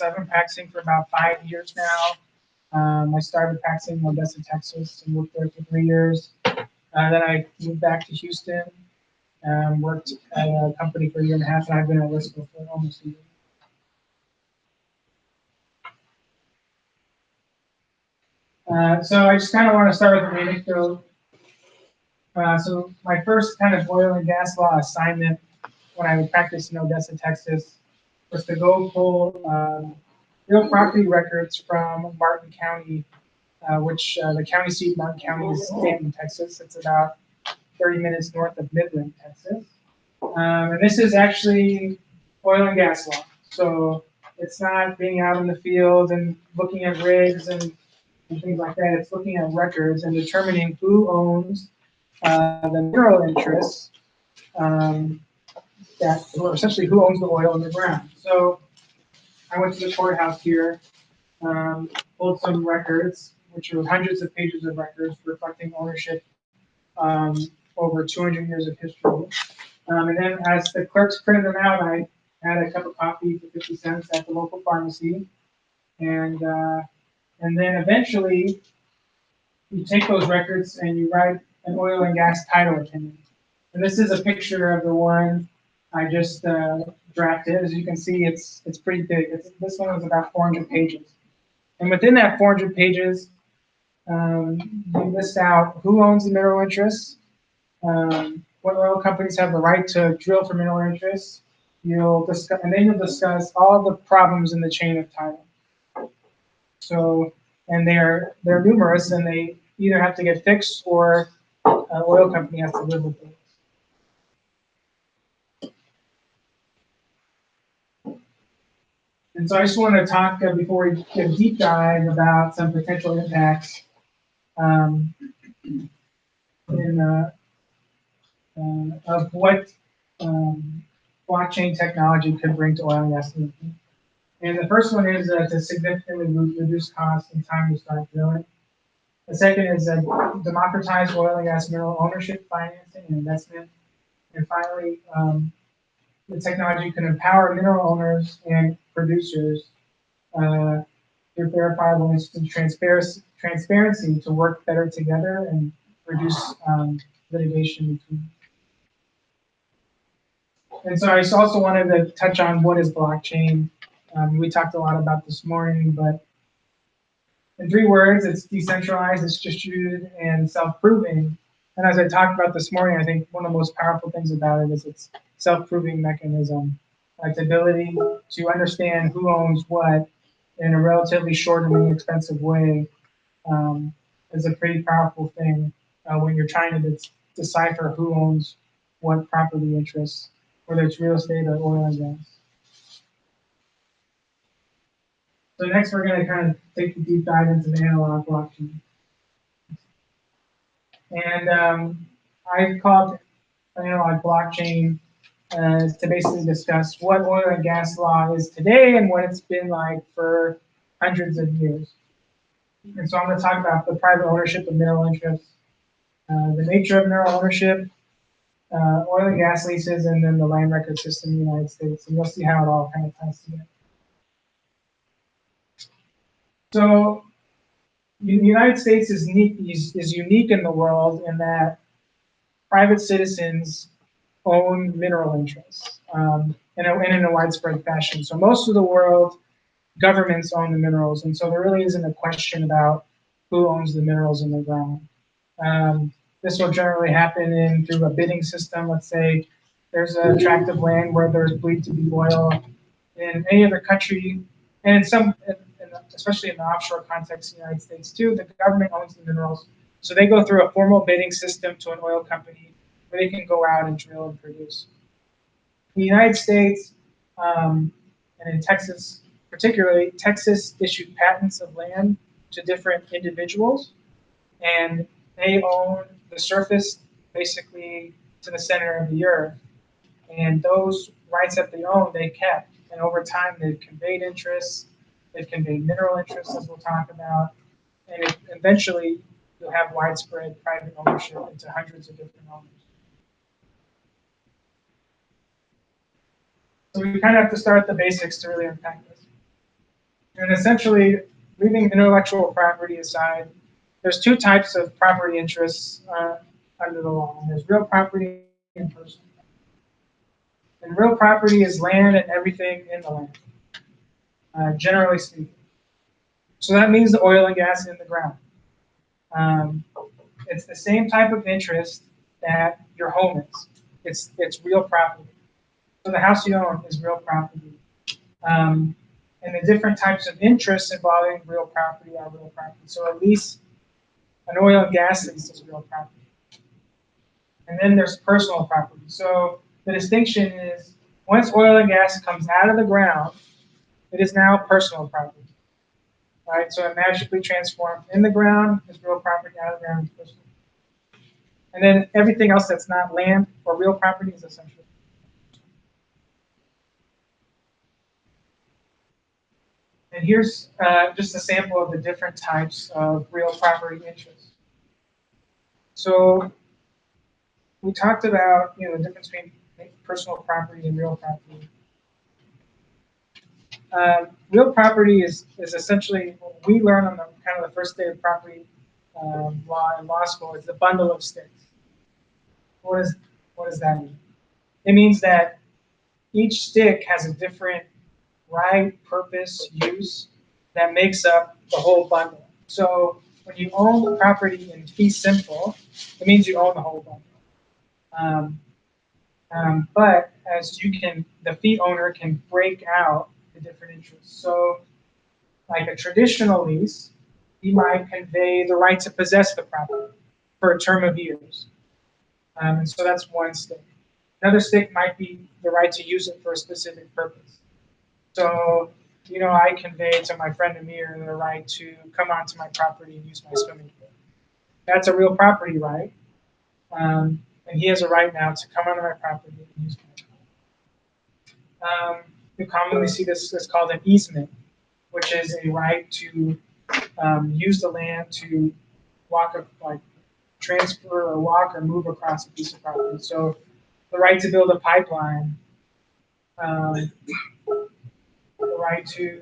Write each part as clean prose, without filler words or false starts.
practice. I've been practicing for about 5 years now. I started practicing in Odessa, Texas, and worked there for 3 years. Then I moved back to Houston, worked at a company for a year and a half, and I've been at Lisbon for almost a year. So I just kind of want to start with an anecdote. So my first kind of oil and gas law assignment when I would practice in Odessa, Texas, was to go pull real property records from Martin County, which the county seat of Martin County is in Texas. It's about 30 minutes north of Midland, Texas. And this is actually oil and gas law. So it's not being out in the field and looking at rigs and things like that. It's looking at records and determining who owns the mineral interests, or essentially who owns the oil in the ground. So I went to the courthouse here, pulled some records, which are hundreds of pages of records reflecting ownership over 200 years of history. And then as the clerks printed them out, I had a cup of coffee for 50 cents at the local pharmacy. And then eventually, you take those records and you write an oil and gas title opinion. And this is a picture of the one I just drafted. As you can see, it's pretty big. This one was about 400 pages. And within that 400 pages, you list out who owns the mineral interests, what oil companies have the right to drill for mineral interests. You'll discuss, and then you'll discuss all the problems in the chain of title. So, and they're numerous, and they either have to get fixed or an oil company has to live with them. And so I just want to talk before we get a deep dive about some potential impacts of what blockchain technology could bring to oil and gas industry. And the first one is to significantly reduce costs and time to start drilling. The second is democratize oil and gas mineral ownership, financing, and investment. And finally, the technology can empower mineral owners and producers through verifiable instant transparency to work better together and reduce litigation between. And so I also wanted to touch on what is blockchain. We talked a lot about this morning, but in 3 words, it's decentralized, it's distributed, and self-proving. And as I talked about this morning, I think one of the most powerful things about it is its self-proving mechanism. Its ability to understand who owns what in a relatively short and inexpensive way is a pretty powerful thing when you're trying to decipher who owns what property interests, whether it's real estate or oil and gas. So next we're going to kind of take a deep dive into the analog blockchain. And I called analog blockchain to basically discuss what oil and gas law is today and what it's been like for hundreds of years. And so I'm going to talk about the private ownership of mineral interests, the nature of mineral ownership, oil and gas leases, and then the land record system in the United States. And you'll see how it all kind of ties together. So the United States is unique in the world in that private citizens own mineral interests and in a widespread fashion. So most of the world, governments own the minerals, and so there really isn't a question about who owns the minerals in the ground. This will generally happen through a bidding system. Let's say there's a tract of land where there's believed to be oil in any other country, and in some, especially in the offshore context in the United States too, the government owns the minerals. So they go through a formal bidding system to an oil company where they can go out and drill and produce. In the United States, and in Texas particularly, Texas issued patents of land to different individuals, and they own the surface basically to the center of the earth. And those rights that they own, they kept. And over time, they've conveyed interests, they've conveyed mineral interests, as we'll talk about, and eventually you'll have widespread private ownership into hundreds of different owners. So we kind of have to start at the basics to really unpack this. And essentially, leaving intellectual property aside, there's two types of property interests under the law. There's real property and personal. And real property is land and everything in the land, generally speaking. So that means the oil and gas in the ground. Um, it's the same type of interest that your home is. It's real property. So the house you own is real property. Um, and the different types of interests involving real property are real property. So a lease, an oil and gas lease is real property. And then there's personal property. So the distinction is once oil and gas comes out of the ground, it is now personal property. Right? So it magically transforms in the ground is real property, out of the ground is personal. And then everything else that's not land or real property is essential. And here's just a sample of the different types of real property interests. So we talked about the difference between personal property and real property. Real property is essentially what we learn on the kind of the first day of property law in law school is the bundle of sticks. What does that mean? It means that each stick has a different right, purpose, use that makes up the whole bundle. So when you own property in fee simple, it means you own the whole bundle. But as the fee owner can break out the different interests. So like a traditional lease, you might convey the right to possess the property for a term of years. And so that's one stick. Another stick might be the right to use it for a specific purpose. So, I convey to my friend Amir the right to come onto my property and use my swimming pool. That's a real property right. And he has a right now to come onto my property and use my pool. You commonly see this is called an easement, which is a right to use the land to transfer or walk or move across a piece of property. So the right to build a pipeline, um, the right to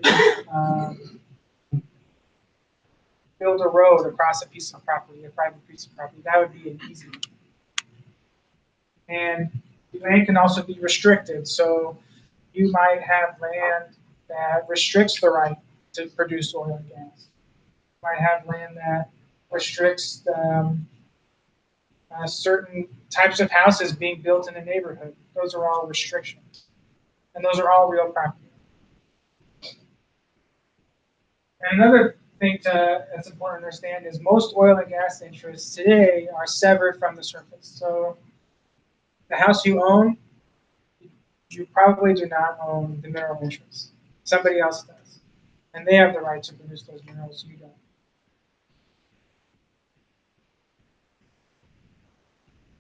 build a road across a piece of property, a private piece of property, that would be an easement. And the land can also be restricted. So you might have land that restricts the right to produce oil and gas. You might have land that restricts certain types of houses being built in a neighborhood. Those are all restrictions. And those are all real property. And another thing that's important to understand is most oil and gas interests today are severed from the surface. So the house you own, you probably do not own the mineral interests. Somebody else does. And they have the right to produce those minerals, you don't.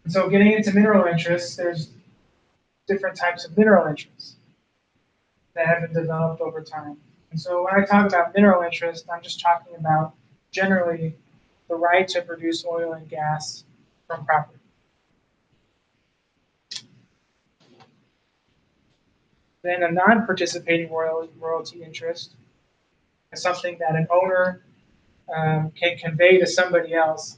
And so getting into mineral interests, there's different types of mineral interests that have been developed over time. And so when I talk about mineral interest, I'm just talking about generally the right to produce oil and gas from property. Then a non-participating royalty interest is something that an owner can convey to somebody else,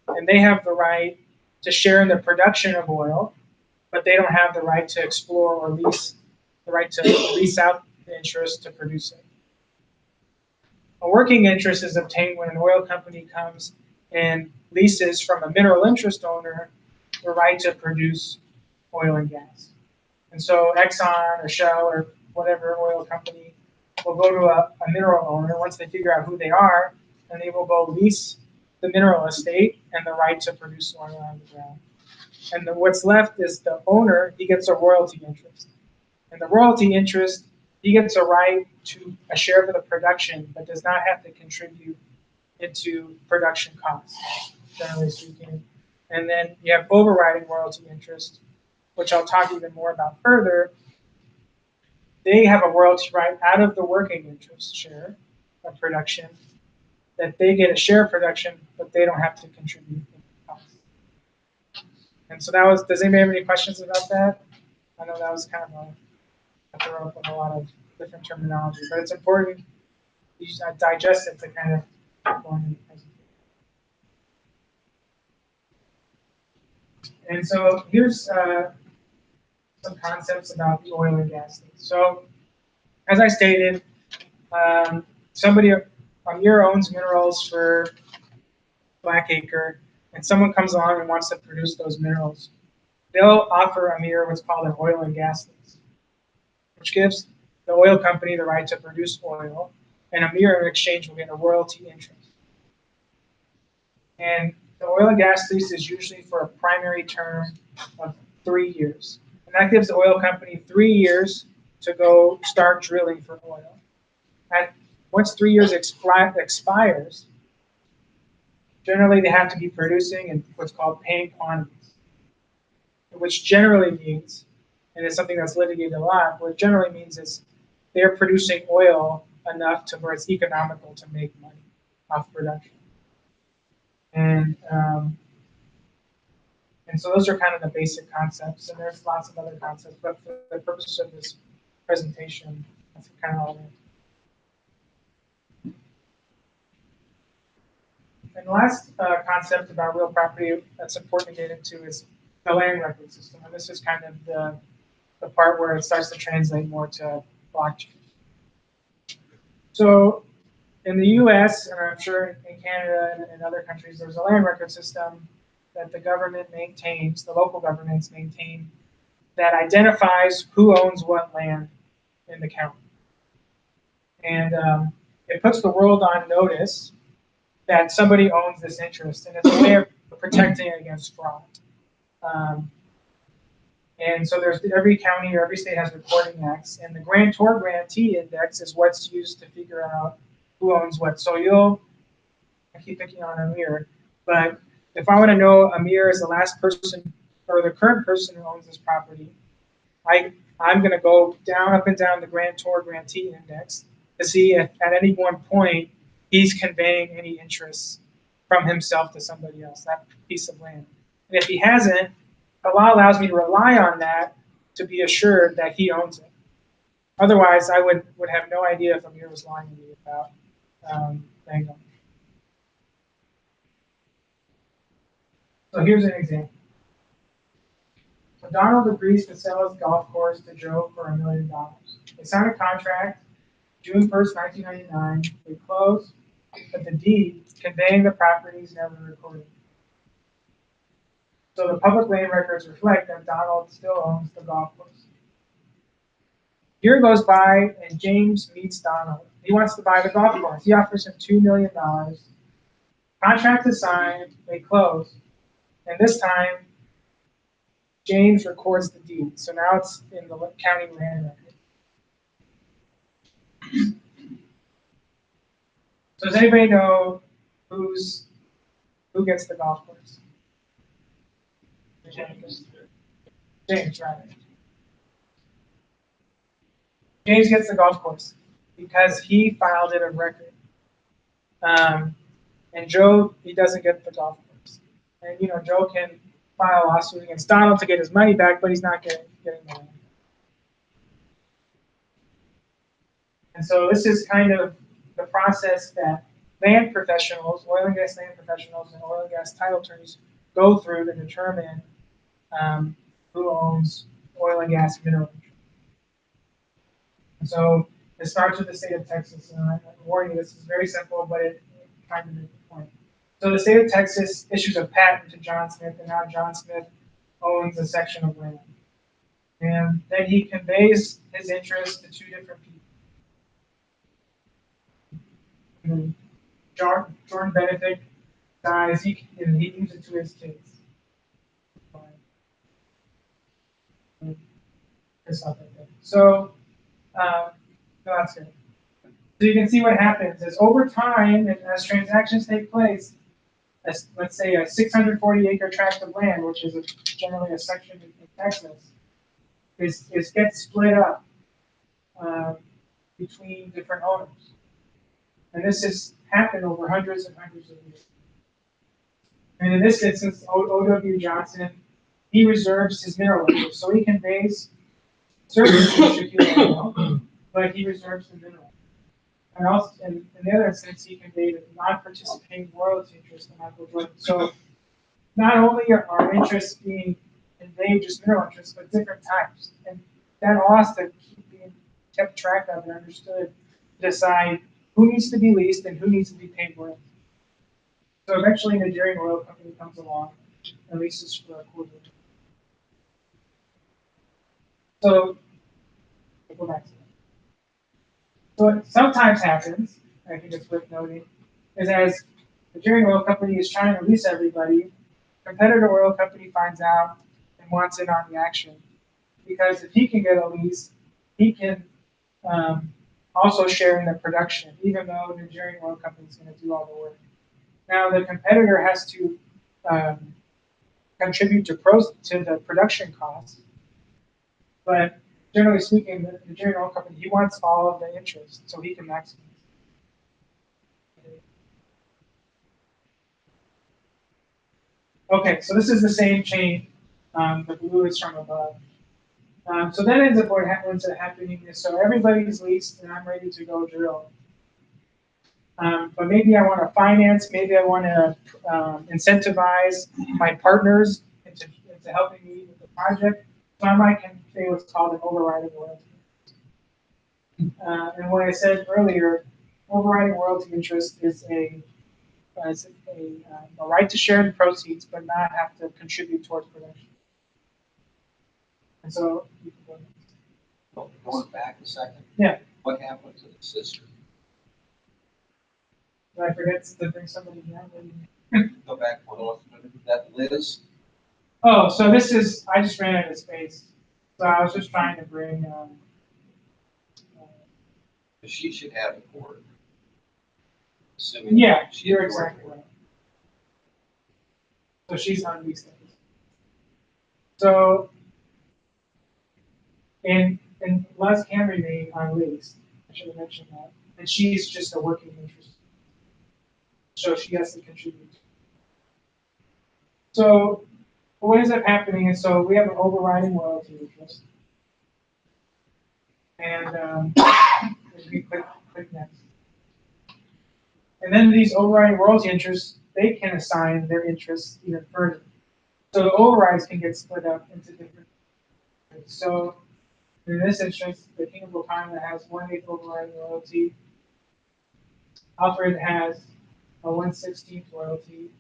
and they have the right to share in the production of oil, but they don't have the right to explore or lease the right to lease out the interest to produce it. A working interest is obtained when an oil company comes and leases from a mineral interest owner the right to produce oil and gas. And so Exxon or Shell or whatever oil company will go to a mineral owner once they figure out who they are, and they will go lease the mineral estate and the right to produce oil on the ground. And what's left is the owner, he gets a royalty interest. And the royalty interest, he gets a right to a share of the production, but does not have to contribute into production costs, generally speaking. And then you have overriding royalty interest, which I'll talk even more about further. They have a royalty right out of the working interest share of production, that they get a share of production, but they don't have to contribute into costs. And so does anybody have any questions about that? I know that was kind of a throw up of a lot of different terminology, but it's important digest it to kind of go into the presentation. And so here's some concepts about the oil and gas thing. So as I stated, somebody, Amir owns minerals for Blackacre, and someone comes along and wants to produce those minerals. They'll offer Amir what's called an oil and gas lease, which gives the oil company the right to produce oil, and Amir in exchange will get a royalty interest. And the oil and gas lease is usually for a primary term of 3 years. And that gives the oil company 3 years to go start drilling for oil. And once 3 years expires, generally they have to be producing in what's called paying quantities, which generally means, and it's something that's litigated a lot, what it generally means is they're producing oil enough to where it's economical to make money off production. And so those are kind of the basic concepts, and there's lots of other concepts, but for the purposes of this presentation, that's kind of all it is. And the last concept about real property that's important to get into is the land record system, and this is kind of the part where it starts to translate more to blockchain. So in the US, and I'm sure in Canada and other countries, there's a land record system that the government maintains, the local governments maintain, that identifies who owns what land in the county. And it puts the world on notice that somebody owns this interest, and it's a way of protecting against fraud. And so there's every county or every state has recording acts, and the grantor-grantee index is what's used to figure out who owns what. So I keep picking on Amir, but if I want to know Amir is the last person or the current person who owns this property, I'm going to go up and down the grantor-grantee index to see if at any one point he's conveying any interests from himself to somebody else, that piece of land. And if he hasn't, the law allows me to rely on that to be assured that he owns it. Otherwise, I would have no idea if Amir was lying to me about land ownership. So here's an example. So Donald agrees to sell his golf course to Joe for $1 million. They sign a contract, June 1st, 1999. They close, but the deed conveying the property is never recorded. So the public land records reflect that Donald still owns the golf course. Year goes by, and James meets Donald. He wants to buy the golf course. He offers him $2 million. Contract is signed, they close, and this time, James records the deed. So now it's in the county land record. So does anybody know who gets the golf course? James, right. James gets the golf course because he filed it of record. And Joe, he doesn't get the golf course. And Joe can file a lawsuit against Donald to get his money back, but he's not getting the land. And so this is kind of the process that land professionals, oil and gas land professionals, and oil and gas title attorneys go through to determine who owns oil and gas minerals. And so it starts with the state of Texas. And I warn you, this is very simple, but it kind of makes the point. So the state of Texas issues a patent to John Smith, and now John Smith owns a section of land. And then he conveys his interest to 2 different people. And Jordan Benefit dies, he leaves it to his kids. So that's good. So you can see what happens is over time, as transactions take place, let's say a 640-acre tract of land, which is generally a section in Texas, gets split up between different owners. And this has happened over hundreds and hundreds of years. And in this instance, O.W. Johnson, he reserves his mineral interest. So he conveys certain fish if you will, but he reserves the mineral. And also, in the other instance, he conveyed a non-participating royalty interest in Michael Jordan. So not only are our interests being conveyed, just mineral interests, but different types. And that all has to keep being kept track of and understood to decide who needs to be leased and who needs to be paid royalty. So eventually, a Najarian oil company comes along and leases for a quarter. So, we'll go back to that. So what sometimes happens, and I think it's worth noting, is as the Najarian oil company is trying to lease everybody, competitor oil company finds out and wants in on the action. Because if he can get a lease, he can also share in the production, even though the Najarian oil company is going to do all the work. Now the competitor has to contribute to the production costs, but generally speaking, the Najarian oil company, he wants all of the interest so he can maximize. Okay, so this is the same chain. The blue is from above. So that ends up what ends up happening is, so everybody's leased and I'm ready to go drill. But maybe I want to finance, maybe I want to incentivize my partners into helping me with the project. So I might convey what's called an overriding royalty. And what I said earlier, overriding royalty interest is a right to share in proceeds, but not have to contribute towards production. And so you can go. Going back a second. Yeah. What happened to the sister? Did I forget to bring somebody here? Go back one. That Liz. Oh, so this is, I just ran out of space. So I was just trying to bring, She should have a court. Assuming yeah, she you're had the exactly right. So she's on these things. So, and Les can remain on lease. I should have mentioned that. And she's just a working interest. So she has to contribute. So what ends up happening is, so we have an overriding royalty interest. And we click next. And then these overriding royalty interests, they can assign their interests even further. So the overrides can get split up into different. So in this instance, the King of Wakanda has 1/8 overriding royalty. Alfred has a 1/16 royalty.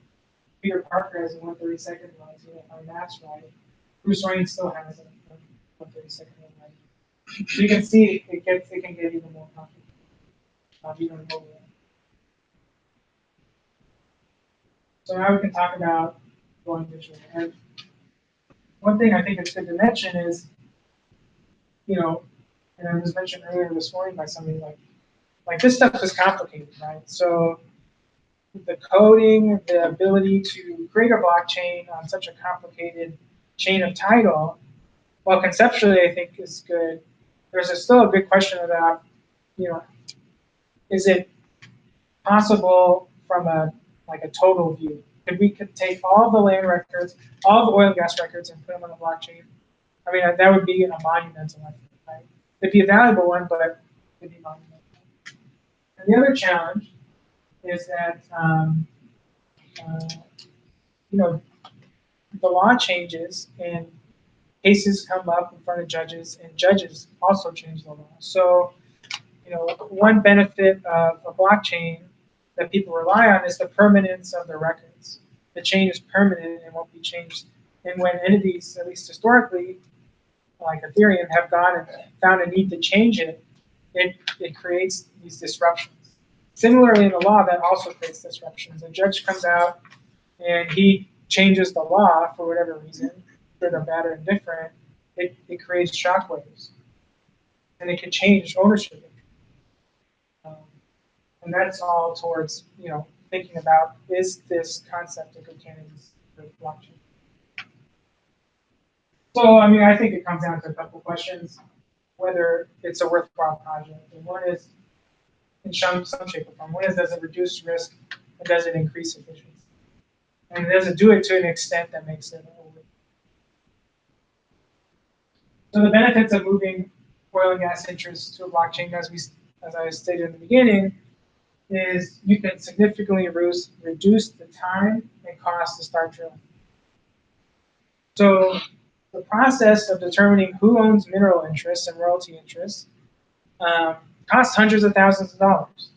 Peter Parker has a 1/32 royalty, if my math's right. Bruce Wayne still has a 1/32 royalty. So you can see it can get even more complicated, even more. So now we can talk about going digital. And one thing I think it's good to mention is, and it was mentioned earlier this morning by somebody, like this stuff is complicated, right? So the coding, the ability to create a blockchain on such a complicated chain of title, while conceptually I think is good, there's still a big question about, is it possible from a total view? Could take all the land records, all the oil and gas records, and put them on the blockchain? I mean, that would be a monumental effort, right? It'd be a valuable one, but it'd be monumental. And the other challenge is that, the law changes and cases come up in front of judges, and judges also change the law. So, one benefit of a blockchain that people rely on is the permanence of the records. The chain is permanent and won't be changed. And when entities, at least historically, like Ethereum, have gone and found a need to change it, it creates these disruptions. Similarly, in the law, that also creates disruptions. A judge comes out and he changes the law for whatever reason, good or bad or indifferent. It creates shockwaves, and it can change ownership. And that's all towards, thinking about, is this concept a good candidate for blockchain? So, I mean, I think it comes down to a couple questions, whether it's a worthwhile project. And one is, in some shape or form, one is, does it reduce risk, and does it increase efficiency? And does it do it to an extent that makes it over? So the benefits of moving oil and gas interests to a blockchain, as we as I stated in the beginning, is you can significantly reduce the time and cost to start drilling. So the process of determining who owns mineral interests and royalty interests costs hundreds of thousands of dollars.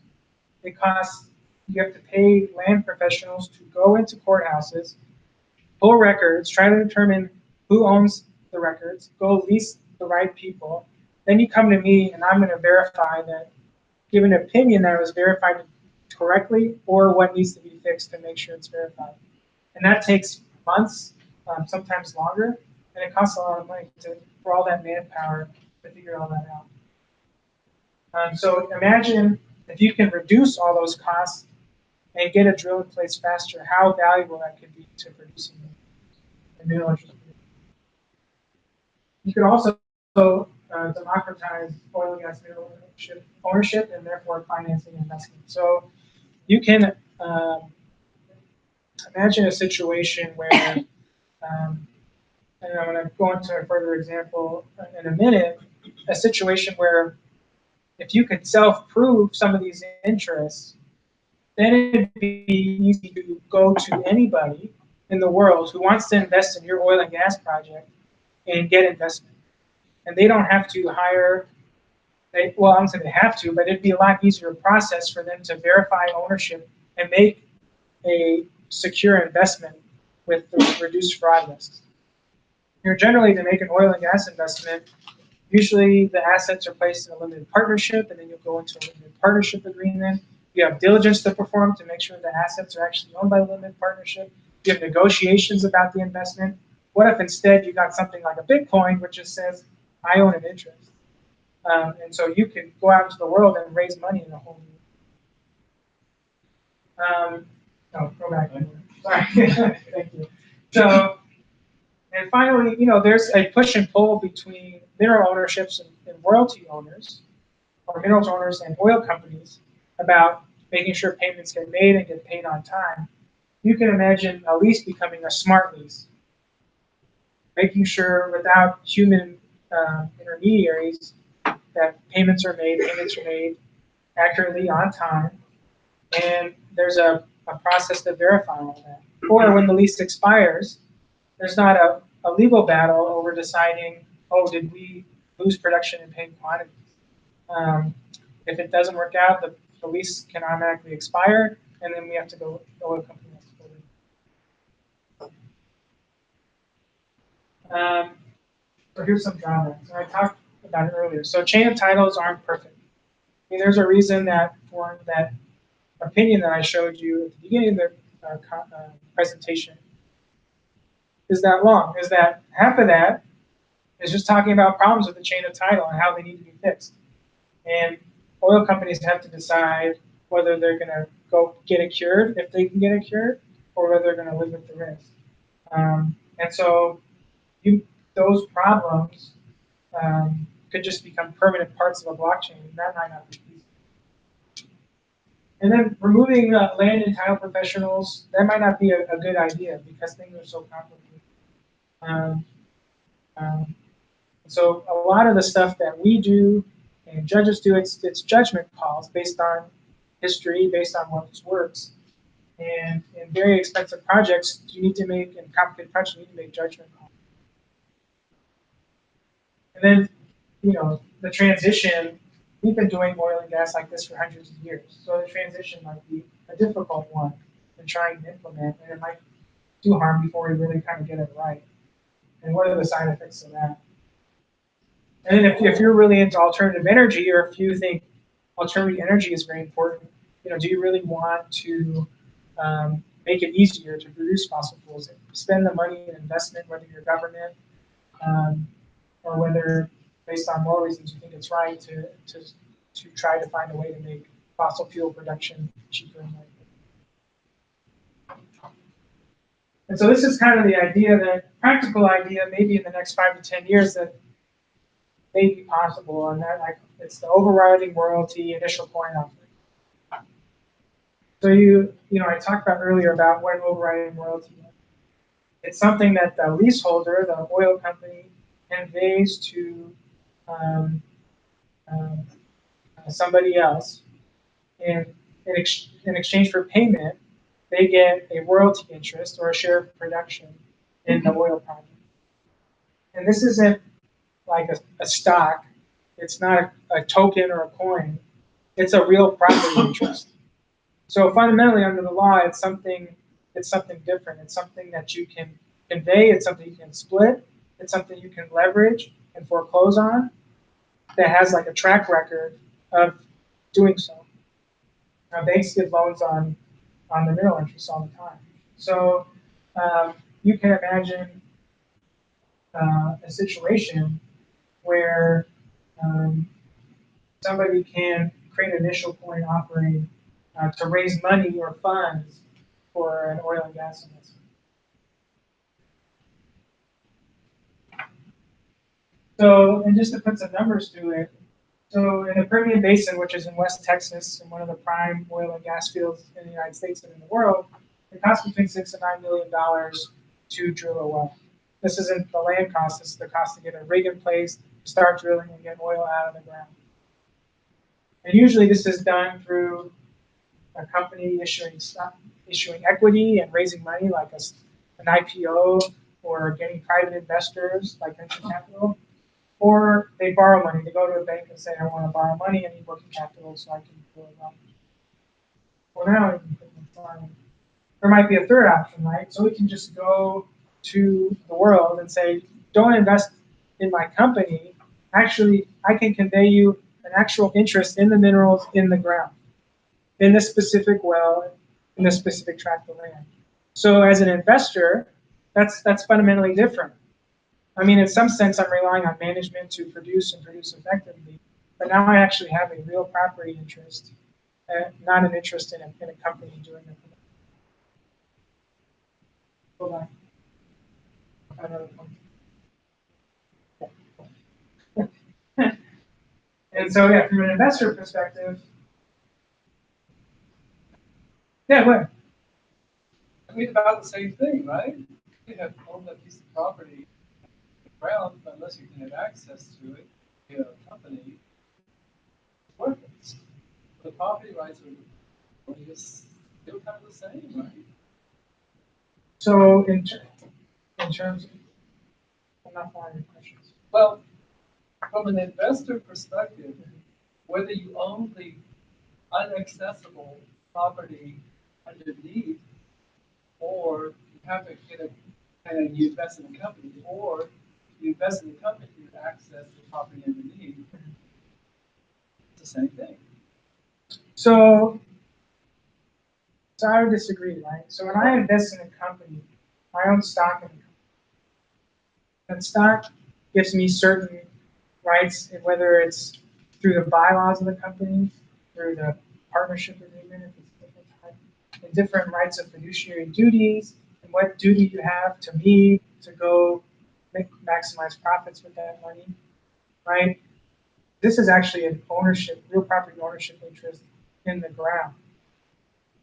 It costs, you have to pay land professionals to go into courthouses, pull records, try to determine who owns the records, go lease the right people. Then you come to me and I'm going to verify that, give an opinion that it was verified correctly or what needs to be fixed to make sure it's verified. And that takes months, sometimes longer, and it costs a lot of money for all that manpower to figure all that out. So imagine if you can reduce all those costs and get a drill in place faster, how valuable that could be to producing the mineral interest. You could also democratize oil and gas mineral ownership and therefore financing investment. So you can imagine a situation where, and I'm going to go into a further example in a minute, a situation where if you could self-prove some of these interests, then it'd be easy to go to anybody in the world who wants to invest in your oil and gas project and get investment. And they don't have to hire, well, I don't say they have to, but it'd be a lot easier process for them to verify ownership and make a secure investment with the reduced fraud risks. Here, generally, to make an oil and gas investment, usually the assets are placed in a limited partnership, and then you'll go into a limited partnership agreement. You have diligence to perform to make sure the assets are actually owned by a limited partnership. You have negotiations about the investment. What if instead you got something like a Bitcoin, which just says, I own an interest? And so you can go out into the world and raise money in a whole new. No, go back. Sorry. Thank you. So, and finally, there's a push and pull between mineral ownerships and royalty owners, or minerals owners and oil companies, about making sure payments get made and get paid on time. You can imagine a lease becoming a smart lease, making sure without human intermediaries that payments are made accurately on time, and there's a process to verify all that. Or when the lease expires, there's not a legal battle over deciding, oh, did we lose production in paid quantities? If it doesn't work out, the lease can automatically expire, and then we have to go, the oil company has to go in. So here's some drawbacks, and I talked about it earlier. So chain of titles aren't perfect. I mean, there's a reason that for that opinion that I showed you at the beginning of the presentation is that long, is that half of that is just talking about problems with the chain of title and how they need to be fixed. And oil companies have to decide whether they're going to go get it cured, if they can get it cured, or whether they're going to live with the risk. And so those problems could just become permanent parts of a blockchain, and that might not be easy. And then removing land and title professionals, that might not be a good idea because things are so complicated. So a lot of the stuff that we do and judges do, it's judgment calls based on history, based on what works. And in very expensive projects, you need to make, in complicated projects, you need to make judgment calls. And then, the transition, we've been doing oil and gas like this for hundreds of years. So the transition might be a difficult one in trying to implement, and it might do harm before we really kind of get it right. And what are the side effects of that? And then if you're really into alternative energy, or if you think alternative energy is very important, do you really want to make it easier to produce fossil fuels? Spend the money in investment, whether you're government, or whether based on moral reasons you think it's right to try to find a way to make fossil fuel production cheaper and more. And so this is kind of the idea, that practical idea, maybe in the next 5 to 10 years, that may be possible, and that it's the overriding royalty initial coin offering. So I talked about earlier about what an overriding royalty is. It's something that the leaseholder, the oil company, conveys to somebody else, and in exchange for payment, they get a royalty interest or a share of production in the oil project. And this isn't like a stock. It's not a token or a coin. It's a real property interest. So fundamentally, under the law, it's something different. It's something that you can convey. It's something you can split. It's something you can leverage and foreclose on that has like a track record of doing so. Now, banks give loans on the mineral interest all the time. So you can imagine a situation where somebody can create an initial coin offering to raise money or funds for an oil and gas investment. So, and just to put some numbers to it, so in the Permian Basin, which is in West Texas, and one of the prime oil and gas fields in the United States and in the world, it costs between $6 and $9 million to drill a well. This isn't the land cost, this is the cost to get a rig in place, start drilling, and get oil out of the ground. And usually this is done through a company issuing equity and raising money like an IPO, or getting private investors like venture capital, or they borrow money. They go to a bank and say, I want to borrow money, I need working capital so I can do it well. Well, now there might be a third option, right? So we can just go to the world and say, don't invest in my company. Actually, I can convey you an actual interest in the minerals in the ground, in this specific well, in this specific tract of land. So as an investor, that's fundamentally different. I mean, in some sense, I'm relying on management to produce and produce effectively, but now I actually have a real property interest, not an interest in a company doing it. Hold on. Another point. And so, yeah, from an investor perspective, yeah, what? I mean, about the same thing, right? You have owned that piece of property in the ground, but unless you can have access to it, you have a company, it's worthless. The property rights are just still kind of the same, right? So in terms of, I'm not following your questions. Well, from an investor perspective, whether you own the inaccessible property underneath, or you have to get and you invest in a company, or you invest in a company to access the property underneath, it's the same thing. So I would disagree, right? So when I invest in a company, I own stock in the company. That stock gives me certain rights, whether it's through the bylaws of the company, through the partnership agreement, if it's different type, and different rights of fiduciary duties, and what duty you have to me to go maximize profits with that money, right? This is actually an ownership, real property ownership interest in the ground,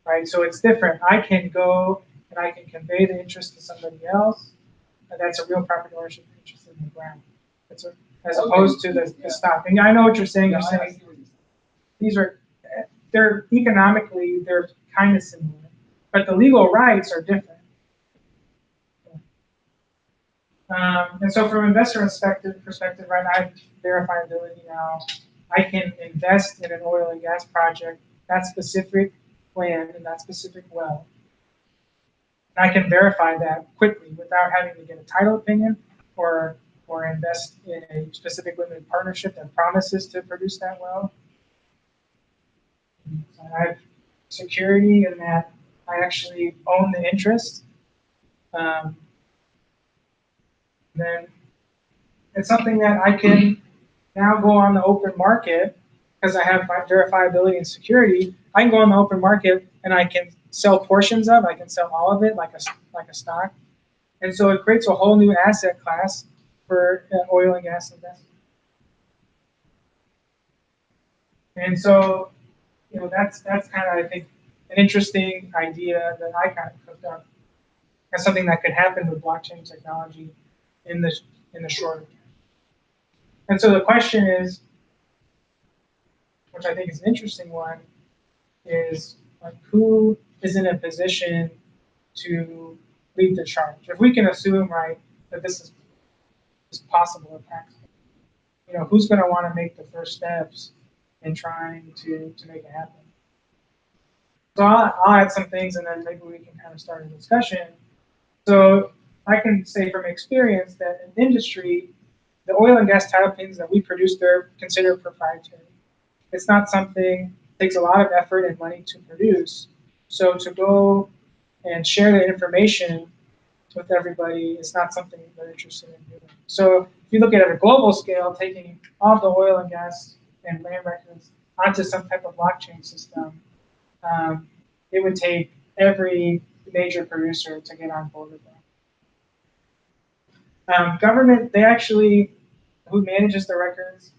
right? So it's different. I can go and I can convey the interest to somebody else, and that's a real property ownership interest in the ground. As opposed to the stock. And I know what you're saying. You're saying they're economically, they're kind of similar, but the legal rights are different. And so from an investor perspective, right, I have verifiability now. I can invest in an oil and gas project, that specific land and that specific well. And I can verify that quickly without having to get a title opinion or invest in a specific limited partnership that promises to produce that well. So I have security in that I actually own the interest. Then it's something that I can now go on the open market because I have my verifiability and security. I can go on the open market and I can sell portions of. I can sell all of it like a stock, and so it creates a whole new asset class for oil and gas investment. And so, that's kind of, I think, an interesting idea that I kind of cooked up. That's something that could happen with blockchain technology in the short term. And so the question is, which I think is an interesting one, is like who is in a position to lead the charge. If we can assume, right, that this is possible or practical, who's going to want to make the first steps in trying to make it happen? So I'll add some things, and then maybe we can kind of start a discussion. So I can say from experience that in industry, the oil and gas title pins that we produce, they're considered proprietary. It's not something, it takes a lot of effort and money to produce. So to go and share the information with everybody is not something they're interested in doing. So if you look at it at a global scale, taking all the oil and gas and land records onto some type of blockchain system, it would take every major producer to get on board with that. Government, they actually, who manages the records,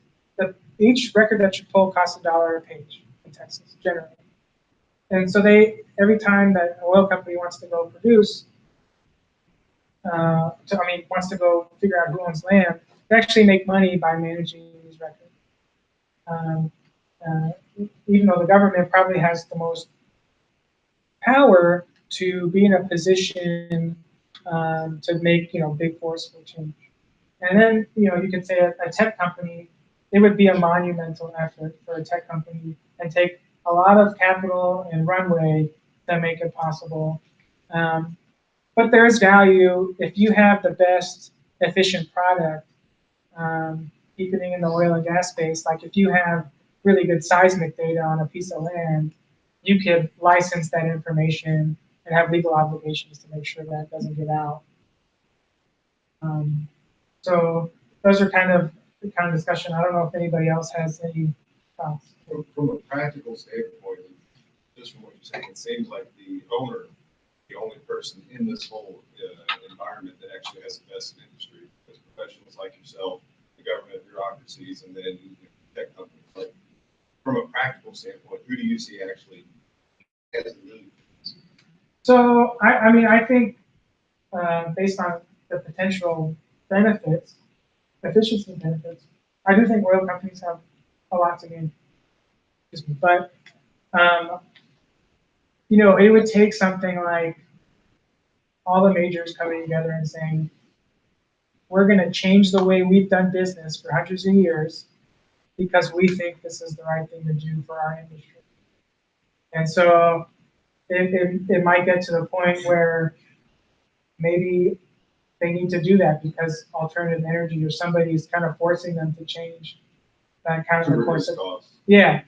each record that you pull costs $1 a page in Texas, generally. And so every time that an oil company wants to go produce, wants to go figure out who owns land, they actually make money by managing these records. Even though the government probably has the most power to be in a position to make big forceful change. And then you can say a tech company, it would be a monumental effort for a tech company and take a lot of capital and runway to make it possible. But there is value if you have the best efficient product, keeping in the oil and gas space. Like if you have really good seismic data on a piece of land, you could license that information and have legal obligations to make sure that doesn't get out. So those are kind of the kind of discussion. I don't know if anybody else has any thoughts. From a practical standpoint, just from what you're saying, it seems like the owner, the only person in this whole environment that actually has a vested industry, because professionals like yourself, the government bureaucracies, and then tech companies. Like, from a practical standpoint, who do you see actually has the need? So I think based on the potential benefits, efficiency benefits, I do think oil companies have a lot to gain. But it would take something like all the majors coming together and saying, we're going to change the way we've done business for hundreds of years because we think this is the right thing to do for our industry. And so it might get to the point where maybe they need to do that because alternative energy or somebody is kind of forcing them to change that kind of course. Yeah,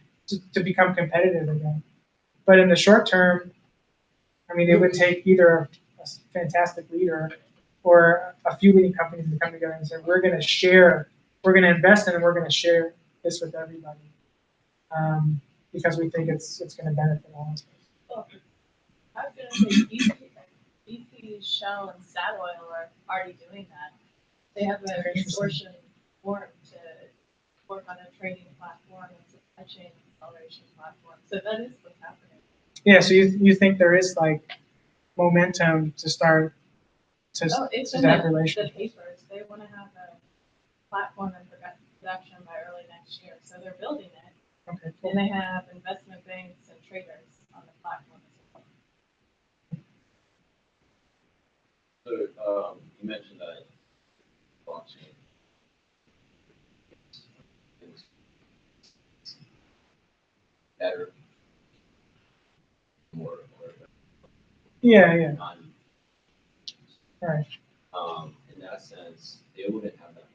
to become competitive again. But in the short term, it would take either a fantastic leader or a few leading companies to come together and say, we're going to invest in and we're going to share this with everybody because we think it's going to benefit all of us. Well, I was going to say BP, Shell, and Statoil are already doing that. They have a consortium formed to work on a trading platform and supply chain acceleration platform. So that is what's happening. Yeah, so you think there is like momentum to start to it's that in the relationship. papers. They want to have a platform in production by early next year. So they're building it. Okay, cool. And they have investment banks and traders on the platform as well. So you mentioned that blockchain. Better. More. Yeah. Right. In that sense, they wouldn't have that.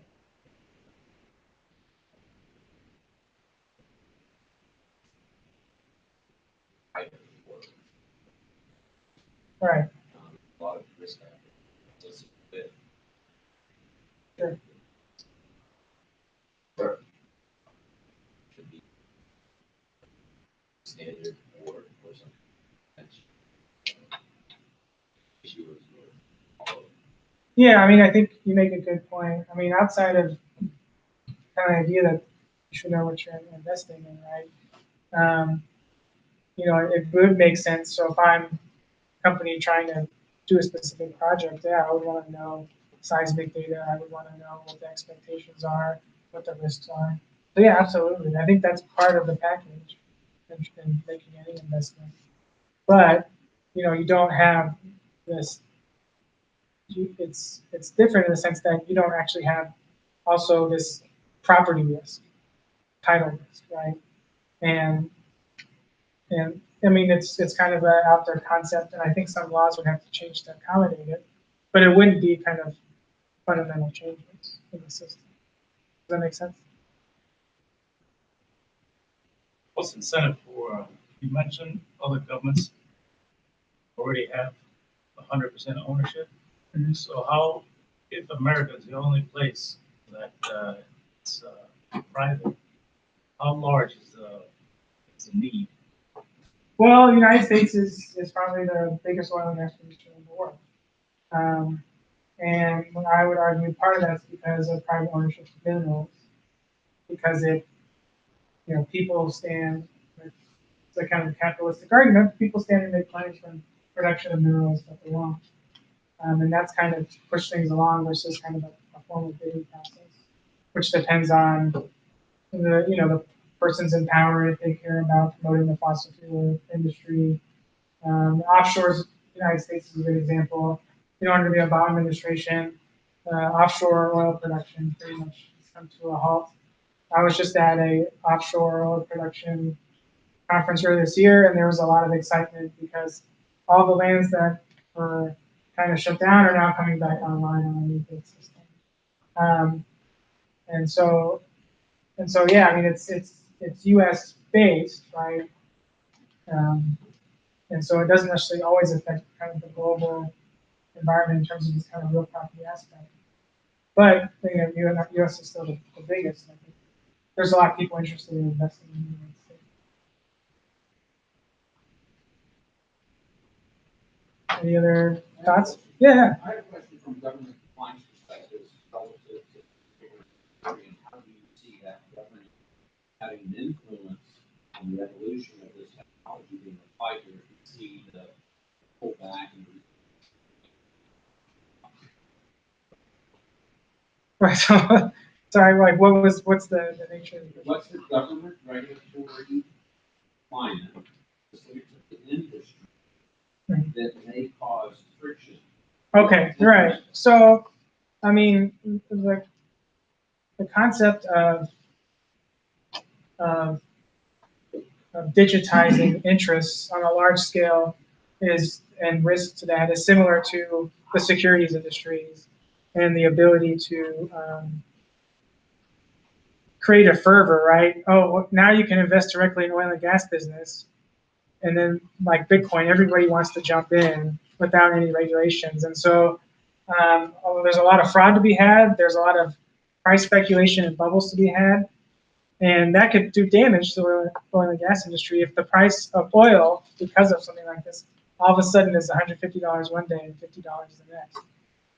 Right. A lot of risk factors. Just a bit. Sure. Sure. Should be standard or something. Yeah, I think you make a good point. Outside of kind of idea that you should know what you're investing in, right? It would make sense. So if I'm a company trying to do a specific project, I would want to know seismic data. I would want to know what the expectations are, what the risks are. So yeah, absolutely. I think that's part of the package in making any investment. But, you don't have this, it's different in the sense that you don't actually have also this property risk, title risk, right? And, and I mean, it's kind of an out there concept, and I think some laws would have to change to accommodate it, but it wouldn't be kind of fundamental changes in the system. Does that make sense? What's the incentive for, you mentioned other governments already have 100% ownership. Mhm. So how, if America is the only place that it's private, how large is the need? Well, the United States is probably the biggest oil and gas producer in the world. Um, and I would argue part of that's because of private ownership of minerals, because people stand, it's a kind of capitalistic argument, people stand and make money from production of minerals that they want. And that's kind of push things along versus kind of a formal bidding process, which depends on the persons in power if they care about promoting the fossil fuel industry. Offshore, United States is a good example. Under the Obama administration, offshore oil production pretty much has come to a halt. I was just at a offshore oil production conference earlier this year, and there was a lot of excitement because all the lands that were kind of shut down are now coming back online on a new bid system. Um, and so yeah, I mean it's U.S. based, right? And so it doesn't necessarily always affect kind of the global environment in terms of this kind of real property aspect. But U.S. is still the biggest. I think there's a lot of people interested in investing in the United States. Any other thoughts? Yeah. I have a question from government compliance perspective relative to how do you see that government having an influence on the evolution of this technology being applied here? If you see the pullback and Right. So, sorry. Like, what's the nature of the what's the government regulatory climate specific to the industry that may cause friction? Okay, right. So, I mean, the concept of, of digitizing interests on a large scale and risk to that is similar to the securities industries and the ability to create a fervor, right? Oh, well, now you can invest directly in oil and gas business. And then like Bitcoin, everybody wants to jump in without any regulations. And so there's a lot of fraud to be had. There's a lot of price speculation and bubbles to be had. And that could do damage to the oil and gas industry if the price of oil, because of something like this, all of a sudden is $150 one day and $50 the next.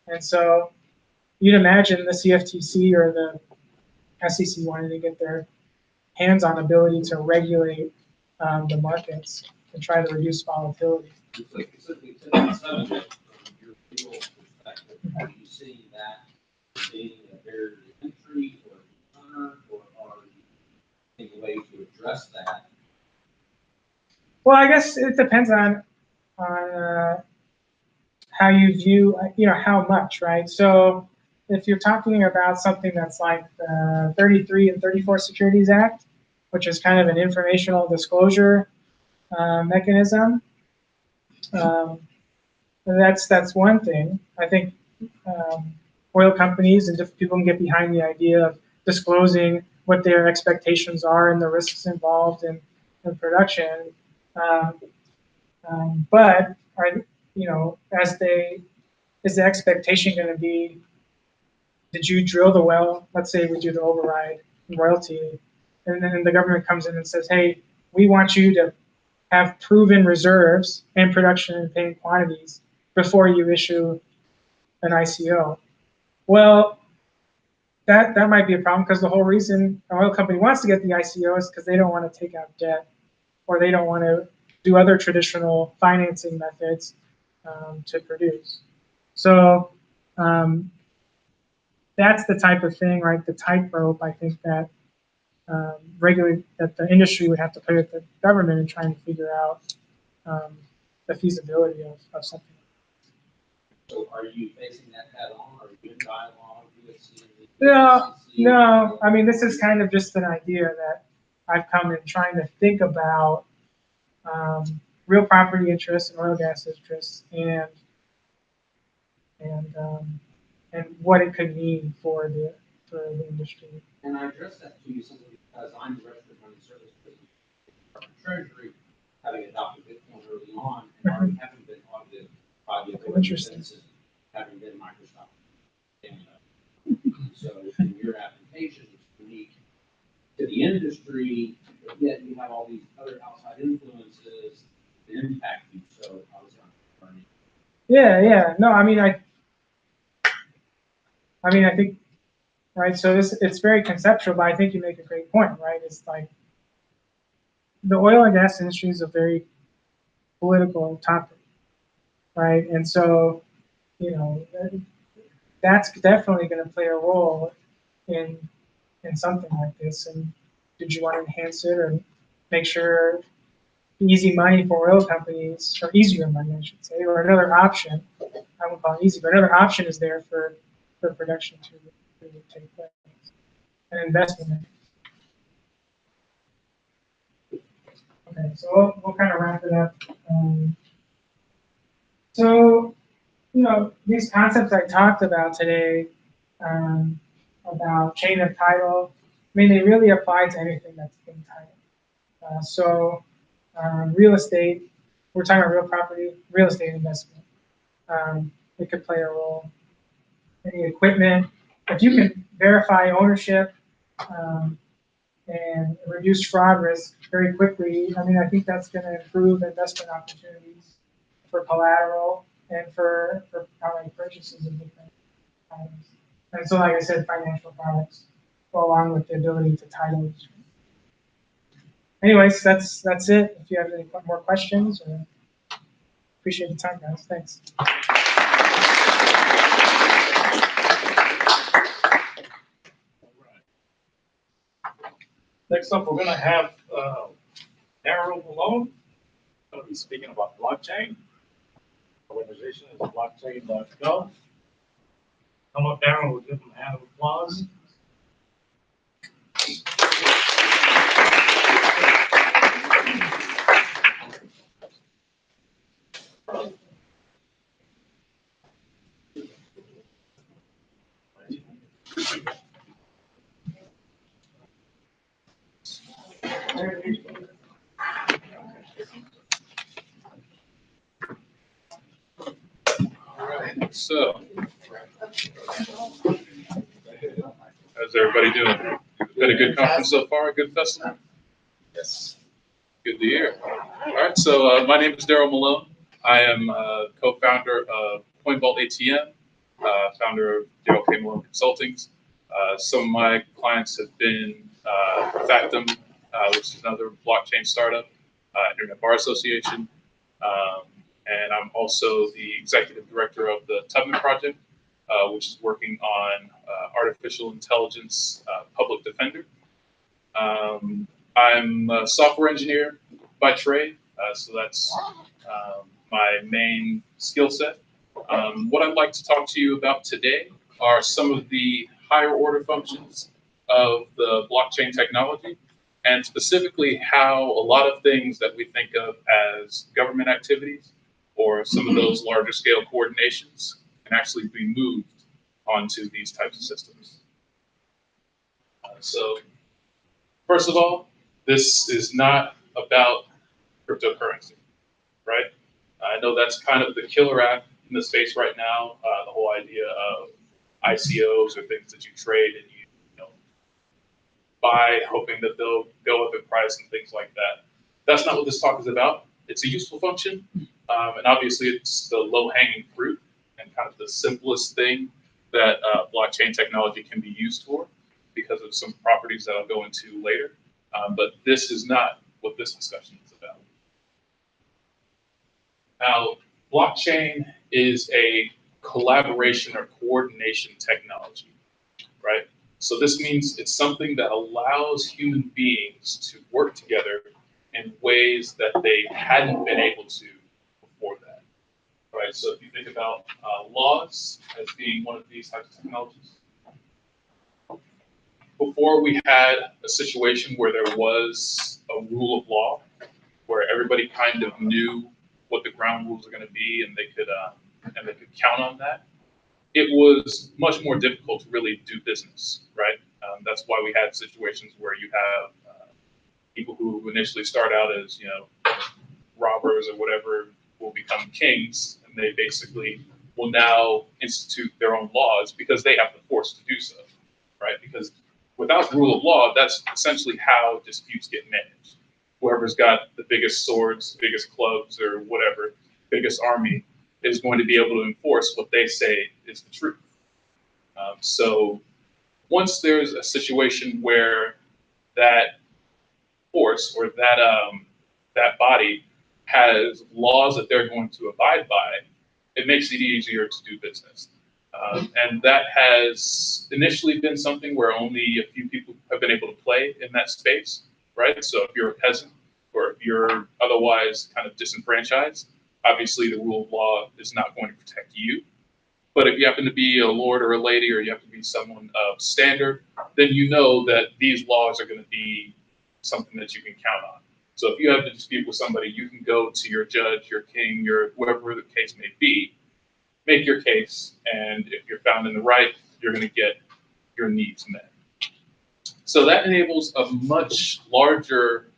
And so you'd imagine the CFTC or the SEC wanting to get their hands on ability to regulate the markets and try to reduce volatility. Specifically to that subject, from your legal perspective, are you seeing that being a barrier to entry or concern, or are you thinking a way to address that? Well, I guess it depends on how you view, how much, right? So if you're talking about something that's like the 33 and 34 Securities Act, which is kind of an informational disclosure mechanism, that's one thing. I think oil companies and different people can get behind the idea of disclosing what their expectations are and the risks involved in production. But is the expectation going to be, did you drill the well? Let's say we do the override royalty, and then the government comes in and says, hey, we want you to have proven reserves and production and paying quantities before you issue an ICO. Well, that might be a problem because the whole reason an oil company wants to get the ICO is because they don't want to take out debt or they don't want to do other traditional financing methods to produce. So that's the type of thing, right? The tightrope, I think, that that the industry would have to play with the government in trying to figure out the feasibility of something. So are you facing that head on, or are you in dialogue with CND? No. I mean, this is kind of just an idea that I've come in trying to think about real property interests and oil and gas interests, and what it could mean for the industry. And I address that to you simply because I'm the Director of Money Service Business Department Treasury, having adopted Bitcoin early on, and already having been audited by the authority defenses, having been Microsoft. So in your application, it's unique to the industry, but yet you have all these other outside influences that impact you. So I was learning. Yeah. No, I mean, I think, right, so it's very conceptual, but I think you make a great point, right? It's like the oil and gas industry is a very political topic, right? And so, that's definitely going to play a role in something like this. And did you want to enhance it or make sure easy money for oil companies, or easier money, I should say, or another option? I won't call it easy, but another option is there for production to take place, an investment. Okay, so we'll kind of wrap it up. So, these concepts I talked about today, about chain of title, I mean, they really apply to anything that's in title. Real estate, we're talking about real property, real estate investment. It could play a role. Any equipment, if you can verify ownership and reduce fraud risk very quickly, I mean, I think that's going to improve investment opportunities for collateral and for outright purchases of different items. And so, like I said, financial products go along with the ability to title. Anyways, that's it. If you have any more questions, appreciate the time, guys. Thanks. Next up, we're going to have Darrell Malone. Going to be speaking about blockchain. The organization is Blockchain.gov. Come up, Darrell. We'll give him a hand of applause. So, how's everybody doing? Been a good conference so far, a good festival? Yes. Good to hear. All right, so my name is Darrell Malone. I am co-founder of Coinvault ATM, founder of Darrell K. Malone Consultings. Some of my clients have been Factum, which is another blockchain startup, Internet Bar Association, and I'm also the executive director of the Tubman Project, which is working on artificial intelligence public defender. I'm a software engineer by trade, so that's my main skill set. What I'd like to talk to you about today are some of the higher order functions of the blockchain technology, and specifically how a lot of things that we think of as government activities or some of those larger scale coordinations can actually be moved onto these types of systems. So first of all, this is not about cryptocurrency, right? I know that's kind of the killer app in the space right now, the whole idea of ICOs or things that you trade and you buy hoping that they'll go up in price and things like that. That's not what this talk is about. It's a useful function, and obviously it's the low-hanging fruit and kind of the simplest thing that blockchain technology can be used for because of some properties that I'll go into later. But this is not what this discussion is about. Now, blockchain is a collaboration or coordination technology, right? So this means it's something that allows human beings to work together in ways that they hadn't been able to before that, right? So if you think about laws as being one of these types of technologies, before we had a situation where there was a rule of law, where everybody kind of knew what the ground rules are going to be, and they could count on that. It was much more difficult to really do business, right? That's why we had situations where you have people who initially start out as robbers or whatever will become kings, and they basically will now institute their own laws because they have the force to do so, right? Because without rule of law, that's essentially how disputes get managed. Whoever's got the biggest swords, biggest clubs, or whatever, biggest army is going to be able to enforce what they say is the truth. So once there's a situation where that force or that body has laws that they're going to abide by, it makes it easier to do business. And that has initially been something where only a few people have been able to play in that space, right? So if you're a peasant or if you're otherwise kind of disenfranchised, obviously the rule of law is not going to protect you. But if you happen to be a lord or a lady, or you have to be someone of standard, then you know that these laws are going to be something that you can count on. So if you have to dispute with somebody, you can go to your judge, your king, your whoever the case may be, make your case, and if you're found in the right, you're going to get your needs met. So that enables a much larger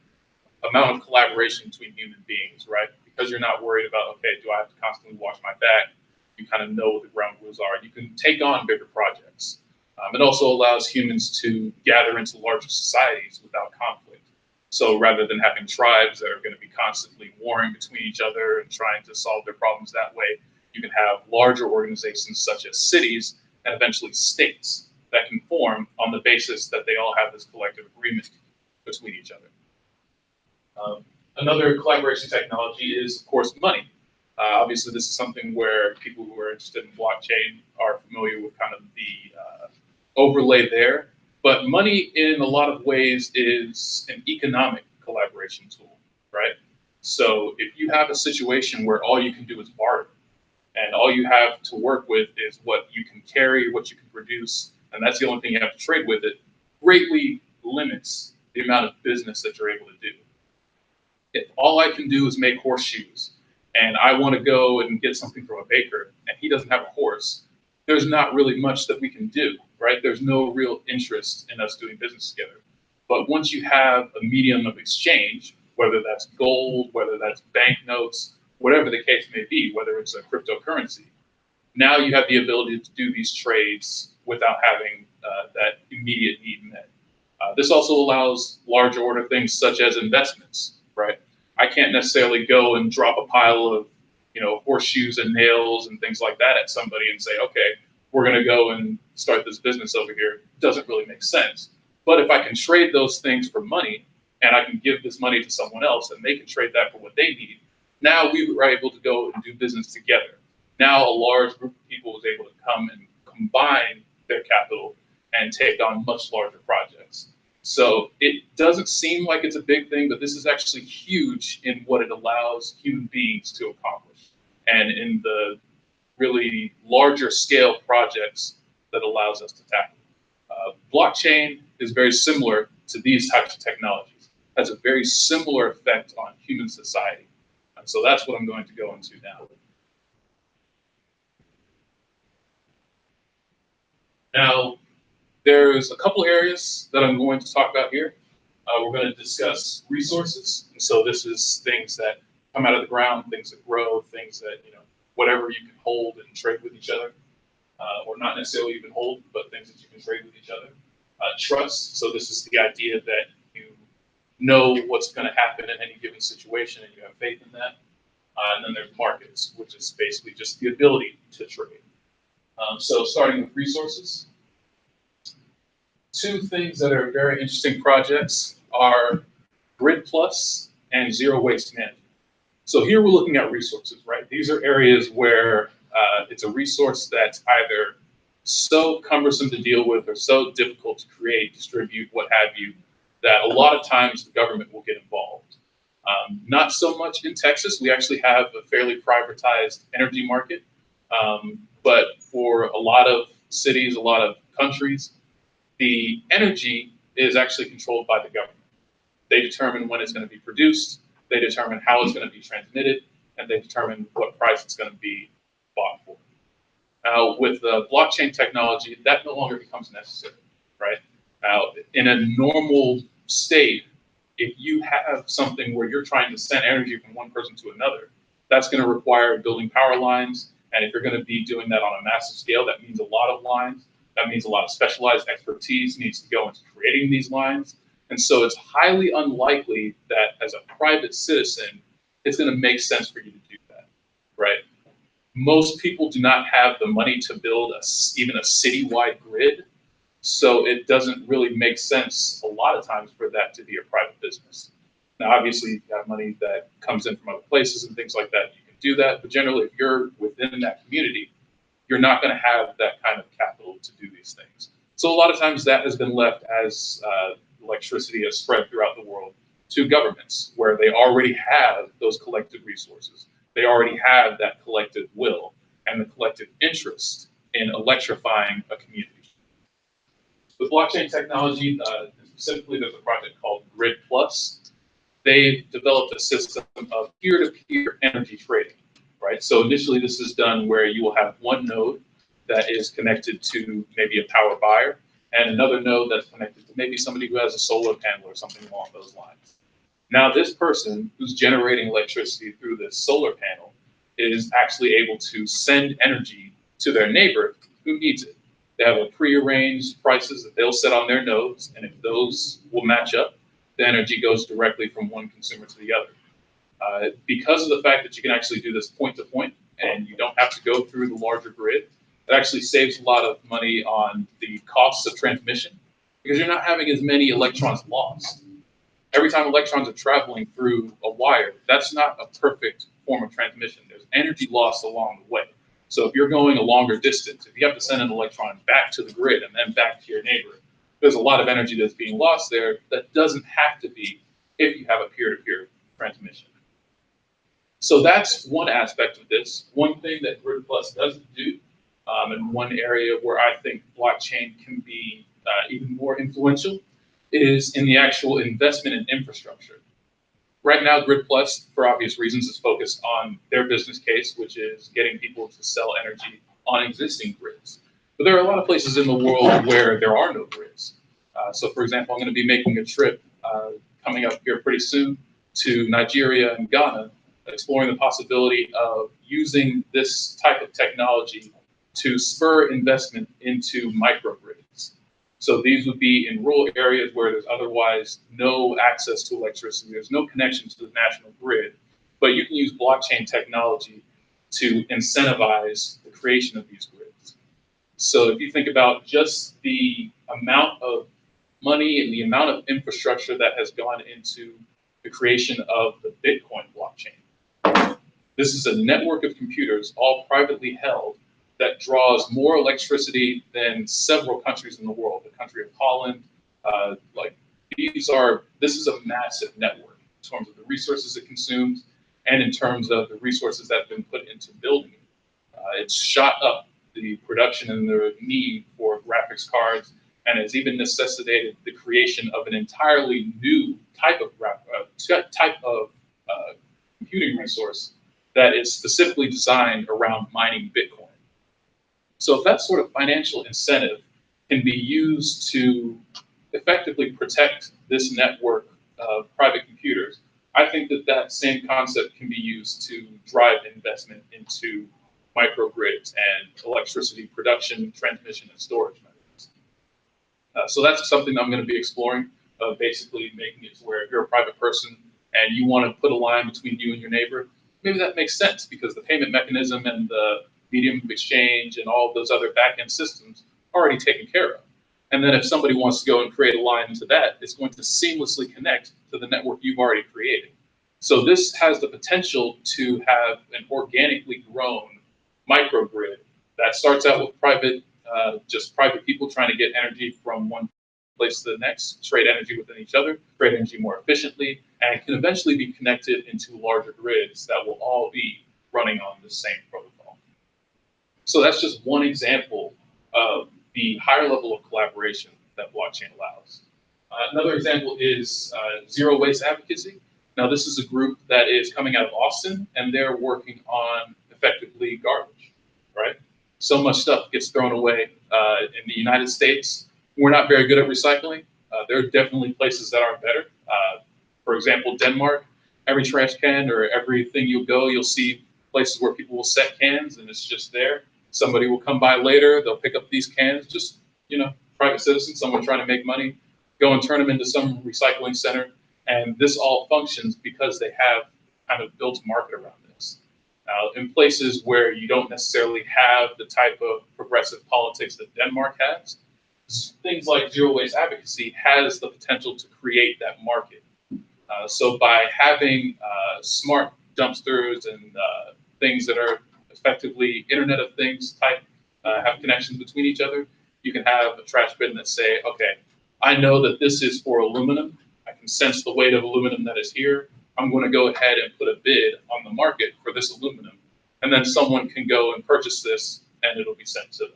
amount of collaboration between human beings, right? Because you're not worried about, okay, do I have to constantly watch my back? You kind of know what the ground rules are. You can take on bigger projects. It also allows humans to gather into larger societies without conflict. So rather than having tribes that are going to be constantly warring between each other and trying to solve their problems that way, you can have larger organizations such as cities and eventually states that can form on the basis that they all have this collective agreement between each other. Another collaboration technology is, of course, money. Obviously, this is something where people who are interested in blockchain are familiar with kind of the overlay there. But money, in a lot of ways, is an economic collaboration tool, right? So if you have a situation where all you can do is barter, and all you have to work with is what you can carry, what you can produce, and that's the only thing you have to trade with, it greatly limits the amount of business that you're able to do. If all I can do is make horseshoes, and I want to go and get something from a baker, and he doesn't have a horse, there's not really much that we can do, right? There's no real interest in us doing business together. But once you have a medium of exchange, whether that's gold, whether that's banknotes, whatever the case may be, whether it's a cryptocurrency, now you have the ability to do these trades without having that immediate need met. This also allows larger order things such as investments, right? I can't necessarily go and drop a pile of, horseshoes and nails and things like that at somebody and say, okay, we're going to go and start this business over here. Doesn't really make sense. But if I can trade those things for money, and I can give this money to someone else and they can trade that for what they need, now we were able to go and do business together. Now a large group of people was able to come and combine their capital and take on much larger projects. So it doesn't seem like it's a big thing, but this is actually huge in what it allows human beings to accomplish, and in the really larger scale projects that allows us to tackle. Blockchain is very similar to these types of technologies. It has a very similar effect on human society. And so that's what I'm going to go into now. Now, there's a couple areas that I'm going to talk about here. We're going to discuss resources. And so this is things that come out of the ground, things that grow, things that, whatever you can hold and trade with each other, or not necessarily even hold, but things that you can trade with each other. Trust. So this is the idea that you know what's going to happen in any given situation and you have faith in that. And then there's markets, which is basically just the ability to trade. So starting with resources. Two things that are very interesting projects are Grid Plus and Zero Waste Management. So here we're looking at resources, right? These are areas where it's a resource that's either so cumbersome to deal with or so difficult to create, distribute, what have you, that a lot of times the government will get involved. Not so much in Texas. We actually have a fairly privatized energy market. But for a lot of cities, a lot of countries, the energy is actually controlled by the government. They determine when it's going to be produced, they determine how it's going to be transmitted, and they determine what price it's going to be bought for. Now, with the blockchain technology, that no longer becomes necessary, right? Now, in a normal state, if you have something where you're trying to send energy from one person to another, that's going to require building power lines. And if you're going to be doing that on a massive scale, that means a lot of lines. That means a lot of specialized expertise needs to go into creating these lines. And so it's highly unlikely that as a private citizen, it's going to make sense for you to do that, right? Most people do not have the money to build even a citywide grid. So it doesn't really make sense a lot of times for that to be a private business. Now, obviously, you have money that comes in from other places and things like that. You can do that. But generally, if you're within that community, you're not going to have that kind of capital to do these things. So a lot of times that has been left as electricity is spread throughout the world to governments where they already have those collective resources. They already have that collective will and the collective interest in electrifying a community. With blockchain technology, specifically there's a project called Grid Plus. They've developed a system of peer-to-peer energy trading, right? So initially this is done where you will have one node that is connected to maybe a power buyer and another node that's connected to maybe somebody who has a solar panel or something along those lines. Now this person who's generating electricity through this solar panel is actually able to send energy to their neighbor who needs it. They have a prearranged prices that they'll set on their nodes, and if those will match up, the energy goes directly from one consumer to the other. Because of the fact that you can actually do this point to point, and you don't have to go through the larger grid, it actually saves a lot of money on the costs of transmission, because you're not having as many electrons lost. Every time electrons are traveling through a wire, that's not a perfect form of transmission. There's energy loss along the way. So if you're going a longer distance, if you have to send an electron back to the grid and then back to your neighbor, there's a lot of energy that's being lost there that doesn't have to be if you have a peer-to-peer transmission. So that's one aspect of this. One thing that Grid Plus doesn't do, and one area where I think blockchain can be even more influential, is in the actual investment in infrastructure. Right now, Grid Plus, for obvious reasons, is focused on their business case, which is getting people to sell energy on existing grids. But there are a lot of places in the world where there are no grids. So for example, I'm going to be making a trip coming up here pretty soon to Nigeria and Ghana, exploring the possibility of using this type of technology to spur investment into microgrids. So these would be in rural areas where there's otherwise no access to electricity, there's no connection to the national grid, but you can use blockchain technology to incentivize the creation of these grids. So if you think about just the amount of money and the amount of infrastructure that has gone into the creation of the Bitcoin blockchain. This is a network of computers, all privately held, that draws more electricity than several countries in the world. The country of Holland, this is a massive network in terms of the resources it consumes and in terms of the resources that have been put into building it. It's shot up the production and the need for graphics cards, and has even necessitated the creation of an entirely new type of computing resource that is specifically designed around mining Bitcoin. So if that sort of financial incentive can be used to effectively protect this network of private computers, I think that that same concept can be used to drive investment into microgrids and electricity production, transmission, and storage methods. So that's something I'm going to be exploring, basically making it to where if you're a private person and you want to put a line between you and your neighbor, maybe that makes sense because the payment mechanism and the medium of exchange and all of those other back-end systems are already taken care of. And then if somebody wants to go and create a line into that, it's going to seamlessly connect to the network you've already created. So this has the potential to have an organically grown microgrid that starts out with private just private people trying to get energy from one place to the next, trade energy within each other, trade energy more efficiently, and can eventually be connected into larger grids that will all be running on the same protocol. So that's just one example of the higher level of collaboration that blockchain allows. Another example is zero waste advocacy. Now, this is a group that is coming out of Austin, and they're working on effectively garbage, right? So much stuff gets thrown away in the United States. We're not very good at recycling. There are definitely places that are better. For example, Denmark, every trash can or everything you go, you'll see places where people will set cans and it's just there. Somebody will come by later, they'll pick up these cans, just, private citizen, someone trying to make money, go and turn them into some recycling center. And this all functions because they have kind of built a market around this. In places where you don't necessarily have the type of progressive politics that Denmark has, things like zero waste advocacy has the potential to create that market. So by having smart dumpsters and things that are effectively Internet of Things type, have connections between each other, you can have a trash bin that say, okay, I know that this is for aluminum. I can sense the weight of aluminum that is here. I'm going to go ahead and put a bid on the market for this aluminum. And then someone can go and purchase this and it'll be sent to them.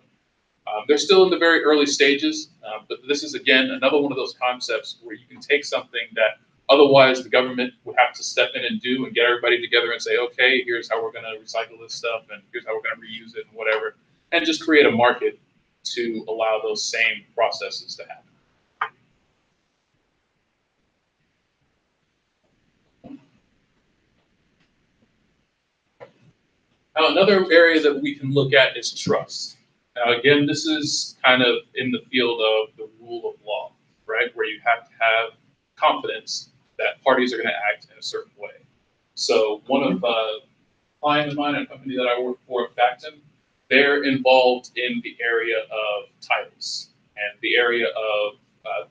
They're still in the very early stages, but this is, again, another one of those concepts where you can take something that otherwise the government would have to step in and do and get everybody together and say, okay, here's how we're going to recycle this stuff and here's how we're going to reuse it and whatever, and just create a market to allow those same processes to happen. Now, another area that we can look at is trust. Now, again, this is kind of in the field of the rule of law, right? Where you have to have confidence that parties are going to act in a certain way. So one of a client of mine, a company that I work for, Factum, they're involved in the area of titles and the area of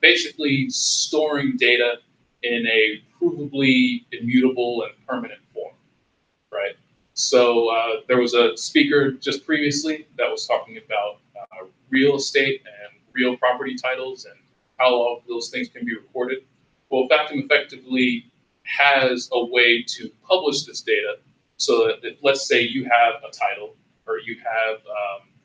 basically storing data in a provably immutable and permanent form, right? So there was a speaker just previously that was talking about real estate and real property titles and how all of those things can be recorded. Well, Factum effectively has a way to publish this data so that if, let's say you have a title or you have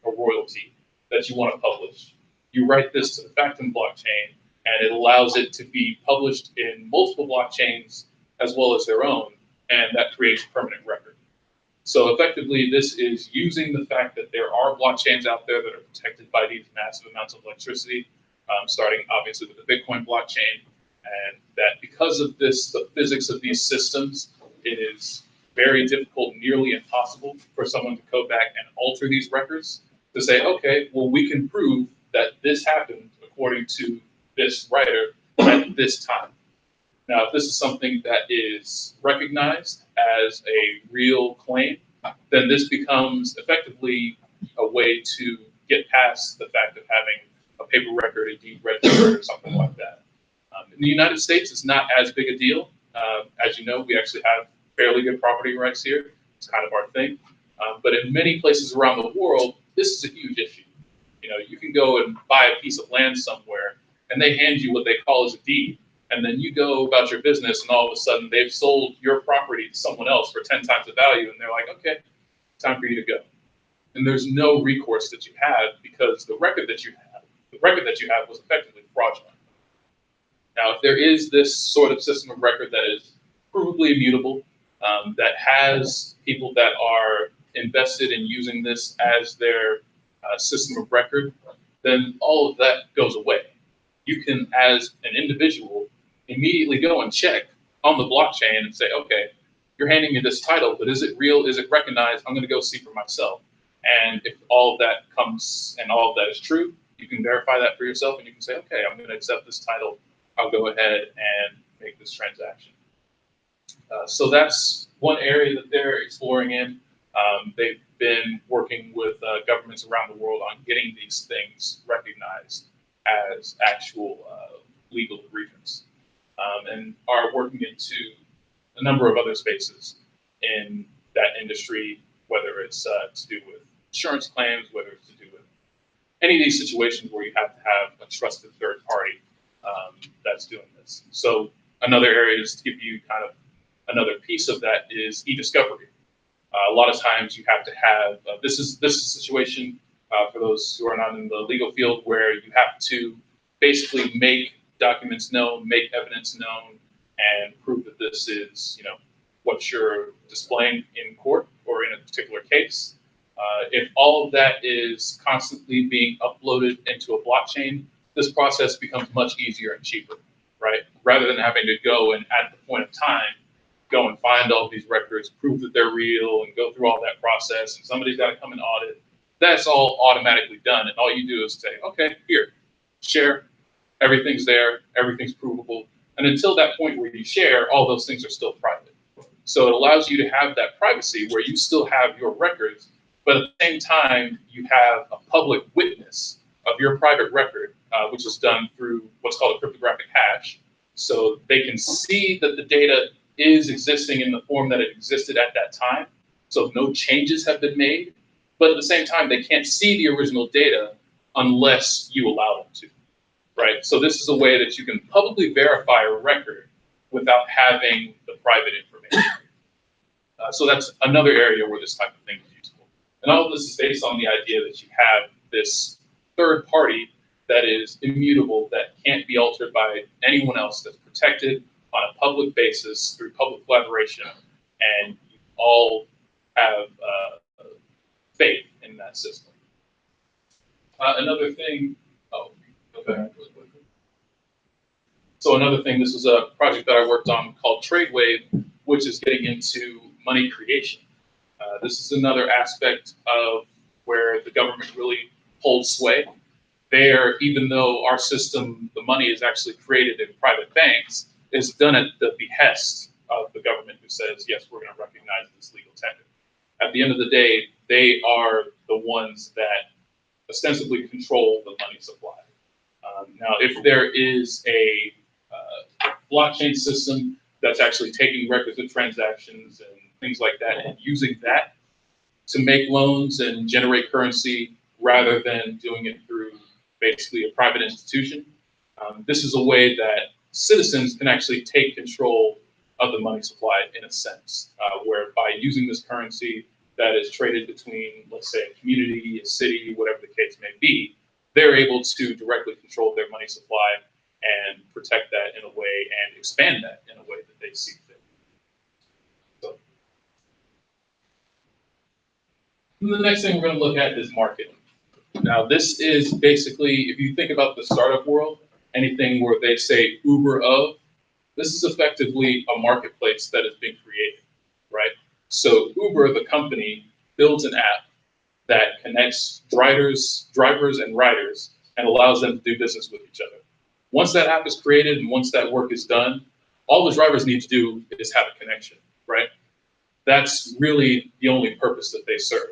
a royalty that you want to publish, you write this to the Factum blockchain and it allows it to be published in multiple blockchains as well as their own, and that creates a permanent record. So effectively, this is using the fact that there are blockchains out there that are protected by these massive amounts of electricity, starting obviously with the Bitcoin blockchain, and that because of this, the physics of these systems, it is very difficult, nearly impossible for someone to go back and alter these records to say, okay, well, we can prove that this happened according to this writer at this time. Now, if this is something that is recognized as a real claim, then this becomes effectively a way to get past the fact of having a paper record, a deed register, or something like that. In the United States, it's not as big a deal. As you know, we actually have fairly good property rights here. It's kind of our thing. But in many places around the world, this is a huge issue. You can go and buy a piece of land somewhere, and they hand you what they call as a deed. And then you go about your business and all of a sudden they've sold your property to someone else for 10 times the value. And they're like, okay, time for you to go. And there's no recourse that you have because the record that you have was effectively fraudulent. Now, if there is this sort of system of record that is provably immutable, that has people that are invested in using this as their system of record, then all of that goes away. You can, as an individual, immediately go and check on the blockchain and say, okay, you're handing me this title, but is it real? Is it recognized? I'm going to go see for myself. And if all of that comes and all of that is true, you can verify that for yourself and you can say, okay, I'm going to accept this title. I'll go ahead and make this transaction. So that's one area that they're exploring in. They've been working with governments around the world on getting these things recognized as actual legal agreements, and are working into a number of other spaces in that industry, whether it's to do with insurance claims, whether it's to do with any of these situations where you have to have a trusted third party that's doing this. So another area is to give you kind of another piece of that is e-discovery. A lot of times you have to have, this is a situation for those who are not in the legal field where you have to basically make documents known, make evidence known, and prove that this is, what you're displaying in court or in a particular case. If all of that is constantly being uploaded into a blockchain, this process becomes much easier and cheaper, right? Rather than having to go and at the point of time, go and find all these records, prove that they're real, and go through all that process, and somebody's got to come and audit. That's all automatically done, and all you do is say, okay, here, share, everything's there, everything's provable, and until that point where you share, all those things are still private. So it allows you to have that privacy where you still have your records, but at the same time, you have a public witness of your private record, which is done through what's called a cryptographic hash. So they can see that the data is existing in the form that it existed at that time. So no changes have been made, but at the same time, they can't see the original data unless you allow them to, right? So this is a way that you can publicly verify a record without having the private information. So that's another area where this type of thing is useful. And all of this is based on the idea that you have this third party that is immutable, that can't be altered by anyone else, that's protected on a public basis through public collaboration, and you all have faith in that system. Another thing, okay. So another thing, this was a project that I worked on called TradeWave, which is getting into money creation. This is another aspect of where the government really holds sway. There, even though our system, the money is actually created in private banks, is done at the behest of the government who says, yes, we're going to recognize this legal tender. At the end of the day, they are the ones that ostensibly control the money supply. Now, if there is a blockchain system that's actually taking records of transactions and things like that and using that to make loans and generate currency rather than doing it through basically a private institution, this is a way that citizens can actually take control of the money supply in a sense, where by using this currency that is traded between, let's say, a community, a city, whatever the case may be, they're able to directly control their money supply and protect that in a way and expand that in a way that they see fit. So, the next thing we're going to look at is marketing. Now, this is basically, if you think about the startup world, anything where they say Uber of, this is effectively a marketplace that is being created, right? So Uber, the company, builds an app that connects drivers and riders and allows them to do business with each other. Once that app is created and once that work is done, all the drivers need to do is have a connection, right? That's really the only purpose that they serve.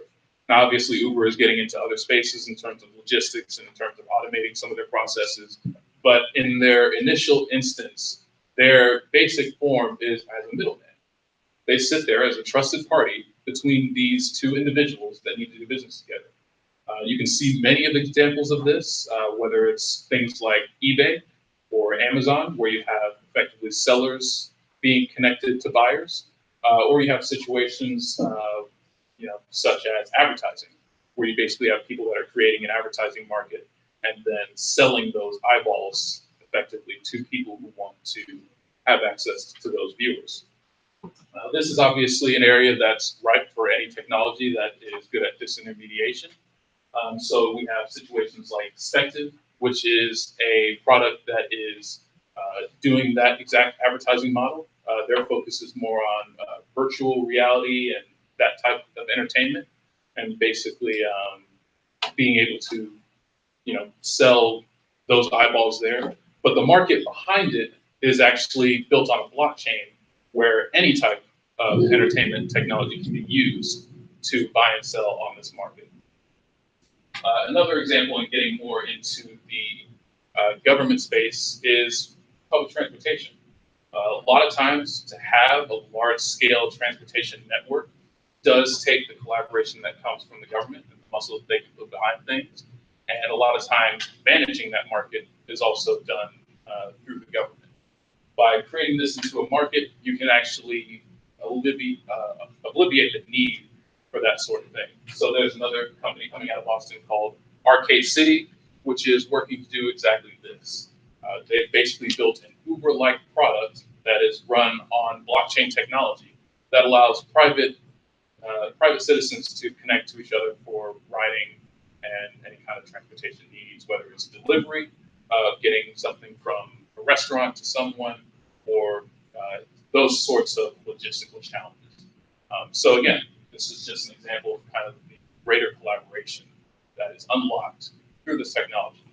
Now, obviously, Uber is getting into other spaces in terms of logistics and in terms of automating some of their processes. But in their initial instance, their basic form is as a middleman. They sit there as a trusted party between these two individuals that need to do business together. You can see many of the examples of this, whether it's things like eBay or Amazon, where you have effectively sellers being connected to buyers, or you have situations such as advertising, where you basically have people that are creating an advertising market and then selling those eyeballs effectively to people who want to have access to those viewers. This is obviously an area that's ripe for any technology that is good at disintermediation. So we have situations like Spective, which is a product that is doing that exact advertising model. Their focus is more on virtual reality and that type of entertainment, and basically being able to, sell those eyeballs there. But the market behind it is actually built on a blockchain where any type of entertainment technology can be used to buy and sell on this market. Another example in getting more into the government space is public transportation. A lot of times to have a large-scale transportation network does take the collaboration that comes from the government and the muscle that they can put behind things. And a lot of times managing that market is also done through the government. By creating this into a market, you can actually alleviate the need for that sort of thing. So there's another company coming out of Boston called Arcade City, which is working to do exactly this. They've basically built an Uber-like product that is run on blockchain technology that allows private citizens to connect to each other for riding and any kind of transportation needs, whether it's delivery, getting something from a restaurant to someone, or those sorts of logistical challenges. So again, this is just an example of kind of the greater collaboration that is unlocked through this technology.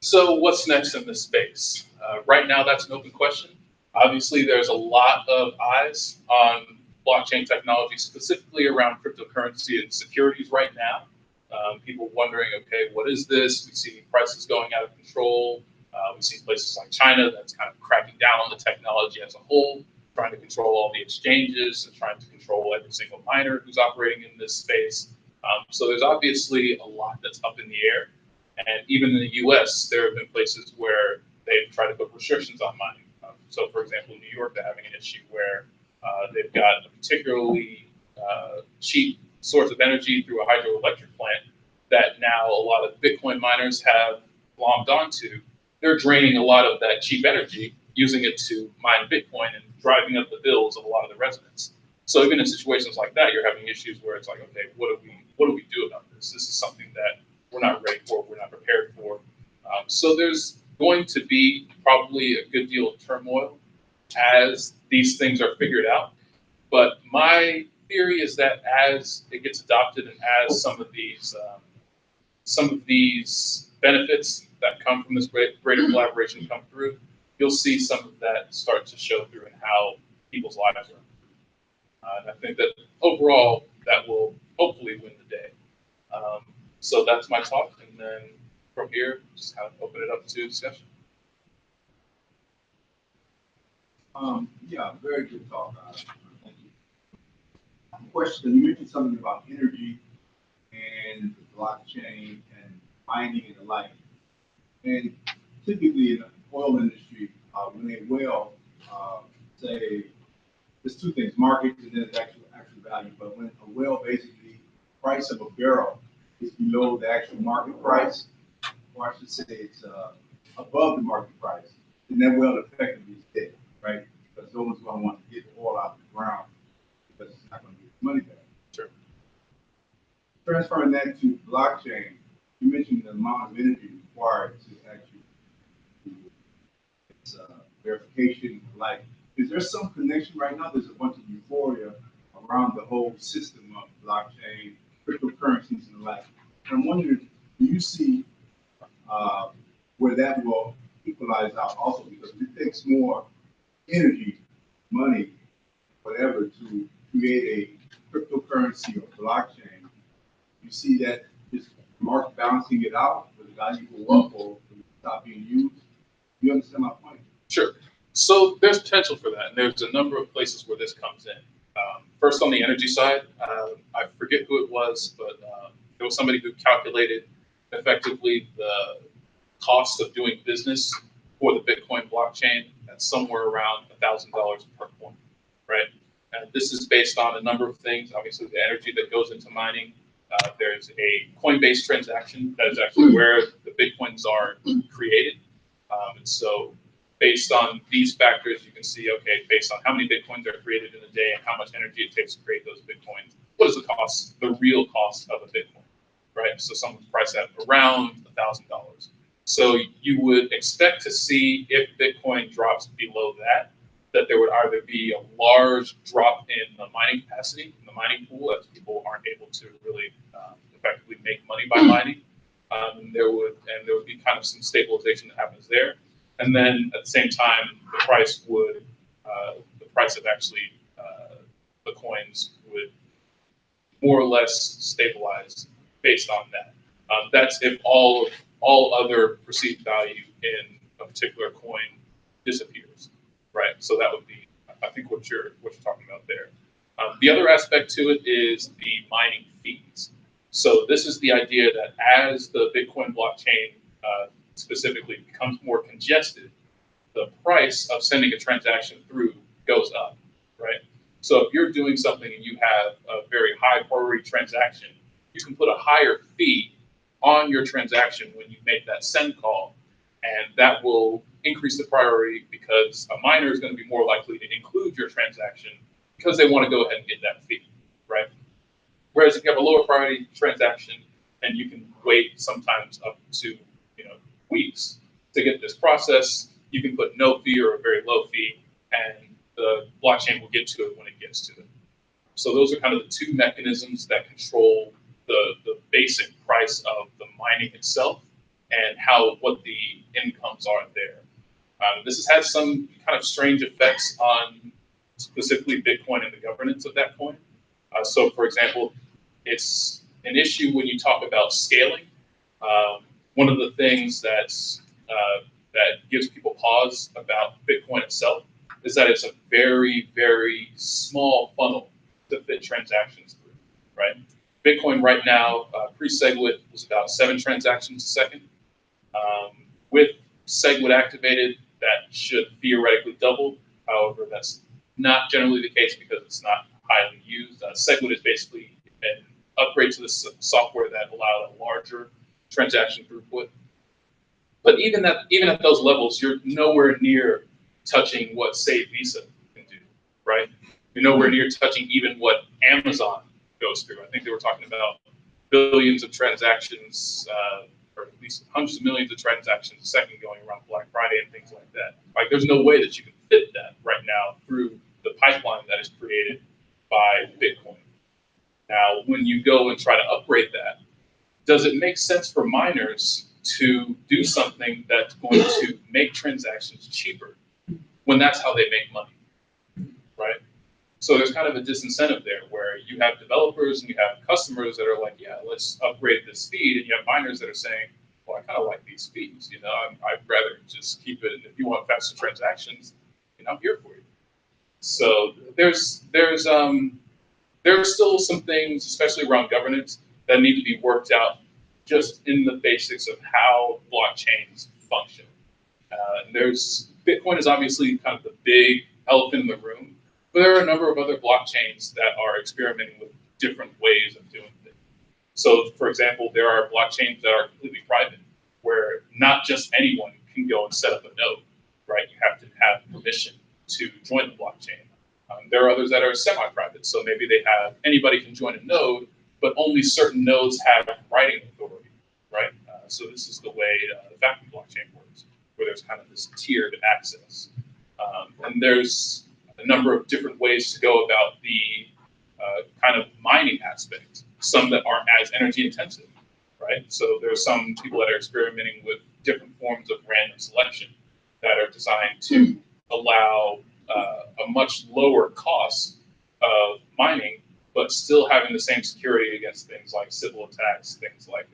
So what's next in this space? Right now, that's an open question. Obviously, there's a lot of eyes on blockchain technology, specifically around cryptocurrency and securities right now. People wondering, okay, what is this? We see prices going out of control. We see places like China that's kind of cracking down on the technology as a whole, trying to control all the exchanges and trying to control every single miner who's operating in this space. So there's obviously a lot that's up in the air. And even in the US, there have been places where they've tried to put restrictions on mining. So for example, in New York, they're having an issue where they've got a particularly cheap source of energy through a hydroelectric plant that now a lot of Bitcoin miners have glommed onto. They're draining a lot of that cheap energy, using it to mine Bitcoin and driving up the bills of a lot of the residents. So even in situations like that, you're having issues where it's like, okay, what do we do about this? This is something that we're not ready for, we're not prepared for. So there's going to be probably a good deal of turmoil as these things are figured out. But my theory is that as it gets adopted and as some of these benefits that come from this greater collaboration come through, you'll see some of that start to show through in how people's lives are. And I think that overall, that will hopefully win the day. So that's my talk, and then from here, just kind of open it up to discussion. Yeah, very good talk. Thank you. Question, you mentioned something about energy and blockchain and mining and the like. And typically in the oil industry, when they well, say, there's two things, market and then there's actual value. But when a well basically, price of a barrel is below the actual market price, or I should say it's above the market price, then that well effectively is dead, right? Because no one's going to want to get the oil out of the ground because it's not going to get the money back. Sure. Transferring that to blockchain, you mentioned the amount of energy required to actually do its verification. Like, is there some connection right now? There's a bunch of euphoria around the whole system of blockchain, cryptocurrencies and the like. And I'm wondering, do you see where that will equalize out also? Because it takes more energy, money, whatever, to create a cryptocurrency or blockchain. You see that this market balancing it out, where the value go up or stop being used. You understand my point? Sure. So there's potential for that, and there's a number of places where this comes in. First, on the energy side, I forget who it was, but there was somebody who calculated effectively the cost of doing business for the Bitcoin blockchain at somewhere around $1,000 per coin, right? And this is based on a number of things. Obviously, the energy that goes into mining. There's a coin-based transaction that is actually where the Bitcoins are created. And so based on these factors, you can see, okay, based on how many Bitcoins are created in a day and how much energy it takes to create those Bitcoins, what is the cost, the real cost of a Bitcoin, right? So someone's priced at around $1,000. So you would expect to see, if Bitcoin drops below that, that there would either be a large drop in the mining capacity, in the mining pool, as people aren't able to really effectively make money by mining. There would be kind of some stabilization that happens there. And then at the same time, the price of actually the coins would more or less stabilize based on that. That's if all other perceived value in a particular coin disappears, right? So that would be, I think, what you're talking about there. The other aspect to it is the mining fees. So this is the idea that as the Bitcoin blockchain specifically becomes more congested, the price of sending a transaction through goes up, right? So if you're doing something and you have a very high priority transaction, you can put a higher fee on your transaction when you make that send call, and that will increase the priority because a miner is going to be more likely to include your transaction because they want to go ahead and get that fee, right? Whereas if you have a lower priority transaction and you can wait sometimes up to weeks to get this process, you can put no fee or a very low fee, and the blockchain will get to it when it gets to it. So those are kind of the two mechanisms that control the basic price of the mining itself and what the incomes are there. This has had some kind of strange effects on specifically Bitcoin and the governance of that coin. So for example, it's an issue when you talk about scaling. One of the things that gives people pause about Bitcoin itself is that it's a very, very small funnel to fit transactions through, right? Bitcoin right now, pre-SegWit was about 7 transactions a second. With SegWit activated, that should theoretically double. However, that's not generally the case because it's not highly used. SegWit is basically an upgrade to the software that allowed a larger transaction throughput. But even at those levels, you're nowhere near touching what, say, Visa can do, right? You're nowhere near touching even what Amazon goes through. I think they were talking about billions of transactions, or at least hundreds of millions of transactions a second going around Black Friday and things like that. Like, there's no way that you can fit that right now through the pipeline that is created by Bitcoin. Now, when you go and try to upgrade that, does it make sense for miners to do something that's going to make transactions cheaper when that's how they make money, right? So there's kind of a disincentive there where you have developers and you have customers that are like, yeah, let's upgrade this speed. And you have miners that are saying, well, I kind of like these speeds, I'd rather just keep it. And if you want faster transactions, I'm here for you. So there's still some things, especially around governance, that need to be worked out just in the basics of how blockchains function. Bitcoin is obviously kind of the big elephant in the room, but there are a number of other blockchains that are experimenting with different ways of doing things. So, for example, there are blockchains that are completely private, where not just anyone can go and set up a node, right? You have to have permission to join the blockchain. There are others that are semi-private, so maybe anybody can join a node, but only certain nodes have writing authority, right? So this is the way the vacuum blockchain works, where there's kind of this tiered access. And there's a number of different ways to go about the kind of mining aspect, some that aren't as energy intensive, right? So there's some people that are experimenting with different forms of random selection that are designed to allow a much lower cost of mining, but still having the same security against things like civil attacks, things like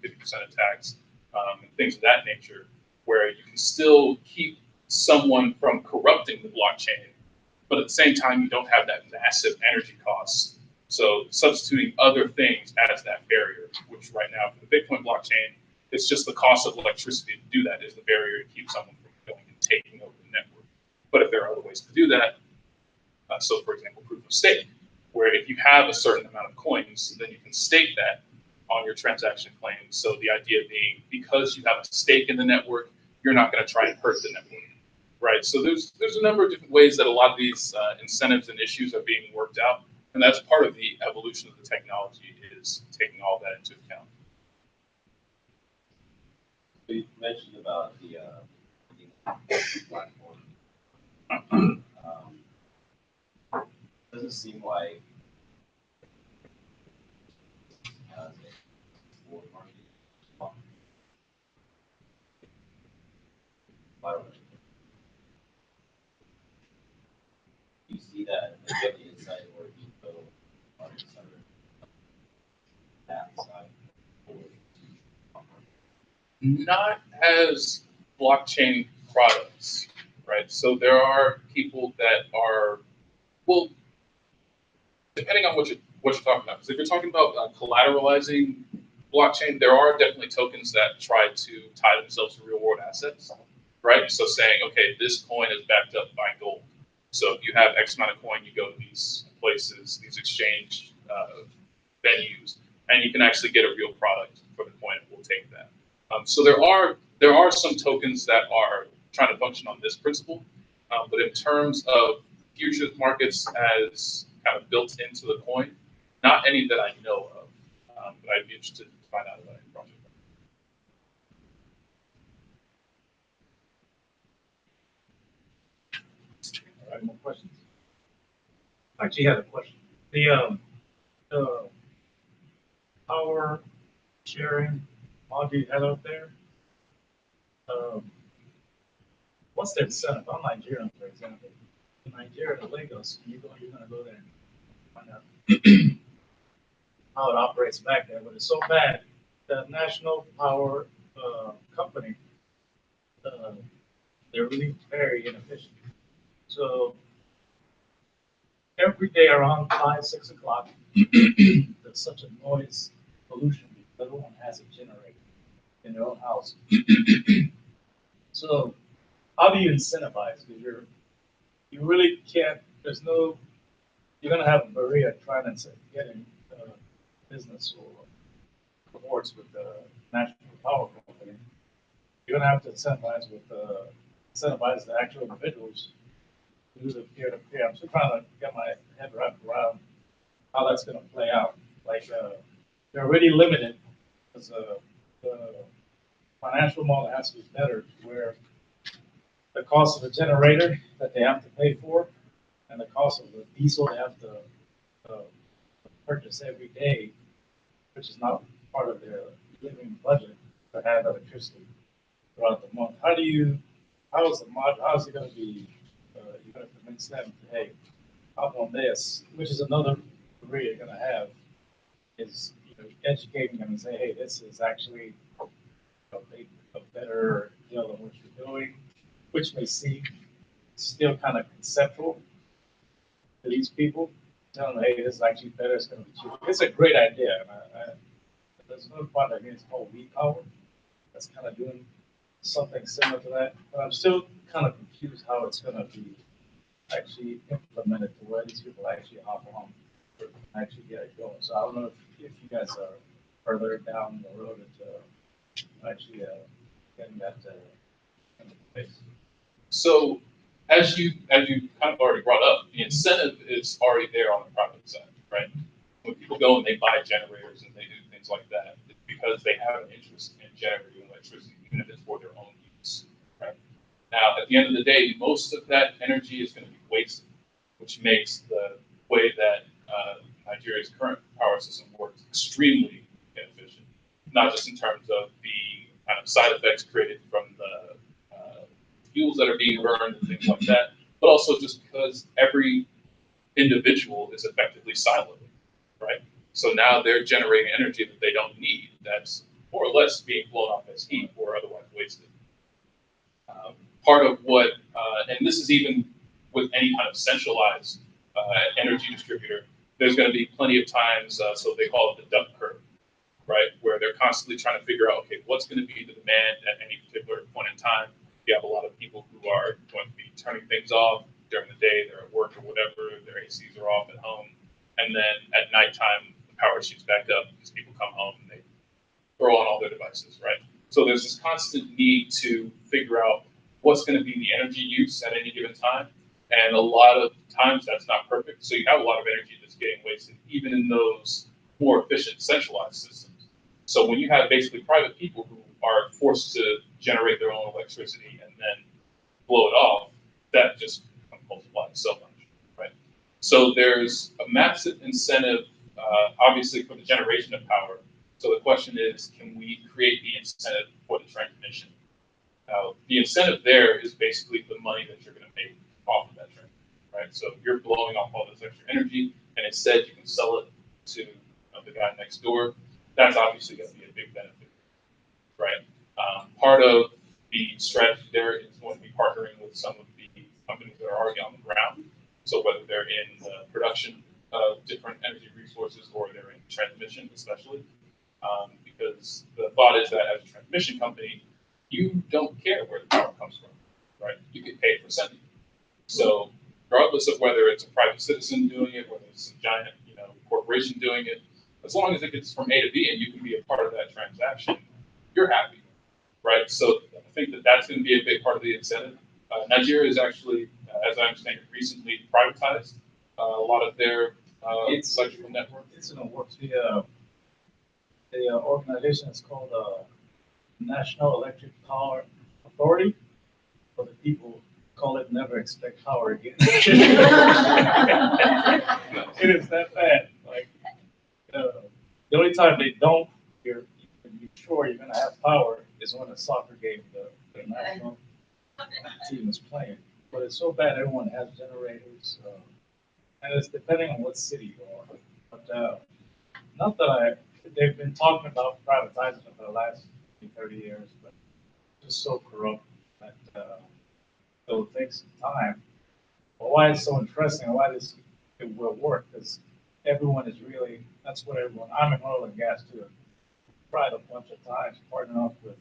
50% attacks, and things of that nature, where you can still keep someone from corrupting the blockchain, but at the same time, you don't have that massive energy cost. So substituting other things as that barrier, which right now for the Bitcoin blockchain, it's just the cost of electricity to do that is the barrier to keep someone from going and taking over the network. But if there are other ways to do that, so for example, proof of stake, where if you have a certain amount of coins, then you can stake that on your transaction claim. So the idea being, because you have a stake in the network, you're not going to try and hurt the network, right? So there's a number of different ways that a lot of these incentives and issues are being worked out, and that's part of the evolution of the technology, is taking all that into account. You mentioned about the platform. Doesn't seem like you see that and get the insight where you go on that side. Not as blockchain products, right? So there are people that are, well, depending on what you're talking about. Because if you're talking about collateralizing blockchain, there are definitely tokens that try to tie themselves to real world assets, right? So saying, okay, this coin is backed up by gold. So if you have X amount of coin, you go to these places, these exchange venues, and you can actually get a real product for the coin, and we'll take that. So there are some tokens that are trying to function on this principle, but in terms of futures markets as kind of built into the coin, not any that I know of, but I'd be interested to find out about any project. All right, more questions? I actually had a question. The power sharing module you had out there, what's the incentive? I'm Nigerian, for example. In Nigeria, in Lagos, you're gonna go there and find out how it operates back there. But it's so bad, the national power company, they're really very inefficient. So every day around 5, 6 o'clock, there's such a noise pollution because everyone has a generator in their own house. So how do you incentivize? Because you really can't. You're gonna have Maria trying to get in business or awards with the national power company. You're gonna have to incentivize the actual individuals to do the peer-to-peer. I'm still trying to get my head wrapped around how that's gonna play out. Like they're already limited because the financial model has to be better, where the cost of the generator that they have to pay for and the cost of the diesel they have to purchase every day, which is not part of their living budget, to have electricity throughout the month. How is it going to be, you're going to convince them, hey, up on this, which is another career you're going to have, is educating them and say, hey, this is actually a better deal than what you're doing, which may seem still kind of conceptual to these people. Tell them, hey, this is actually better, it's going to be cheaper. It's a great idea. And there's another product here, it's called WePower, that's kind of doing something similar to that. But I'm still kind of confused how it's going to be actually implemented to where these people actually hop on and actually get it going. So I don't know if you guys are further down the road to actually getting that into place. So as you kind of already brought up, the incentive is already there on the private side, right? When people go and they buy generators and they do things like that, it's because they have an interest in generating electricity, even if it's for their own use, right? Now, at the end of the day, most of that energy is going to be wasted, which makes the way that Nigeria's current power system works extremely inefficient, not just in terms of the kind of side effects created from the fuels that are being burned and things like that, but also just because every individual is effectively siloed, right? So now they're generating energy that they don't need, that's more or less being blown off as heat or otherwise wasted. Part of what, and this is even with any kind of centralized energy distributor, there's going to be plenty of times, so they call it the duck curve, right? Where they're constantly trying to figure out, okay, what's going to be the demand at any particular point in time. You have a lot of people who are going to be turning things off during the day, they're at work or whatever, their ACs are off at home. And then at nighttime, the power shoots back up because people come home and they throw on all their devices, right? So there's this constant need to figure out what's going to be the energy use at any given time. And a lot of times that's not perfect. So you have a lot of energy that's getting wasted, even in those more efficient centralized systems. So when you have basically private people who are forced to generate their own electricity and then blow it off, that just multiplies so much, right? So there's a massive incentive, obviously, for the generation of power. So the question is, can we create the incentive for the transmission? Now, the incentive there is basically the money that you're going to make off of that transmission, right? So if you're blowing off all this extra energy, and instead you can sell it to the guy next door, that's obviously going to be a big benefit, right? Part of the strategy there is going to be partnering with some of the companies that are already on the ground. So whether they're in the production different energy resources, or they're in transmission especially. Because the thought is that as a transmission company, you don't care where the power comes from, right? You get paid for sending it. So regardless of whether it's a private citizen doing it, whether it's a giant, corporation doing it, as long as it gets from A to B and you can be a part of that transaction, you're happy, right? So I think that that's going to be a big part of the incentive. Nigeria is actually, as I understand it, recently privatized a lot of their electrical network. It's in the works. The organization is called National Electric Power Authority, but the people call it Never Expect Power Again. It is that bad. Like, the only time they don't, you're sure you're going to have power is when a soccer game, the national team is playing. But it's so bad, everyone has generators, and it's depending on what city you are. But not that they've been talking about privatizing it for the last 30 years, but it's just so corrupt that it'll take some time. But why it's so interesting, why it will work, because everyone is really, that's what everyone, I'm in oil and gas too. Tried a bunch of times, partnering up with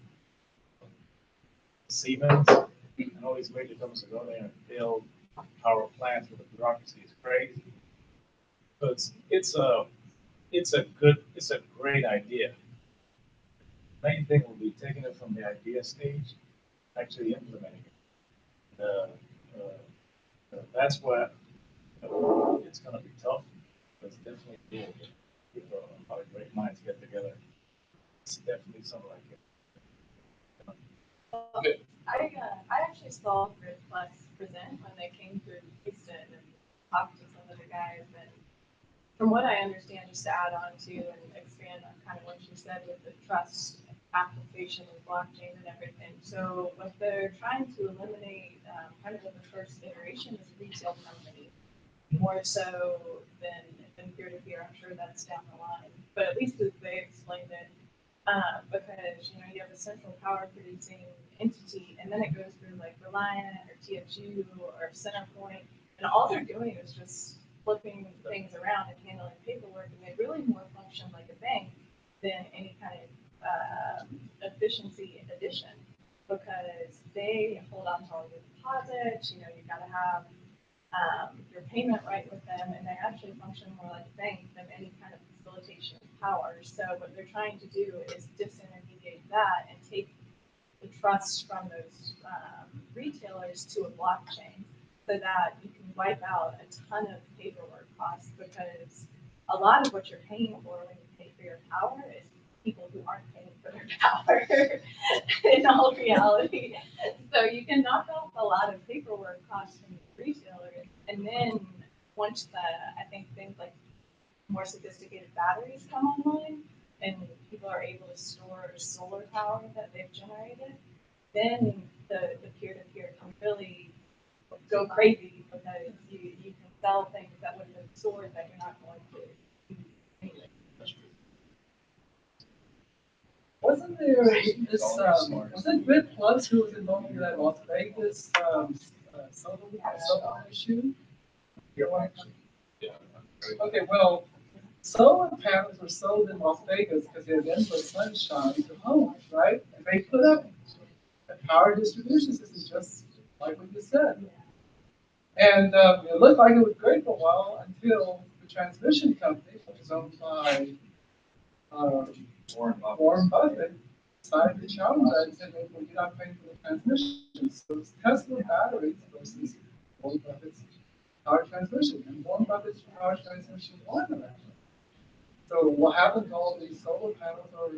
Siemens and all these major companies to go there and build power plants with the bureaucracy is crazy. But it's a great idea. Main thing will be taking it from the idea stage, actually implementing it. That's what it's going to be tough. It's definitely doable. People, a lot of great minds get together. It's definitely something like it. I actually saw Grid Plus present when they came through Houston and talked to some of the guys. And from what I understand, just to add on to and expand on kind of what you said with the trust application and blockchain and everything. So what they're trying to eliminate, kind of in the first iteration, is retail company, more so than peer-to-peer. I'm sure that's down the line, but at least as they explained it, because you have a central power producing entity, and then it goes through like Reliant or TFU or CenterPoint, and all they're doing is just flipping things around and handling paperwork, and they really more function like a bank than any kind of efficiency addition, because they hold on to all your deposits. You got to have your payment right with them, and they actually function more like a bank than any kind of facilitation power. So what they're trying to do is disintermediate that and take the trust from those retailers to a blockchain, so that you can wipe out a ton of paperwork costs, because a lot of what you're paying for when you pay for your power is people who aren't paying for their power in all reality. So you can knock off a lot of paperwork costs from the retailers, and then once I think things like more sophisticated batteries come online and people are able to store solar power that they've generated, then the peer-to-peer can really go crazy, because you can sell things that would have been stored that you're not going to anyway. Wasn't there this, was it Grid Plus who was involved in that Las Vegas, solar issue? Okay, well, solar panels were sold in Las Vegas because they had endless sunshine to homes, right? And they put up a power distribution system just like what you said. And it looked like it was great for a while until the transmission company, which is owned by Warren Buffett, decided to challenge that and said, well, you're not paying for the transmission. So it's Tesla batteries versus Warren Buffett's power transmission. And Warren Buffett's power transmission won that. So what happened to all these solar panels are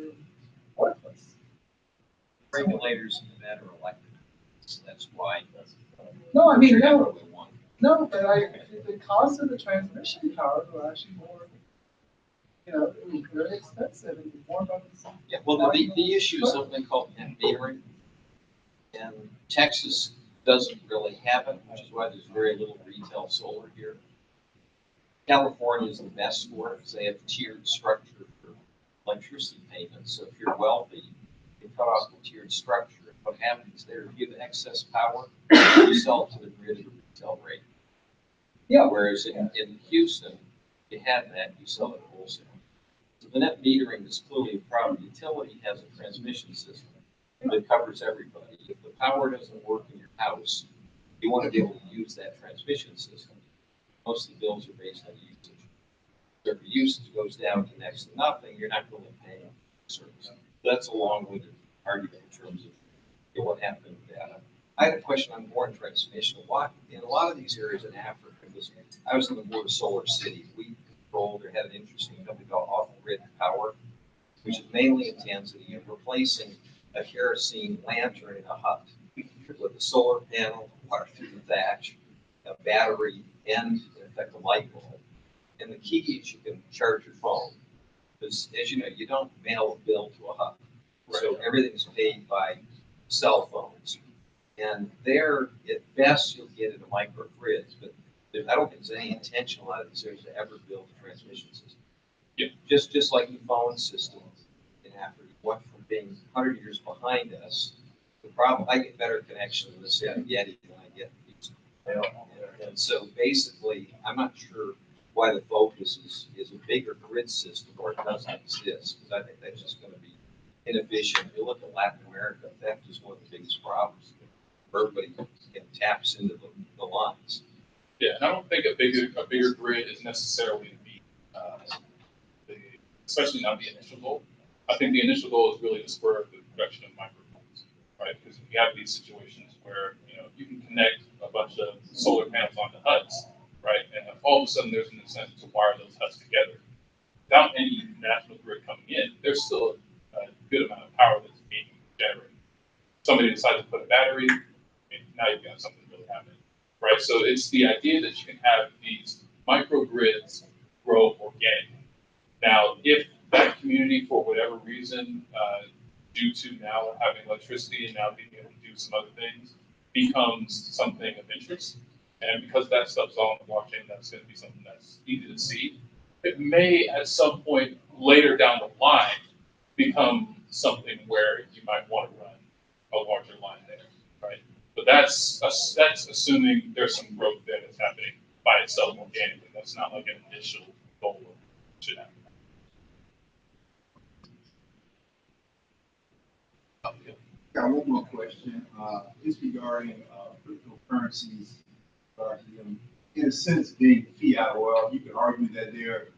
worthless. Regulators in the matter are elected, so that's why. No, I mean, Sure, no, we want. no, but the cost of the transmission power were actually more, it was very expensive and Warren Buffett's. Yeah, well, the issue is something called net metering. And Texas doesn't really have it, which is why there's very little retail solar here. California is the best for it, because they have a tiered structure for electricity payments. So if you're wealthy, you cut off the tiered structure. What happens there, if you have excess power, you sell it to the grid at a retail rate. Yeah. Whereas in Houston, You have that, you sell it wholesale. So the net metering is clearly a problem. Utility has a transmission system that covers everybody. If the power doesn't work in your house, you want to be able to use that transmission system. Most of the bills are based on usage. So if your usage goes down to next to nothing, you're not really paying for service. That's a long-winded argument in terms of what happened with that. I had a question on more transmission. In a lot of these areas in Africa, I was on the board of Solar City. We controlled or had an interesting company called Off-Grid Power, which is mainly in Tanzania, replacing a kerosene lantern in a hut with a solar panel, water through the thatch, a battery, and in effect a light bulb. And the key is you can charge your phone. Because as you know, you don't mail a bill to a hut. So everything's paid by cell phones. And there, at best, you'll get into microgrids, but I don't think there's any intention out of these areas to ever build a transmission system. Yeah. Just like the phone system in Africa, went from being 100 years behind us. The problem, I get better connection in the Serengeti than I get in these. And so basically, I'm not sure why the focus is a bigger grid system or it doesn't exist, because I think that's just going to be inefficient. You look at Latin America, theft is one of the biggest problems. Everybody taps into the lines. Yeah, and I don't think a bigger grid is necessarily especially not the initial goal. I think the initial goal is really to spur the production of microgrids, right? Because you have these situations where you can connect a bunch of solar panels onto huts, right? And all of a sudden there's an incentive to wire those huts together. Without any national grid coming in, there's still a good amount of power that's being generated. Somebody decides to put a battery, and now you've got something really happening, right? So it's the idea that you can have these microgrids grow organically. Now, if that community, for whatever reason, due to now having electricity and now being able to do some other things, becomes something of interest, and because that stuff's all on the blockchain, that's going to be something that's easy to see. It may, at some point later down the line, become something where you might want to run a larger line there, right? But that's assuming there's some growth there that's happening by itself organically. That's not like an initial goal of what should happen. Got one more question, just regarding cryptocurrencies, in a sense being fiat oil. You could argue that they're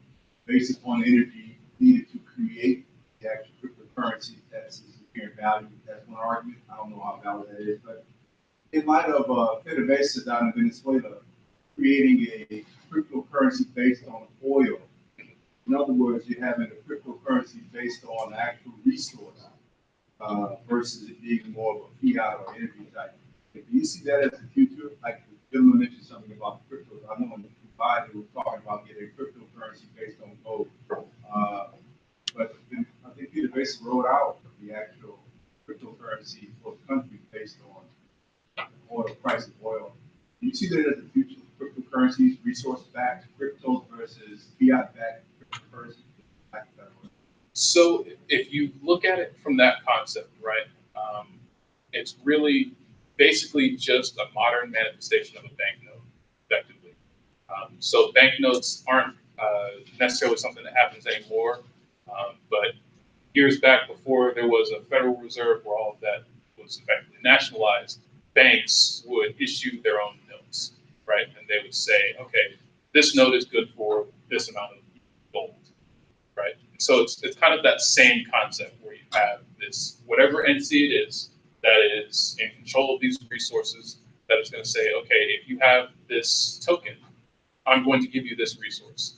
based upon energy needed to create the actual cryptocurrency that's its inherent value. That's one argument. I don't know how valid that is, but in light of PDVSA down in Venezuela creating a cryptocurrency based on oil, in other words, you're having a cryptocurrency based on actual resource. Versus it being more of a fiat or energy type. Do you see that as the future? Like the gentleman mentioned something about crypto. I know in Dubai they were talking about getting a cryptocurrency based on gold. But I think PDVSA rolled out the actual cryptocurrency for the country based on oil, price of oil. Do you see that as the future? Cryptocurrencies, resource-backed cryptos versus fiat-backed cryptocurrency? So if you look at it from that concept, right, it's really basically just a modern manifestation of a banknote, effectively. So banknotes aren't necessarily something that happens anymore, but years back before there was a Federal Reserve where all of that was effectively nationalized, banks would issue their own notes, right? And they would say, okay, this note is good for this amount of gold. Right. So it's kind of that same concept where you have this, whatever entity it is that is in control of these resources, that is going to say, okay, if you have this token, I'm going to give you this resource.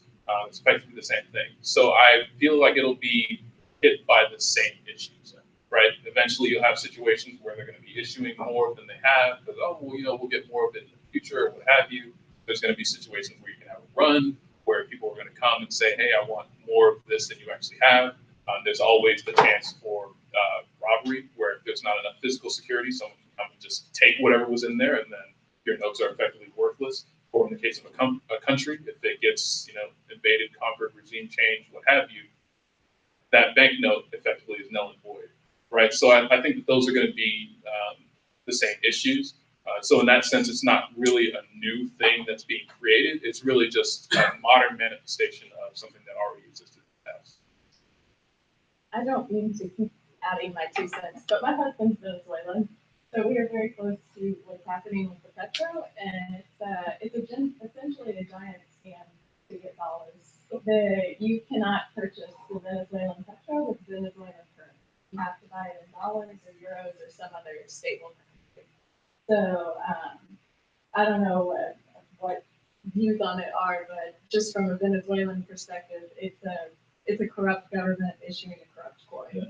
It's effectively the same thing. So I feel like it'll be hit by the same issues, right? Eventually you'll have situations where they're going to be issuing more than they have because, oh, well, we'll get more of it in the future or what have you. There's going to be situations where you can have a run, where people are going to come and say, hey, I want more of this than you actually have. There's always the chance for robbery, where if there's not enough physical security, someone can come and just take whatever was in there, and then your notes are effectively worthless. Or in the case of a country, if it gets invaded, conquered, regime change, what have you, that banknote effectively is null and void, right? So I think that those are going to be the same issues. So in that sense, it's not really a new thing that's being created. It's really just a modern manifestation of something that already existed in the past. I don't mean to keep adding my 2 cents, but my husband's Venezuelan, so we are very close to what's happening with the petro, and essentially a giant scam to get dollars. You cannot purchase the Venezuelan petro with Venezuelan currency. You have to buy it in dollars or euros or some other stable currency. So I don't know what views on it are, but just from a Venezuelan perspective, it's a corrupt government issuing a corrupt coin.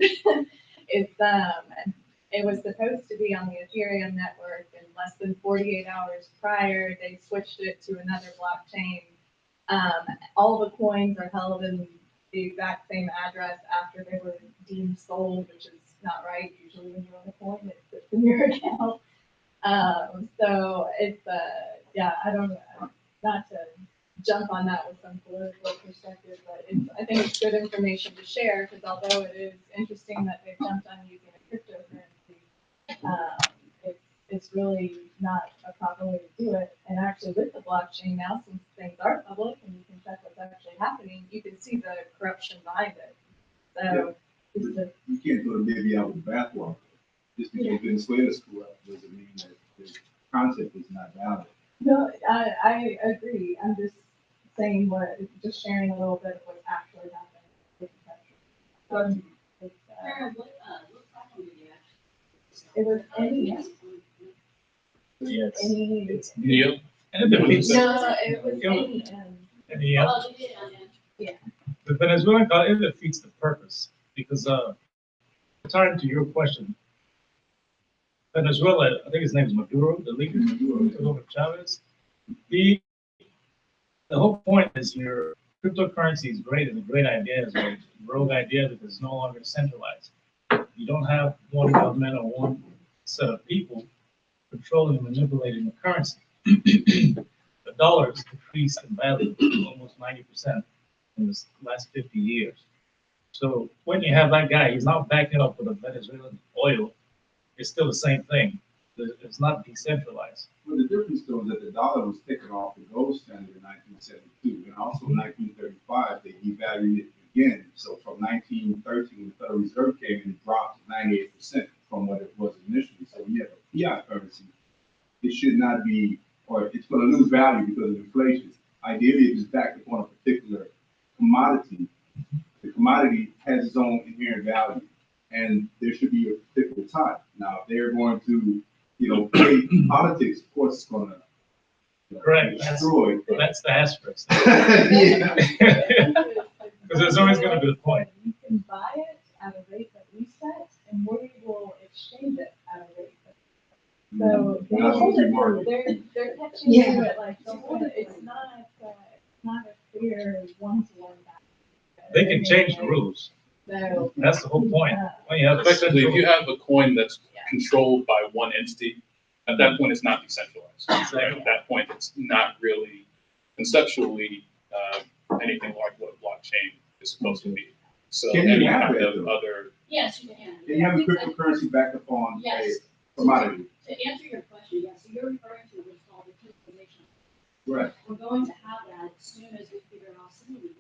It was supposed to be on the Ethereum network, and less than 48 hours prior, they switched it to another blockchain. All the coins are held in the exact same address after they were deemed sold, which is not right. Usually when you own a coin, it sits in your account. So it's, yeah, I don't, not to jump on that with some political perspective, but I think it's good information to share, because although it is interesting that they've jumped on using a cryptocurrency, it's really not a proper way to do it. And actually with the blockchain now, since things are public and you can check what's actually happening, you can see the corruption behind it. So You can't throw the baby out with the bathwater. Just because Venezuela's corrupt doesn't mean that the concept is not valid. No, I agree. I'm just saying just sharing a little bit of what's actually happening with the country. It was NES. Yes. NES. Neo? And it defeats the, No, it was NEM. the Venezuelan, it defeats the purpose, because, returning to your question, Venezuela, I think his name is Maduro, the leader, Maduro Chavez. The whole point is your cryptocurrency is great, it's a great idea, it's a rogue idea because it's no longer centralized. You don't have one government or one set of people controlling and manipulating the currency. The dollar has decreased in value almost 90% in the last 50 years. So when you have that guy, he's not backing up with a Venezuelan oil, it's still the same thing. It's not decentralized. Well, the difference though is that the dollar was taken off the gold standard in 1972, and also in 1935 they devalued it again. So from 1913, when the Federal Reserve came in, it dropped 98% from what it was initially. So when you have a fiat currency, it should not be, or it's going to lose value because of inflation. Ideally, if it's backed upon a particular commodity, the commodity has its own inherent value, and there should be a particular time. Now, if they're going to, play politics, of course, it's going to Correct. destroy. That's the asterisk. Yeah. Because there's always going to be the point. You can buy it at a rate that we set, and we will exchange it at a rate that. So they That's hold what it you for, market. they're catching you at like, it's not a clear one-to-one back. They can change the rules. So. That's the whole point. When you have Effectively, if you control. have a coin that's controlled by one entity, at that point, it's not decentralized. Right? At that point, it's not really conceptually anything like what a blockchain is supposed to be. So Can you any have kind that, of though? other, Yes, you can. Can you have a cryptocurrency backed upon a Yes. commodity? To answer your question, yes, so you're referring to what's called the tokenization. Right. We're going to have that as soon as we figure out some of these.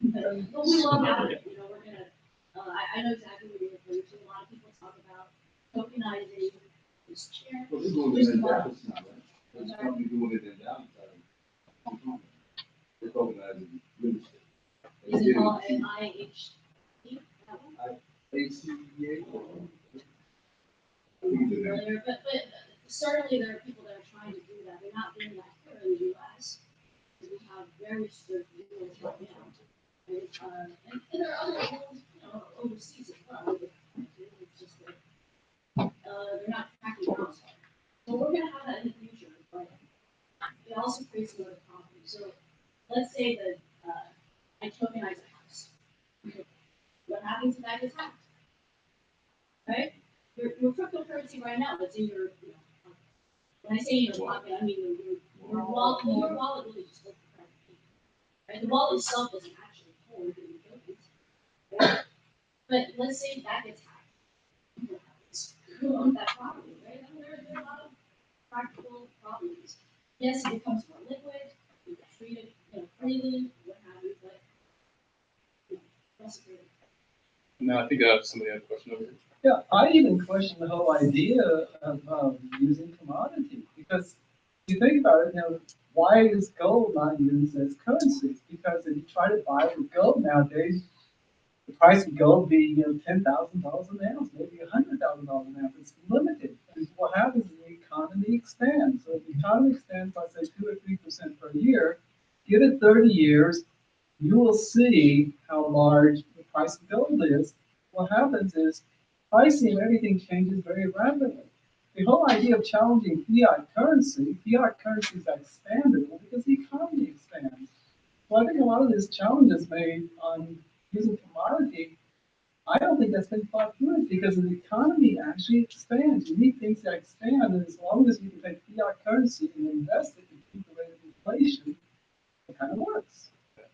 But we love having it, we're gonna, I know exactly what you're referring to. A lot of people talk about tokenizing this chair. Well, they're doing it in Dallas now, right? There's a company doing it in Dallas. They're tokenizing real estate. They Is did it called an IHT? ACEA. Earlier, but certainly there are people that are trying to do that. They're not doing that here in the US. We have very strict rules right now. And there are other rules, overseas as well. It's just that, they're not tracking us. So we're gonna have that in the future, but it also creates another problem. So let's say that, I tokenize a house. What happens if that gets hacked? Right? Your cryptocurrency right now that's in your, when I say in your pocket, I mean your wallet, your wallet really just looks like a right? The wallet itself doesn't actually hold any tokens. Right? But let's say that gets hacked. Who owns that property, right? There are a lot of practical problems. Yes, it becomes more liquid, you can treat it, freely, what have you, but, frustrating. No, I think somebody had a question over here. Yeah, I even question the whole idea of using commodity, because if you think about it, why is gold not used as currency? It's because if you try to buy with gold nowadays, the price of gold be $10,000 an ounce, maybe $100,000 an ounce. It's limited. And what happens is the economy expands. So if the economy expands by say 2 or 3% per year, give it 30 years, you will see how large the price of gold is. What happens is pricing of everything changes very rapidly. The whole idea of challenging fiat currency is expandable because the economy expands. So I think a lot of this challenges made on using commodity, I don't think that's been thought through because the economy actually expands. You need things that expand, and as long as you can take fiat currency and invest it and keep the rate of inflation, it kind of works.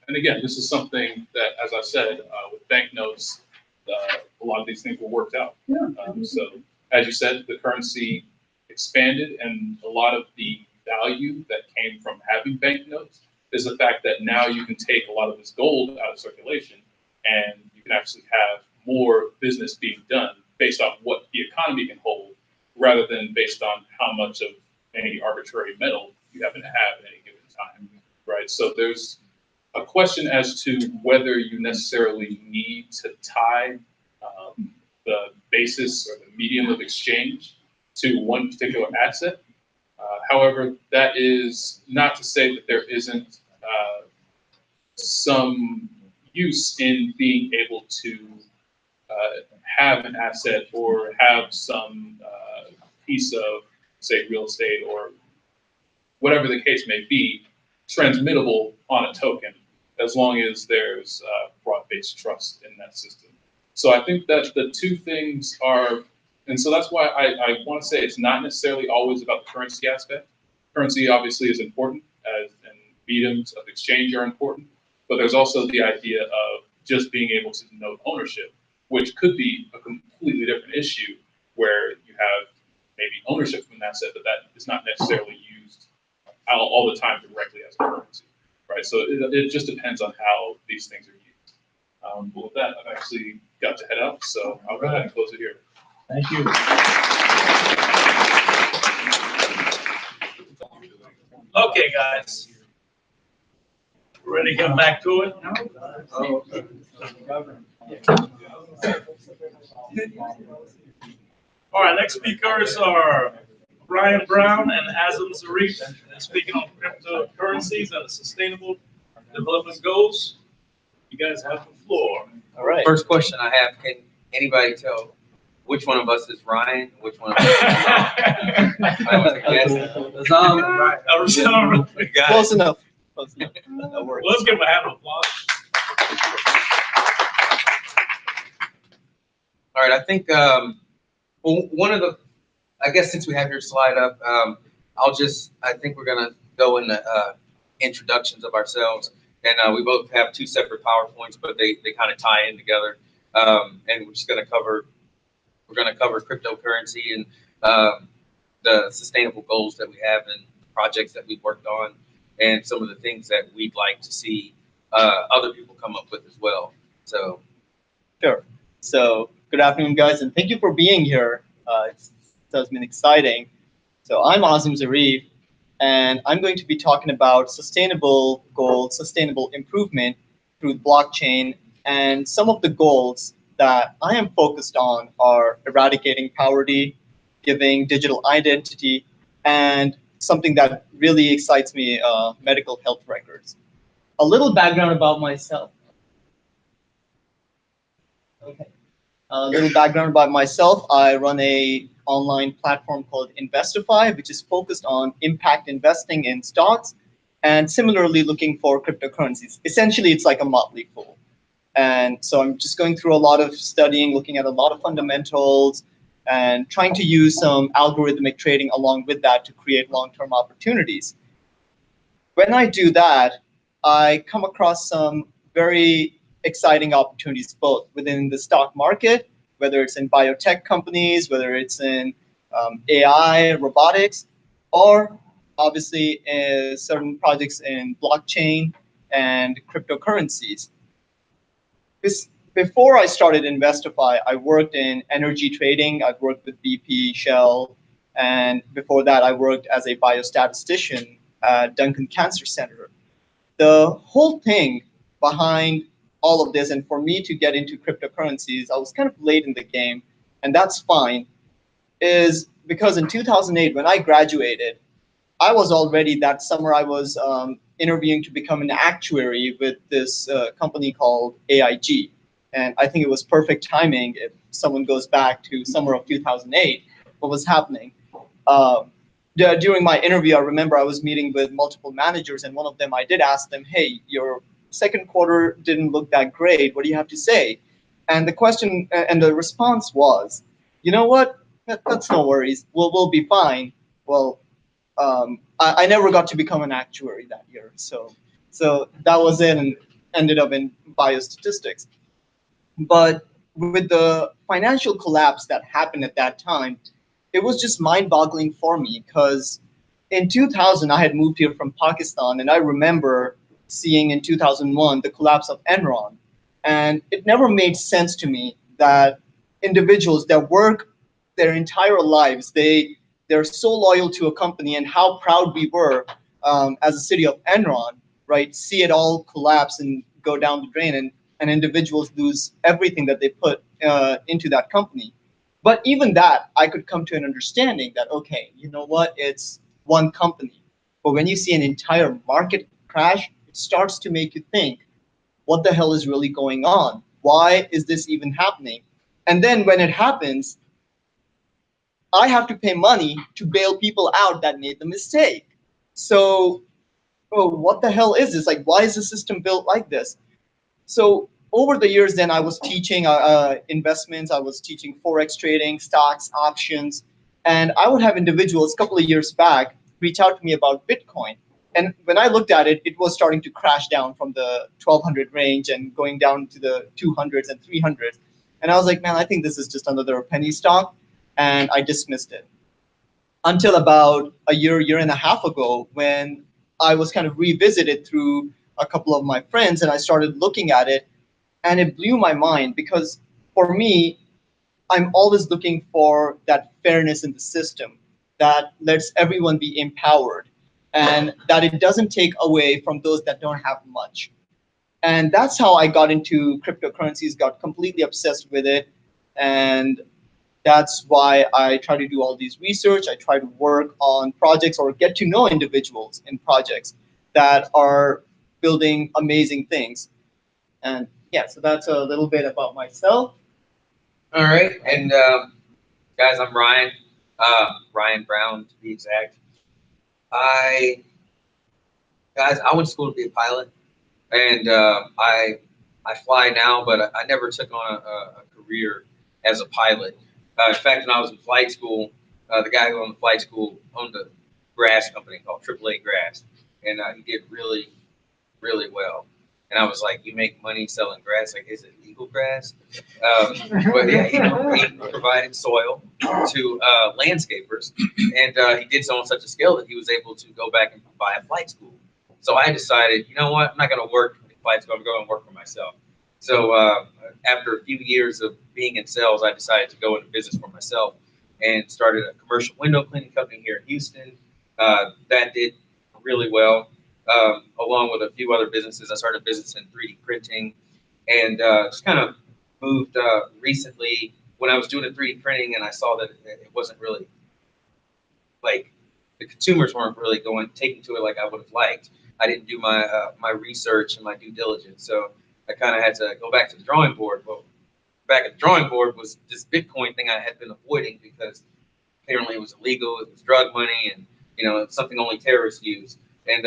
And again, this is something that, as I said, with banknotes, a lot of these things were worked out. Yeah. So, as you said, the currency expanded, and a lot of the value that came from having banknotes is the fact that now you can take a lot of this gold out of circulation, and you can actually have more business being done based on what the economy can hold, rather than based on how much of any arbitrary metal you happen to have at any given time, right? So there's a question as to whether you necessarily need to tie the basis or the medium of exchange to one particular asset. However, that is not to say that there isn't some use in being able to have an asset or have some piece of, say, real estate or whatever the case may be, transmittable on a token, as long as there's broad-based trust in that system. So I think that the two things are, and so that's why I want to say it's not necessarily always about the currency aspect. Currency obviously is important, and mediums of exchange are important, but there's also the idea of just being able to denote ownership, which could be a completely different issue where you have maybe ownership of an asset, but that is not necessarily used all the time directly as a currency, right? So it just depends on how these things are used. But with that, I've actually got to head out, so I'll go ahead and close it here. Thank you. Okay, guys. Ready to get back to it? All right, next speakers are Brian Brown and Azam Zarif, speaking on cryptocurrencies and sustainable development goals. You guys have the floor. All right. First question I have, can anybody tell which one of us is Ryan, which one of us is Azam? I want to guess. Azam. Close enough. No worries. Let's give him a hand of applause. All right, I think one of the, I guess since we have your slide up, I think we're gonna go in the introductions of ourselves, and we both have two separate PowerPoints, but they kind of tie in together, and we're gonna cover cryptocurrency and the sustainable goals that we have and projects that we've worked on, and some of the things that we'd like to see other people come up with as well. So, sure. So, good afternoon, guys, and thank you for being here. It has been exciting. So, I'm Azam Zarif, and I'm going to be talking about sustainable goals, sustainable improvement through blockchain, and some of the goals that I am focused on are eradicating poverty, giving digital identity, and something that really excites me, medical health records. A little background about myself. Okay. A little background about myself. I run a online platform called Investify, which is focused on impact investing in stocks and similarly looking for cryptocurrencies. Essentially, it's like a motley fool. And so I'm just going through a lot of studying, looking at a lot of fundamentals, and trying to use some algorithmic trading along with that to create long-term opportunities. When I do that, I come across some very exciting opportunities both within the stock market, whether it's in biotech companies, whether it's in AI, robotics, or obviously certain projects in blockchain and cryptocurrencies. Before I started Investify, I worked in energy trading. I've worked with BP, Shell, and before that, I worked as a biostatistician at Duncan Cancer Center. The whole thing behind all of this, and for me to get into cryptocurrencies, I was kind of late in the game, and that's fine, is because in 2008, when I graduated, I was already that summer, I was interviewing to become an actuary with this company called AIG. And I think it was perfect timing if someone goes back to summer of 2008, what was happening. During my interview, I remember I was meeting with multiple managers, and one of them, I did ask them, hey, your second quarter didn't look that great. What do you have to say? And the question and the response was, you know what? That's no worries. We'll be fine. Well, I never got to become an actuary that year. So that was it, and ended up in biostatistics. But with the financial collapse that happened at that time, it was just mind-boggling for me because in 2000, I had moved here from Pakistan, and I remember seeing in 2001 the collapse of Enron. And it never made sense to me that individuals that work their entire lives, they're so loyal to a company, and how proud we were as a city of Enron, right? See it all collapse and go down the drain, and individuals lose everything that they put into that company. But even that, I could come to an understanding that, okay, you know what, it's one company. But when you see an entire market crash, it starts to make you think, what the hell is really going on? Why is this even happening? And then when it happens, I have to pay money to bail people out that made the mistake. So, oh, what the hell is this? Like, why is the system built like this? So over the years, then I was teaching investments. I was teaching forex trading, stocks, options, and I would have individuals a couple of years back reach out to me about Bitcoin. And when I looked at it, it was starting to crash down from the 1200 range and going down to the 200s and 300s. And I was like, man, I think this is just another penny stock, and I dismissed it. Until about a year and a half ago, when I was kind of revisited through a couple of my friends, and I started looking at it, and it blew my mind because for me, I'm always looking for that fairness in the system that lets everyone be empowered and that it doesn't take away from those that don't have much. And that's how I got into cryptocurrencies, got completely obsessed with it. And that's why I try to do all these research. I try to work on projects or get to know individuals in projects that are building amazing things. And yeah, so that's a little bit about myself. All right, and guys, I'm Ryan, Ryan Brown to be exact. I went to school to be a pilot, and I fly now, but I never took on a career as a pilot. In fact, when I was in flight school, the guy who owned the flight school owned a grass company called AAA Grass, and he did really, really well. And I was like, you make money selling grass? Like, is it legal grass? But yeah, he provided soil to landscapers, and he did so on such a scale that he was able to go back and buy a flight school. So I decided, you know what, I'm not going to work in flight school, I'm going to work for myself. So after a few years of being in sales, I decided to go into business for myself and started a commercial window cleaning company here in Houston. That did really well. Along with a few other businesses. I started a business in 3D printing, and just kind of moved recently when I was doing the 3D printing, and I saw that it wasn't really like the consumers weren't really taking to it like I would have liked. I didn't do my my research and my due diligence, so I kind of had to go back to the drawing board. Well, back at the drawing board was this Bitcoin thing I had been avoiding because apparently it was illegal, it was drug money, and it's something only terrorists use. And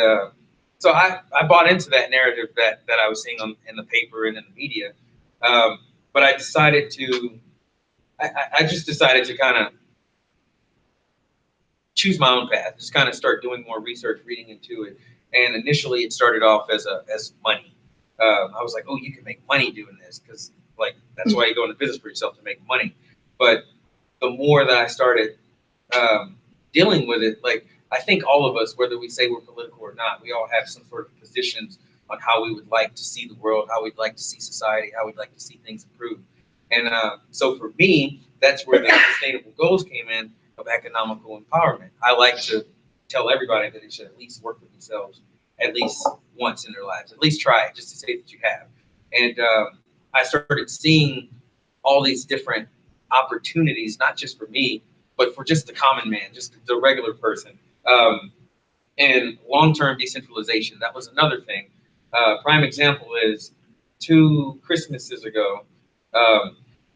so I bought into that narrative that I was seeing in the paper and in the media. But I decided I just decided to kind of choose my own path, just kind of start doing more research, reading into it. And initially it started off as money. I was like, oh, you can make money doing this because like that's why you go into business for yourself, to make money. But the more that I started dealing with it, like I think all of us, whether we say we're political or not, we all have some sort of positions on how we would like to see the world, how we'd like to see society, how we'd like to see things improve. And so for me, that's where the sustainable goals came in of economical empowerment. I like to tell everybody that they should at least work with themselves at least once in their lives, at least try it, just to say that you have. And I started seeing all these different opportunities, not just for me, but for just the common man, just the regular person. And long-term decentralization, that was another thing. Prime example is 2 Christmases ago,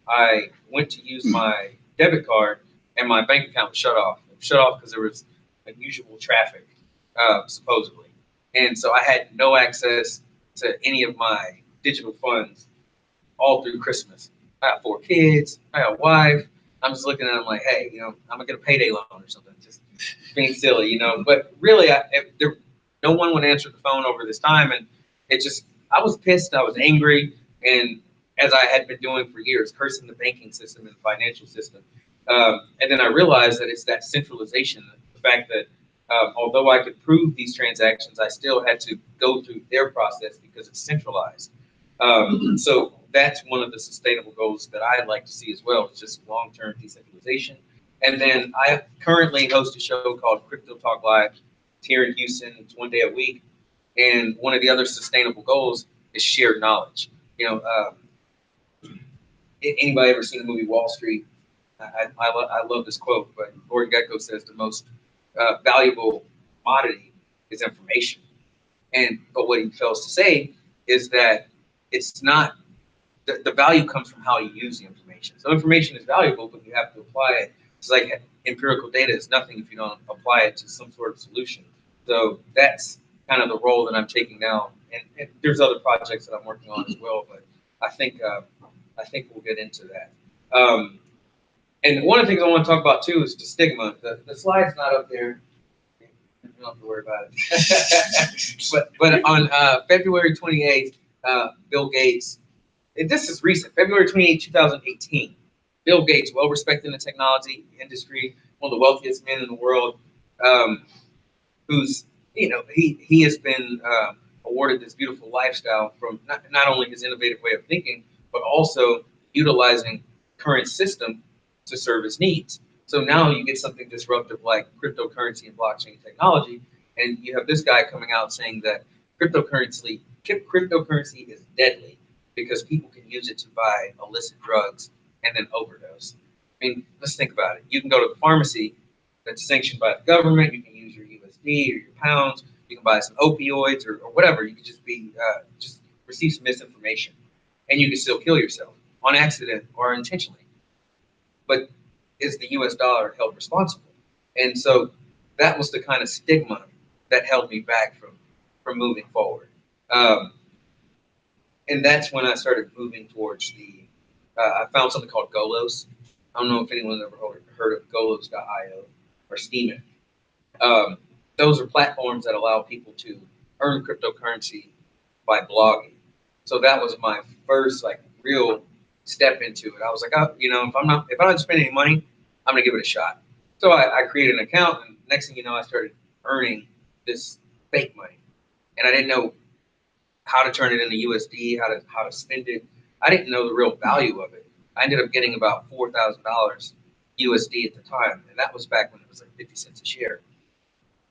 I went to use my debit card and my bank account was shut off. It was shut off because there was unusual traffic, supposedly. And so I had no access to any of my digital funds all through Christmas. I got 4 kids, I got a wife. I'm just looking at them like, hey, I'm gonna get a payday loan or something. Just being silly, But really, no one would answer the phone over this time, and I was pissed, I was angry, and as I had been doing for years, cursing the banking system and the financial system. And then I realized that it's that centralization, the fact that although I could prove these transactions, I still had to go through their process because it's centralized. So that's one of the sustainable goals that I'd like to see as well. It's just long-term decentralization. And then I currently host a show called Crypto Talk Live. It's here in Houston. It's 1 day a week. And one of the other sustainable goals is shared knowledge. Anybody ever seen the movie Wall Street? I love this quote, but Gordon Gekko says the most valuable commodity is information. But what he fails to say is that it's not, the value comes from how you use the information. So information is valuable, but you have to apply it. It's like empirical data is nothing if you don't apply it to some sort of solution. So that's kind of the role that I'm taking now. And there's other projects that I'm working on as well, but I think we'll get into that. And one of the things I want to talk about too is the stigma. The slide's not up there. You don't have to worry about it. but on February 28th, Bill Gates, and this is recent, February 28th, 2018, Bill Gates, well-respected in the technology industry, one of the wealthiest men in the world, who's, he has been awarded this beautiful lifestyle from not only his innovative way of thinking, but also utilizing current system to serve his needs. So now you get something disruptive like cryptocurrency and blockchain technology, and you have this guy coming out saying that cryptocurrency is deadly because people can use it to buy illicit drugs and then overdose. I mean, let's think about it. You can go to the pharmacy that's sanctioned by the government. You can use your USD or your pounds. You can buy some opioids or whatever. You can just just receive some misinformation, and you can still kill yourself on accident or intentionally. But is the U.S. dollar held responsible? And so that was the kind of stigma that held me back from moving forward. And that's when I started moving towards I found something called Golos. I don't know if anyone's ever heard of Golos.io or Steemit. Those are platforms that allow people to earn cryptocurrency by blogging. So that was my first real step into it. I was like, if I don't spend any money, I'm gonna give it a shot. So I created an account, and next thing you know, I started earning this fake money, and I didn't know how to turn it into USD, how to spend it. I didn't know the real value of it. I ended up getting about $4,000 USD at the time, and that was back when it was like 50 cents a share.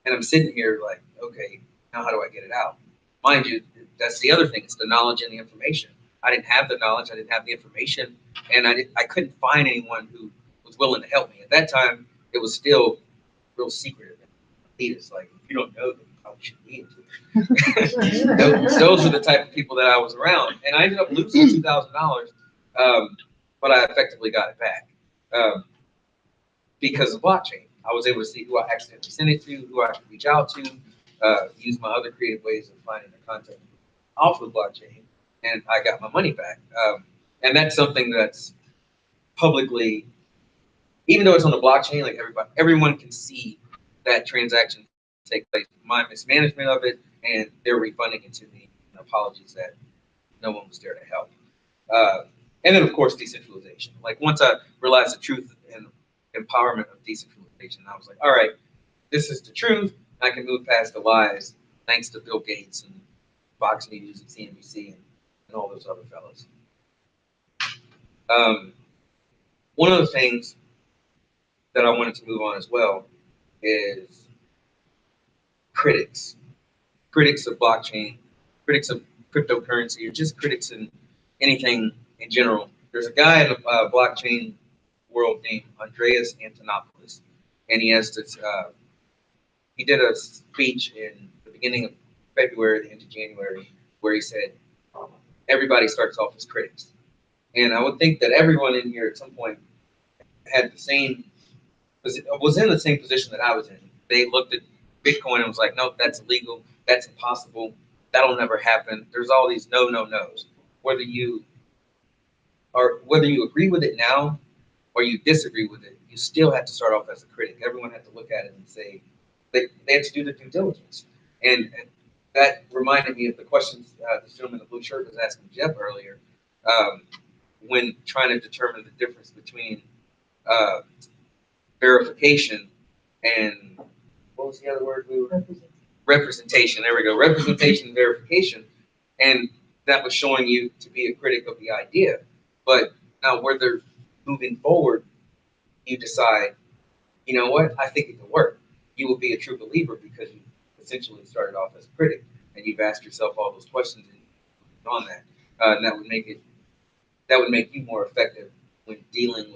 And I'm sitting here like, okay, now how do I get it out? Mind you, that's the other thing. It's the knowledge and the information. I didn't have the knowledge. I didn't have the information, and I couldn't find anyone who was willing to help me. At that time, it was still real secretive. It's like, if you don't know, then you probably shouldn't be into it. Those are the type of people that I was around, and I ended up losing $2,000, but I effectively got it back because of blockchain. I was able to see who I accidentally sent it to, who I could reach out to, use my other creative ways of finding the content off of blockchain, and I got my money back. And that's something that's publicly, even though it's on the blockchain, like everyone can see that transaction take place. My mismanagement of it, and they're refunding it to me. And apologies that no one was there to help. And then, of course, decentralization. Like once I realized the truth and empowerment of decentralization, I was like, all right, this is the truth. I can move past the lies, thanks to Bill Gates and Fox News and CNBC and all those other fellows. One of the things that I wanted to move on as well is critics of blockchain, critics of cryptocurrency, or just critics in anything in general. There's a guy in the blockchain world named Andreas Antonopoulos, and he has this. He did a speech in the beginning of February, the end of January, where he said everybody starts off as critics, and I would think that everyone in here at some point had the same, was in the same position that I was in. They looked at Bitcoin and was like, nope, that's illegal, that's impossible, that'll never happen. There's all these no's. Whether you agree with it now or you disagree with it, you still have to start off as a critic. Everyone had to look at it and say they had to do the due diligence. And that reminded me of the questions the gentleman in the blue shirt was asking Jeff earlier, when trying to determine the difference between verification and what was the other word we were? Representation. There we go. Representation and verification. And that was showing you to be a critic of the idea. But now whether moving forward, you decide, you know what, I think it can work. You will be a true believer because you essentially started off as a critic and you've asked yourself all those questions on that. And that would make you more effective when dealing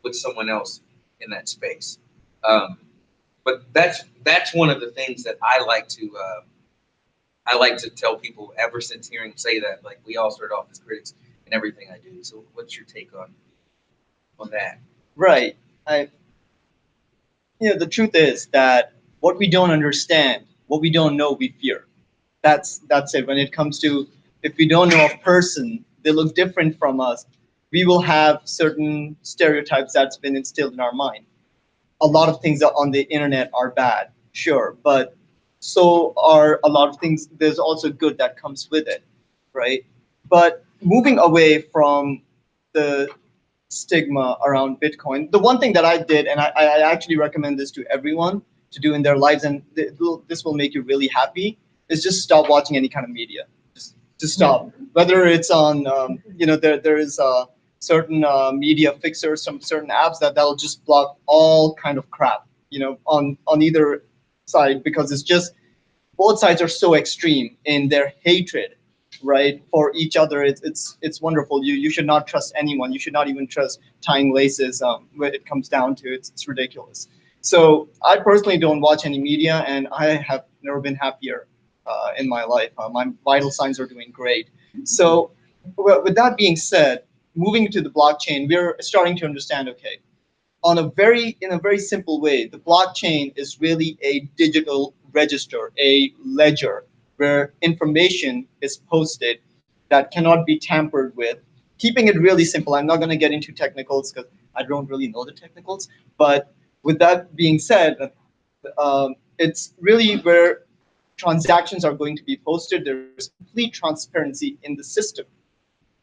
with someone else in that space. But that's one of the things that I like to tell people ever since hearing him say that. Like, we all start off as critics in everything I do. So what's your take on that? Right. The truth is that what we don't understand, what we don't know, we fear. That's it. When it comes to, if we don't know a person, they look different from us, we will have certain stereotypes that's been instilled in our mind. A lot of things on the internet are bad, sure, but so are a lot of things. There's also good that comes with it, right? But moving away from the stigma around Bitcoin, the one thing that I did, and I actually recommend this to everyone to do in their lives, and this will make you really happy, is just stop watching any kind of media. Just stop. Whether it's on, there is certain media fixers, some certain apps that'll just block all kind of crap, on either side, because it's just, both sides are so extreme in their hatred, right, for each other. It's wonderful. You should not trust anyone. You should not even trust tying laces when it comes down to it. It's ridiculous. So I personally don't watch any media, and I have never been happier in my life. My vital signs are doing great. So with that being said, moving to the blockchain, we're starting to understand, okay, in a very simple way, the blockchain is really a digital register, a ledger where information is posted that cannot be tampered with. Keeping it really simple, I'm not going to get into technicals because I don't really know the technicals, but with that being said, it's really where transactions are going to be posted. There's complete transparency in the system,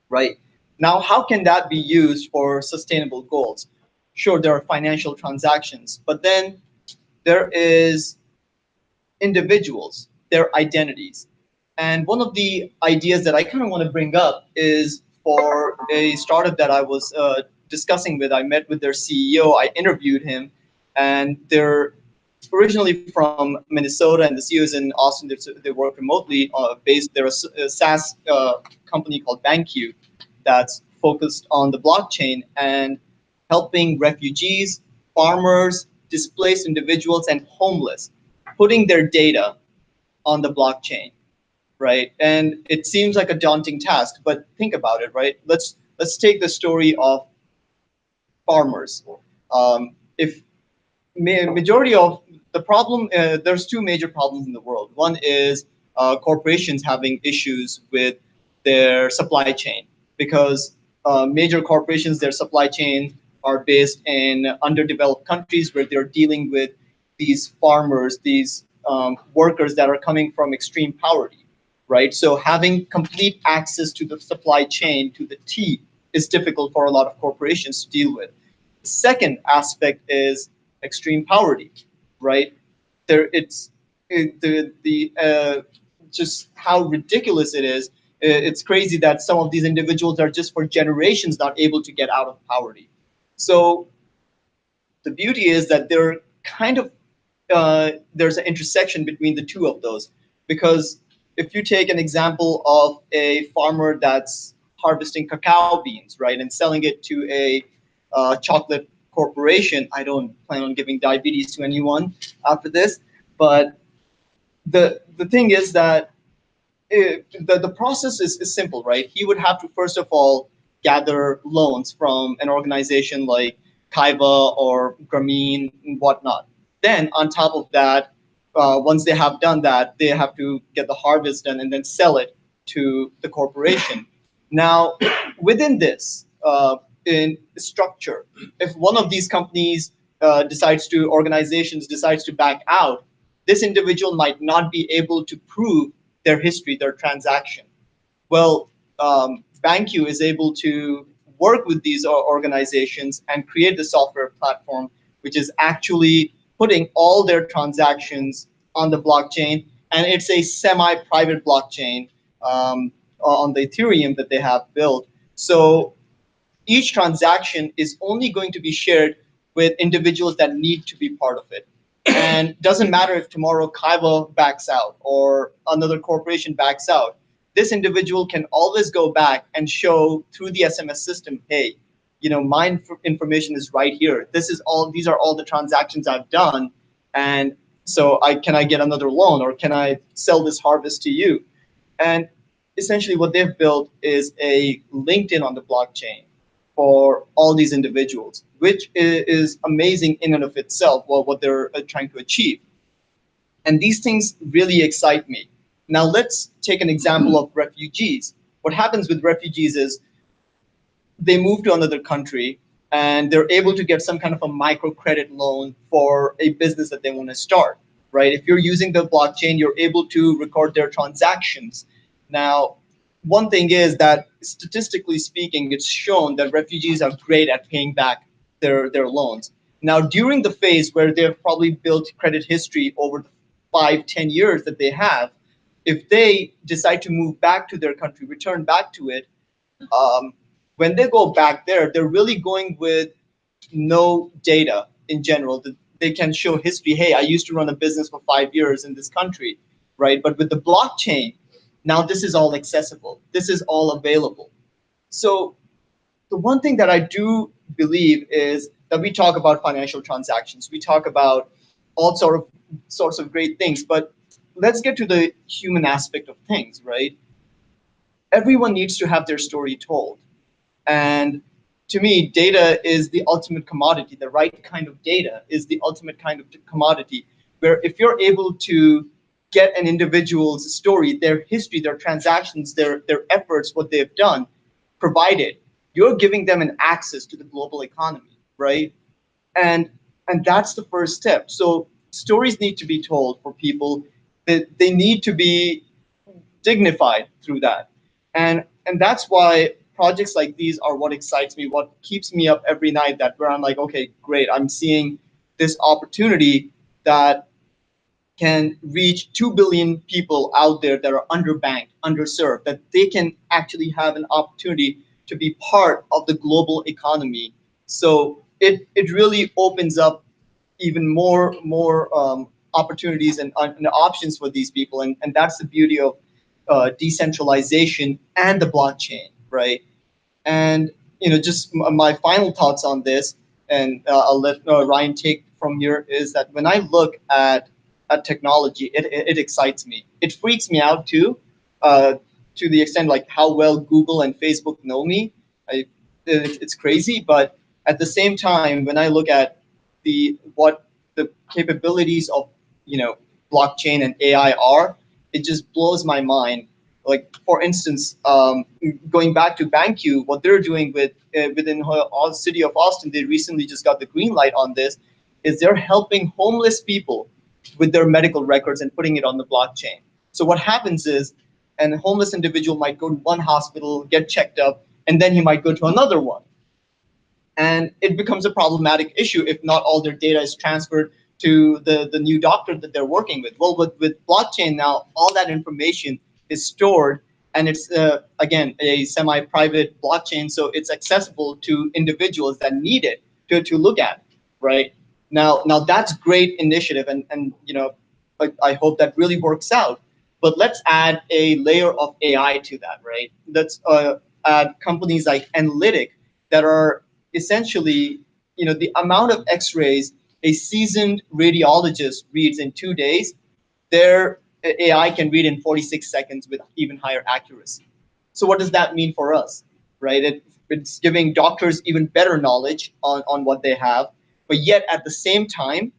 right? Now, how can that be used for sustainable goals? Sure, there are financial transactions, but then there is individuals, their identities. And one of the ideas that I kind of want to bring up is for a startup that I was discussing with. I met with their CEO, I interviewed him, and they're originally from Minnesota, and the CEO is in Austin. They work remotely, they're a SaaS company called BankQ that's focused on the blockchain and helping refugees, farmers, displaced individuals, and homeless, putting their data on the blockchain, right? And it seems like a daunting task, but think about it, right? Let's take the story of farmers. If majority of the problem, there's two major problems in the world. One is corporations having issues with their supply chain, because major corporations, their supply chain are based in underdeveloped countries where they're dealing with these farmers, these workers that are coming from extreme poverty, right? So having complete access to the supply chain to the T is difficult for a lot of corporations to deal with. The second aspect is extreme poverty. right? The just how ridiculous it is. It's crazy that some of these individuals are just for generations not able to get out of poverty. So the beauty is that they're kind of there's an intersection between the two of those, because if you take an example of a farmer that's harvesting cacao beans, right, and selling it to a chocolate corporation. I don't plan on giving diabetes to anyone after this, but the thing is that the process is simple, right? He would have to first of all gather loans from an organization like Kaiba or Grameen and whatnot. Then on top of that, once they have done that, they have to get the harvest done and then sell it to the corporation. Now, within this in structure, if one of these companies organizations decides to back out, this individual might not be able to prove their history, their transaction. Well, BankU is able to work with these organizations and create the software platform, which is actually putting all their transactions on the blockchain, and it's a semi-private blockchain on the Ethereum that they have built. So each transaction is only going to be shared with individuals that need to be part of it. And doesn't matter if tomorrow Kaiba backs out or another corporation backs out, this individual can always go back and show through the SMS system, hey, my information is right here. These are all the transactions I've done. And so can I get another loan, or can I sell this harvest to you? And essentially what they've built is a LinkedIn on the blockchain for all these individuals, which is amazing in and of itself, what they're trying to achieve. And these things really excite me. Now let's take an example of refugees. What happens with refugees is they move to another country and they're able to get some kind of a microcredit loan for a business that they want to start, right? If you're using the blockchain, you're able to record their transactions. Now, one thing is that statistically speaking, it's shown that refugees are great at paying back their loans. Now, during the phase where they've probably built credit history over the 5-10 years that they have, if they decide to move back to their country, return back to it, when they go back there, they're really going with no data in general. They can show history. Hey, I used to run a business for 5 years in this country, right? But with the blockchain, now this is all accessible. This is all available. So the one thing that I do believe is that we talk about financial transactions. We talk about all sorts of great things, but let's get to the human aspect of things, right? Everyone needs to have their story told. And to me, data is the ultimate commodity. The right kind of data is the ultimate kind of commodity, where if you're able to get an individual's story, their history, their transactions, their efforts, what they've done, provided, you're giving them an access to the global economy, right? And that's the first step. So stories need to be told for people. That they need to be dignified through that. And that's why projects like these are what excites me, what keeps me up every night, that where I'm like, okay, great, I'm seeing this opportunity that can reach 2 billion people out there that are underbanked, underserved, that they can actually have an opportunity to be part of the global economy. So it really opens up even more opportunities and options for these people. And that's the beauty of decentralization and the blockchain, right? And just my final thoughts on this, and I'll let Ryan take from here, is that when I look at technology, it excites me. It freaks me out too, to the extent like how well Google and Facebook know me. It's crazy, but at the same time, when I look at what the capabilities of blockchain and AI are, it just blows my mind. Like, for instance, going back to BankU, what they're doing within the city of Austin, they recently just got the green light on this, is they're helping homeless people with their medical records and putting it on the blockchain. So what happens is, a homeless individual might go to one hospital, get checked up, and then he might go to another one. And it becomes a problematic issue if not all their data is transferred to the new doctor that they're working with. Well, with blockchain now, all that information is stored, and it's again a semi-private blockchain, so it's accessible to individuals that need it to look at, right? Now that's great initiative, and you know, I hope that really works out. But let's add a layer of AI to that, right? Let's add companies like Analytic that are essentially, you know, the amount of X-rays a seasoned radiologist reads in 2 days, their AI can read in 46 seconds with even higher accuracy. So what does that mean for us, right? It's giving doctors even better knowledge on what they have, but yet at the same time,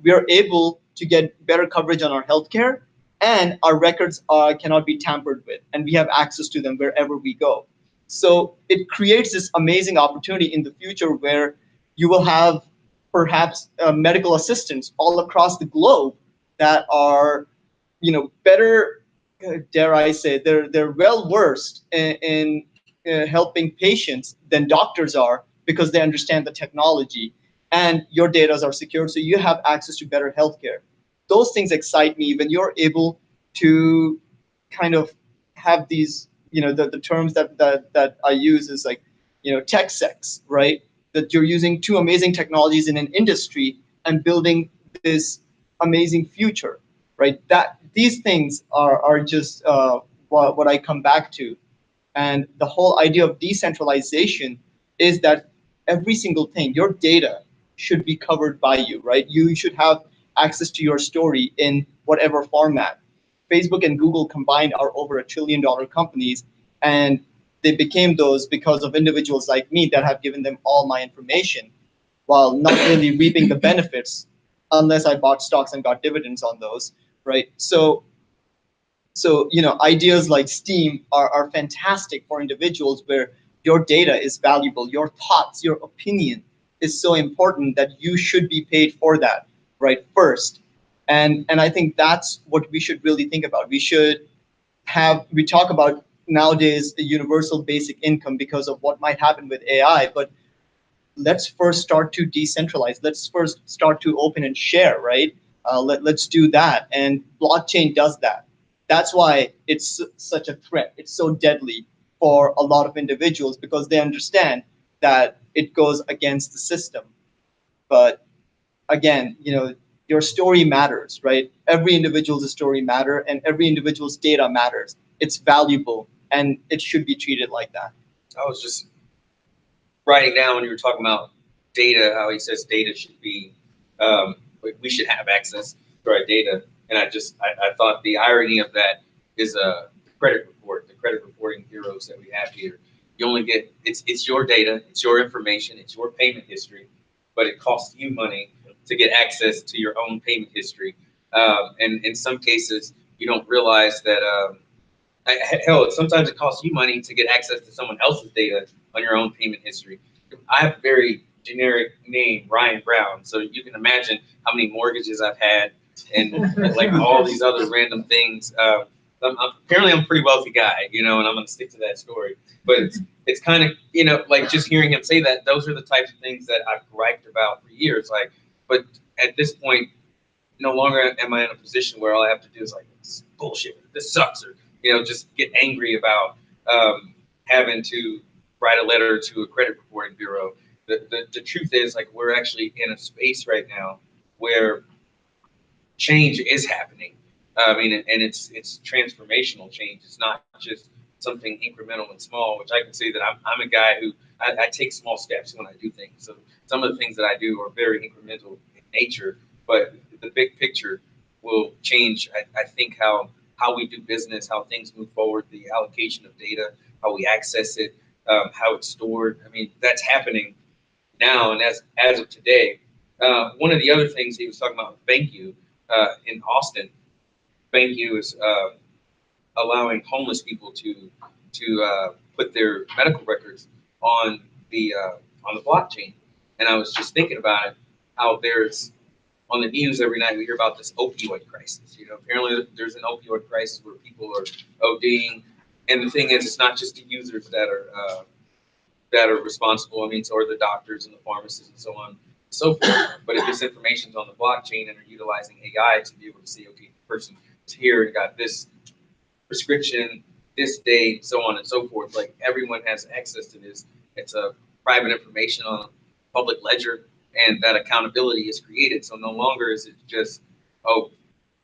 we are able to get better coverage on our healthcare, and our records cannot be tampered with, and we have access to them wherever we go. So it creates this amazing opportunity in the future where you will have perhaps medical assistants all across the globe that are, you know, better, dare I say, they're well versed in helping patients than doctors are, because they understand the technology, and your data are secure, so you have access to better healthcare. Those things excite me when you're able to kind of have these, you know, the terms that I use is like, you know, tech sex, right? That you're using two amazing technologies in an industry and building this amazing future, right? That these things are just what I come back to. And the whole idea of decentralization is that every single thing, your data should be covered by you, right? You should have access to your story in whatever format. Facebook and Google combined are over $1 trillion companies, and they became those because of individuals like me that have given them all my information while not really reaping the benefits unless I bought stocks and got dividends on those, right? So, you know, ideas like Steam are fantastic for individuals where your data is valuable, your thoughts, your opinion is so important that you should be paid for that, right, first. And I think that's what we should really think about. We talk about nowadays a universal basic income because of what might happen with AI, but let's first start to decentralize. Let's first start to open and share, right? Let's do that. And blockchain does that. That's why it's such a threat. It's so deadly for a lot of individuals because they understand that it goes against the system. But again, you know, your story matters, right? Every individual's story matters, and every individual's data matters. It's valuable, and it should be treated like that. I was just writing down when you were talking about data, how he says data should be, we should have access to our data. And I thought the irony of that is the credit report, the credit reporting bureaus that we have here. You only get, it's your data, it's your information, it's your payment history, but it costs you money to get access to your own payment history. And in some cases, you don't realize that, hell, sometimes it costs you money to get access to someone else's data on your own payment history. I have a very generic name, Ryan Brown, so you can imagine how many mortgages I've had and like all these other random things. Apparently I'm a pretty wealthy guy, you know, and I'm going to stick to that story. But it's kind of, you know, like just hearing him say that, those are the types of things that I've griped about for years. Like, but at this point, no longer am I in a position where all I have to do is like, this is bullshit, this sucks, or, you know, just get angry about having to write a letter to a credit reporting bureau. The truth is, like, we're actually in a space right now where change is happening. I mean, and it's transformational change. It's not just something incremental and small, which I can say that I'm a guy who I take small steps when I do things. So some of the things that I do are very incremental in nature, but the big picture will change. I think how we do business, how things move forward, the allocation of data, how we access it, how it's stored. I mean, that's happening now, and as of today. One of the other things he was talking about, BankU, in Austin. BankU is allowing homeless people to put their medical records on the blockchain. And I was just thinking about it, how there's on the news every night we hear about this opioid crisis. You know, apparently there's an opioid crisis where people are ODing, and the thing is, it's not just the users that are responsible. I mean, so are the doctors and the pharmacists and so on. so forth. But if this information's on the blockchain and are utilizing AI to be able to see, okay, the person is here and got this prescription, this date, so on and so forth, like everyone has access to this. It's a private information on a public ledger, and that accountability is created. So no longer is it just, oh,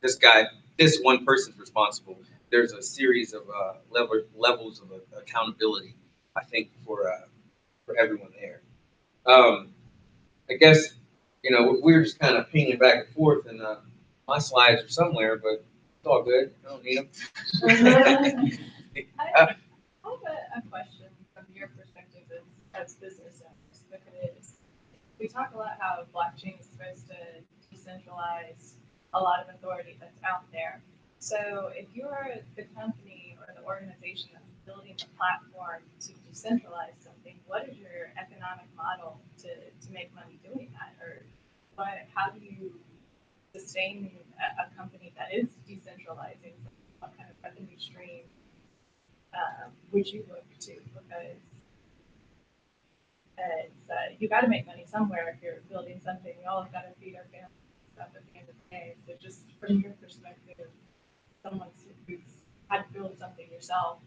this guy, this one person's responsible. There's a series of levels of accountability, I think, for everyone there. I guess, you know, we're just kind of pinging back and forth, and my slides are somewhere, but it's all good. I don't need them. I have a question from your perspective as business owners, because we talk a lot how blockchain is supposed to decentralize a lot of authority that's out there. So if you're the company or the organization that's building the platform to decentralize something, what is your economic model to make money doing that? Or how do you sustain a company that is decentralizing? What kind of revenue stream would you look to? Because you got to make money somewhere if you're building something. We all have got to feed our families and stuff at the end of the day. So just from your perspective, someone who's had to build something yourself.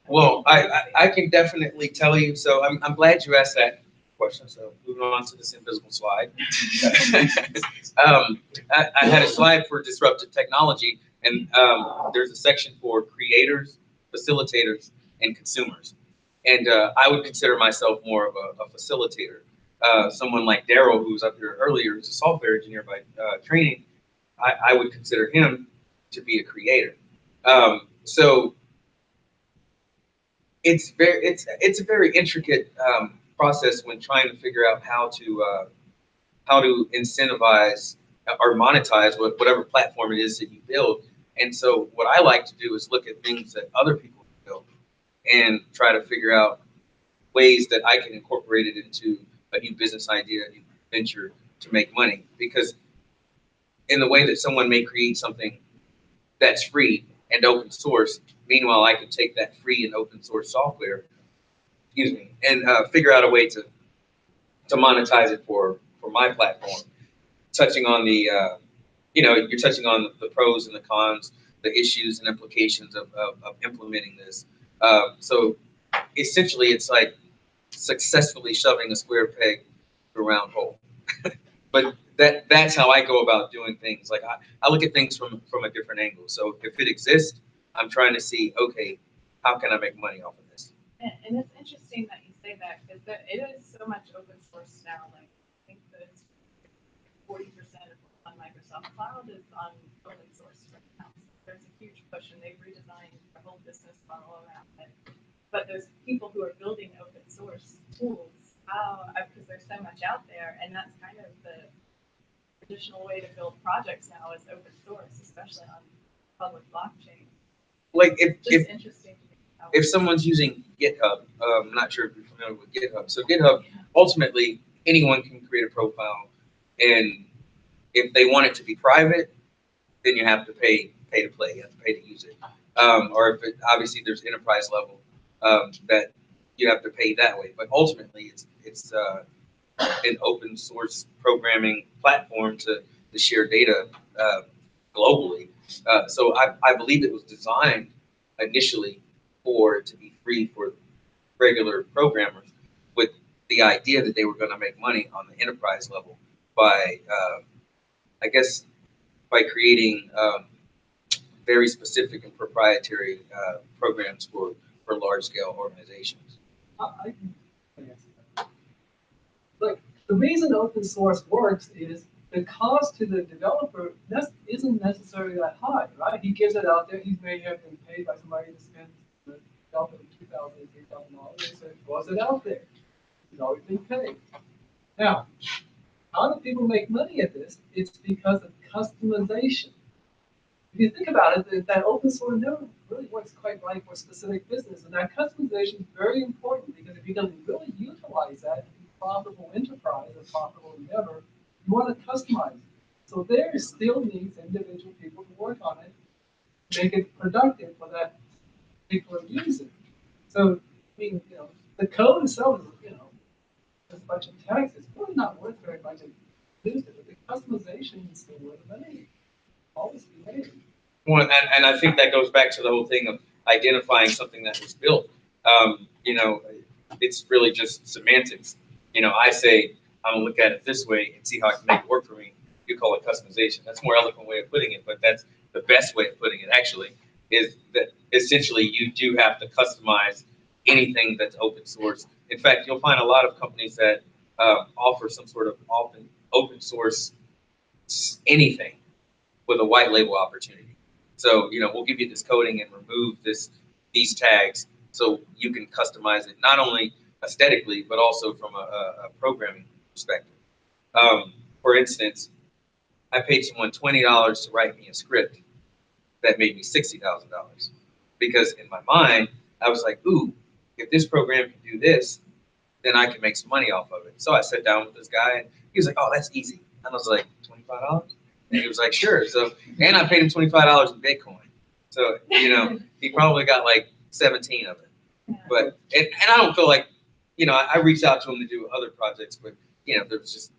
Well, I can definitely tell you. So I'm glad you asked that question. So moving on to this invisible slide. I had a slide for disruptive technology, and there's a section for creators, facilitators, and consumers. And I would consider myself more of a facilitator. Someone like Darrell, who was up here earlier, who's a software engineer by training, I would consider him to be a creator. So it's a very intricate process when trying to figure out how to incentivize or monetize whatever platform it is that you build. And so what I like to do is look at things that other people build and try to figure out ways that I can incorporate it into a new business idea, a new venture to make money. Because in the way that someone may create something that's free and open source, meanwhile, I can take that free and open source software, and figure out a way to monetize it for my platform. Touching on the, you're touching on the pros and the cons, the issues and implications of implementing this. So essentially, it's like successfully shoving a square peg through a round hole. But that's how I go about doing things. Like I look at things from a different angle. So if it exists, I'm trying to see, okay, how can I make money off of this? And it's interesting that you say that, because it is so much open source now. Like I think that 40% on Microsoft Cloud is on open source right now. So there's a huge push, and they've redesigned their whole business model around it. But those people who are building open source tools, because there's so much out there, and that's kind of the traditional way to build projects now is open source, especially on public blockchain. Like if someone's using GitHub, I'm not sure if you're familiar with GitHub. So GitHub, ultimately, anyone can create a profile, and if they want it to be private, then you have to pay to play. You have to pay to use it. Or if obviously there's enterprise level that you have to pay that way. But ultimately, it's an open source programming platform to share data globally. So I believe it was designed initially for it to be free for regular programmers, with the idea that they were going to make money on the enterprise level by, I guess, by creating very specific and proprietary programs for large scale organizations. I can answer that. Look, the reason open source works is the cost to the developer isn't necessarily that high, right? He gives it out there. He may have been paid by somebody to spend the developer $2,000, $3,000, so he throws it out there. He's always been paid. Now, how do people make money at this? It's because of customization. If you think about it, that open source never really works quite right for a specific business. And that customization is very important, because if you can really utilize that in a profitable enterprise, a profitable endeavor, you want to customize it. So there still needs individual people to work on it, make it productive for that particular user. So, I mean, the code itself is, there's a bunch of text. It's really not worth very much The customization is where the money always be made. Well, and I think that goes back to the whole thing of identifying something that was built. You know, it's really just semantics. You know, I say, I'm gonna look at it this way and see how I can make it work for me. You call it customization. That's a more eloquent way of putting it, but that's the best way of putting it actually, is that essentially you do have to customize anything that's open source. In fact, you'll find a lot of companies that offer some sort of open source anything with a white label opportunity. So, you know, we'll give you this coding and remove these tags so you can customize it, not only aesthetically, but also from a programming perspective. For instance, I paid someone $20 to write me a script that made me $60,000 because in my mind, I was like, ooh, if this program can do this, then I can make some money off of it. So I sat down with this guy and he was like, oh, that's easy. And I was like, $25? And he was like, sure. So, and I paid him $25 in Bitcoin. So, you know, he probably got like 17 of it. But, and I don't feel like, you know, I reached out to him to do other projects, but, you know, there's just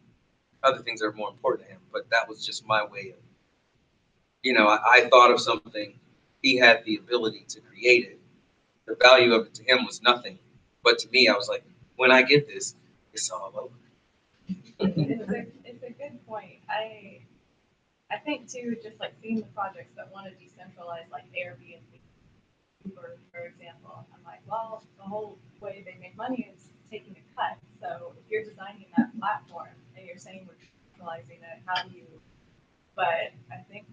other things that are more important to him. But that was just my way of, you know, I thought of something. He had the ability to create it. The value of it to him was nothing. But to me, I was like, when I get this, it's all over. It's a good point. I think too, just like seeing the projects that want to decentralize, like Airbnb, Uber, for example. I'm like, well, the whole way they make money is taking a cut. So if you're designing that platform and you're saying we're decentralizing it, how do you? But I think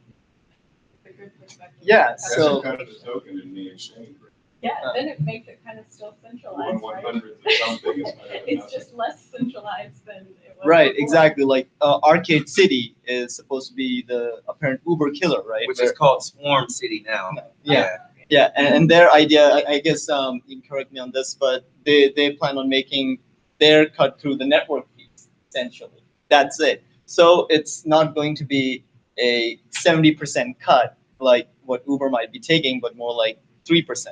it's a good perspective. Yeah, That's so- kind of the token in the exchange. Yeah, then it makes it kind of still centralized, One right? hundredth of something is better than It's nothing. just less centralized than it was. Right, before. exactly. Like Arcade City is supposed to be the apparent Uber killer, right? Which is called Swarm City now. Yeah. Yeah, and their idea, I guess, you can correct me on this, but they plan on making their cut through the network fees, essentially. That's it. So it's not going to be a 70% cut like what Uber might be taking, but more like 3%.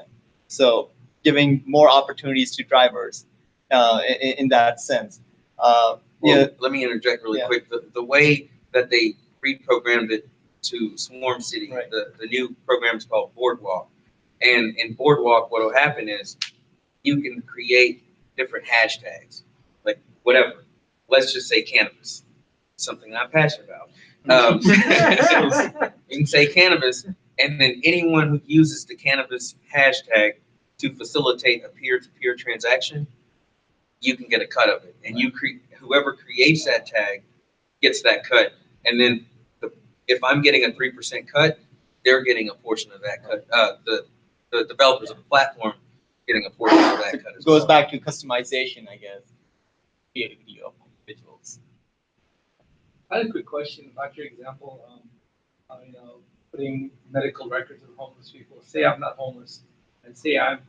So giving more opportunities to drivers in that sense. Well, Yeah, let me interject really Yeah. quick. The way that they reprogrammed it to Swarm City, Right. the new program is called Boardwalk. And in Boardwalk, what will happen is you can create different hashtags, like whatever. Let's just say cannabis, something I'm passionate about. You can say cannabis, and then anyone who uses the cannabis hashtag to facilitate a peer-to-peer transaction, you can get a cut of it. And whoever creates that tag gets that cut. And then if I'm getting a 3% cut, they're getting a portion of that cut. The developers of the platform getting a portion of that cut as goes well. back to customization, I guess. Creativity of individuals. I had a quick question about your example. You know, putting medical records of homeless people. Say I'm not homeless, and say I'm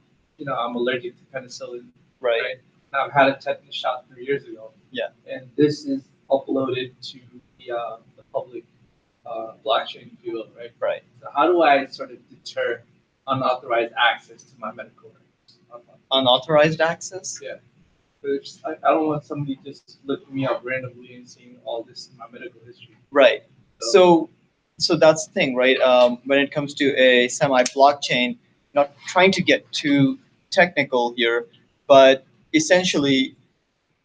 allergic to penicillin. Right. And I've had a tetanus shot 3 years ago. Yeah. And this is uploaded to the public blockchain, if you will, right? Right. So how do I sort of deter unauthorized access to my medical records? Unauthorized access? Yeah. I don't want somebody just looking me up randomly and seeing all this in my medical history. Right. So that's the thing, right? When it comes to a semi-blockchain, not trying to get too technical here, but essentially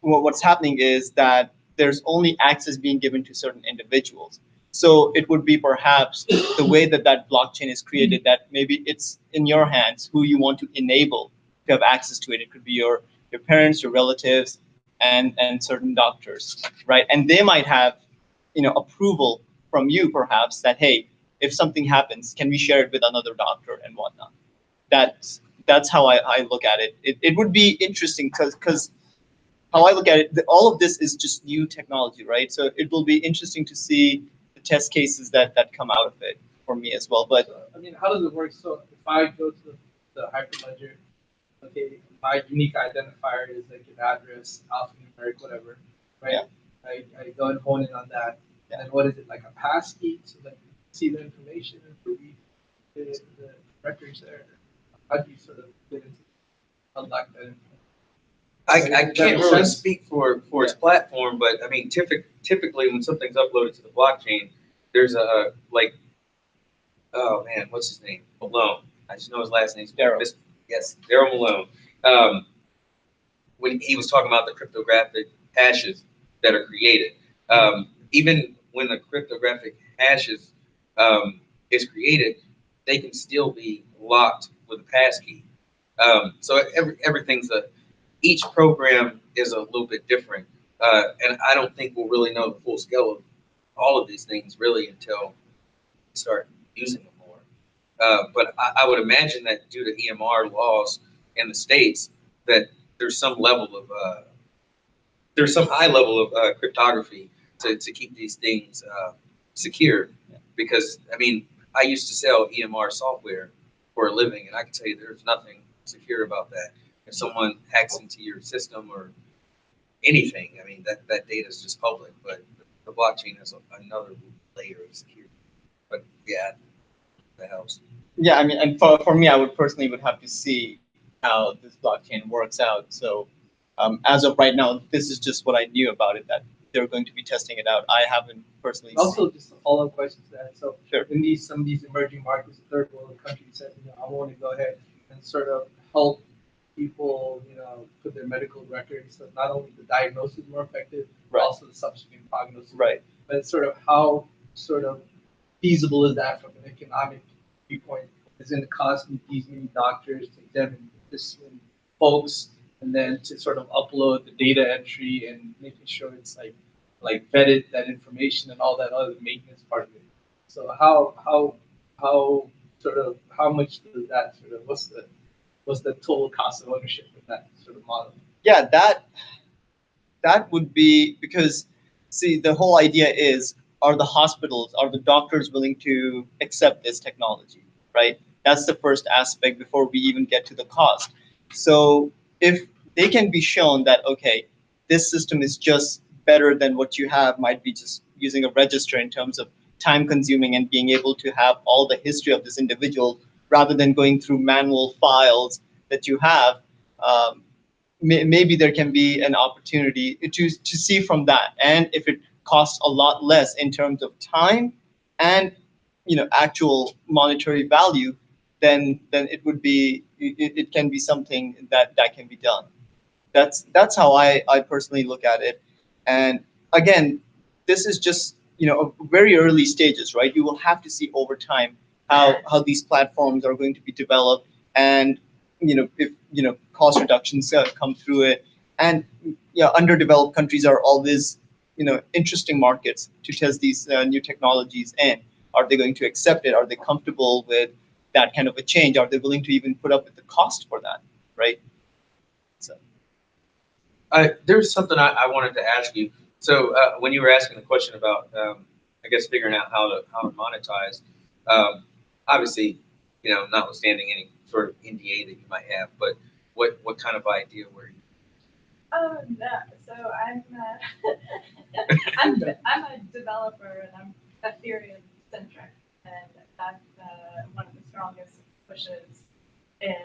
what's happening is that there's only access being given to certain individuals. So it would be perhaps the way that blockchain is created, that maybe it's in your hands who you want to enable to have access to it. It could be your parents, your relatives, and certain doctors, right? And they might have, approval from you perhaps that, hey, if something happens, can we share it with another doctor and whatnot? That's how I look at it. It would be interesting because how I look at it, all of this is just new technology, right? So it will be interesting to see the test cases that come out of it for me as well. But So, I mean, how does it work? So if I go to the Hyperledger, okay, my unique identifier is like an address, alphanumeric, whatever, right? Yeah. I go and hone in on that. Yeah. And what is it, like a passkey, so that you can see the information and read the records there? How do you sort of get into unlock that information? I can't really speak for its platform, but I mean, typically when something's uploaded to the blockchain, there's a like, oh man, what's his name? Malone. I just know his last name's Darrell. Yes, Darrell Malone. When he was talking about the cryptographic hashes that are created, even when the cryptographic hashes is created, they can still be locked with a passkey. So everything's each program is a little bit different, and I don't think we'll really know the full scale of all of these things really until we start using them more. But I would imagine that due to EMR laws in the states, that there's some level of there's some high level of cryptography to keep these things secure. Because I mean, I used to sell EMR software for a living, and I can tell you there's nothing secure about that. If someone hacks into your system or anything, I mean that data is just public. But the blockchain has another layer of security. But yeah, that helps. Yeah, I mean, and for me, I would personally would have to see how this blockchain works out. So as of right now, this is just what I knew about it, that they're going to be testing it out. I haven't personally Also, seen. just a follow-up question to that. So Sure. in some of these emerging markets, third world countries said, I want to go ahead and sort of help people, put their medical records, so not only the diagnosis more effective, but Right. also the subsequent prognosis. Right. But it's sort of how sort of feasible is that from an economic viewpoint? Is it costing these many doctors to examine this many folks, and then to sort of upload the data entry and making sure it's like vetted that information and all that other maintenance part of it. So how sort of how much does that sort of what's the total cost of ownership of that sort of model? Yeah, that would be because, see, the whole idea is, are the doctors willing to accept this technology, right? That's the first aspect before we even get to the cost. So if they can be shown that, okay, this system is just better than what you have, might be just using a register in terms of time consuming and being able to have all the history of this individual rather than going through manual files that you have, maybe there can be an opportunity to see from that. And if it costs a lot less in terms of time and actual monetary value, then it would be it can be something that can be done. That's how I personally look at it. And again, this is just very early stages, right? You will have to see over time how these platforms are going to be developed, and if cost reductions come through it. And underdeveloped countries are always interesting markets to test these new technologies in. Are they going to accept it? Are they comfortable with that kind of a change? Are they willing to even put up with the cost for that, right? So There's something I wanted to ask you. So when you were asking the question about, I guess, figuring out how to monetize, obviously, notwithstanding any sort of NDA that you might have, but what kind of idea were you? No. So I'm a developer, and I'm Ethereum centric, and that's one of the strongest pushes in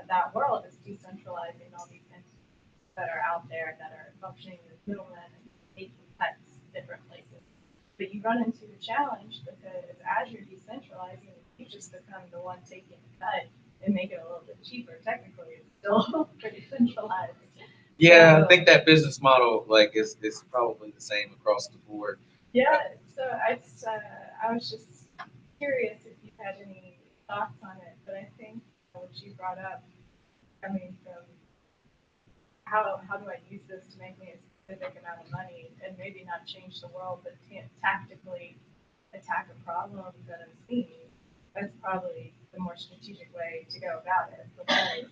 that world is decentralizing all these entities that are out there that are functioning as middlemen and taking cuts different places. But you run into a challenge because as you're decentralizing, you just become the one taking the cut and make it a little bit cheaper. Technically, it's still pretty centralized. Yeah, So, I think that business model is probably the same across the board. yeah, so I was just curious if you had any thoughts on it, but I think what you brought up coming from how do I use this to make me a specific amount of money and maybe not change the world, but tactically attack a problem that I'm seeing, that's probably the more strategic way to go about it. Because,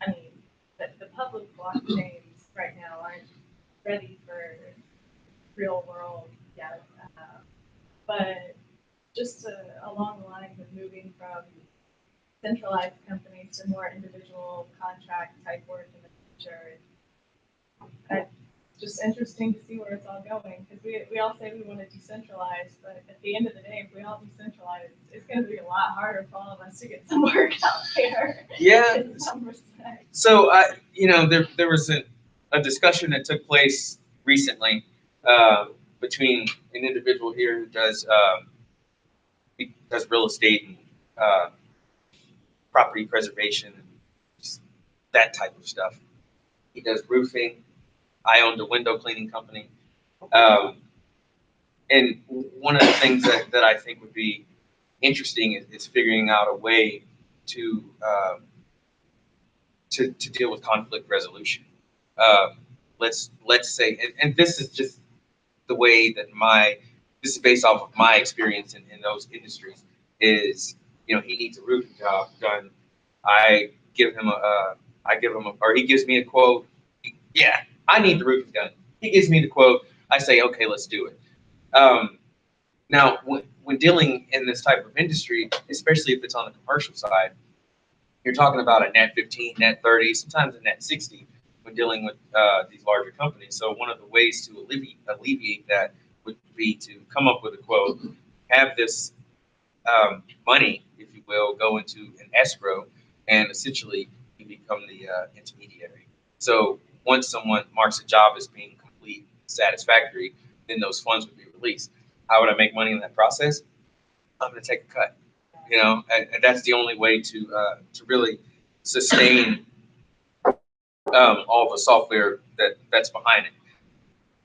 I mean, the public blockchains right now aren't ready for real world yet. But just along the lines of moving from centralized companies to more individual contract type work in the future, it's just interesting to see where it's all going, because we all say we want to decentralize, but at the end of the day, if we all decentralize, it's going to be a lot harder for all of us to get some work out there. Yeah. In some respects. So there was a discussion that took place recently between an individual here who does real estate and property preservation, just that type of stuff. He does roofing. I owned a window cleaning company. And one of the things that I think would be interesting is figuring out a way to deal with conflict resolution. Let's say, and this is just the way that this is based off of my experience in those industries. Is he needs a roofing job done. I give him or he gives me a quote. Yeah, I need the roofing done. He gives me the quote. I say, okay, let's do it. Now, when dealing in this type of industry, especially if it's on the commercial side, you're talking about a net 15, net 30, sometimes a net 60 when dealing with these larger companies. So one of the ways to alleviate that would be to come up with a quote, have this money, if you will, go into an escrow, and essentially you become the intermediary. So once someone marks a job as being complete, satisfactory, then those funds would be released. How would I make money in that process? I'm going to take a cut, and that's the only way to really sustain all the software that's behind it.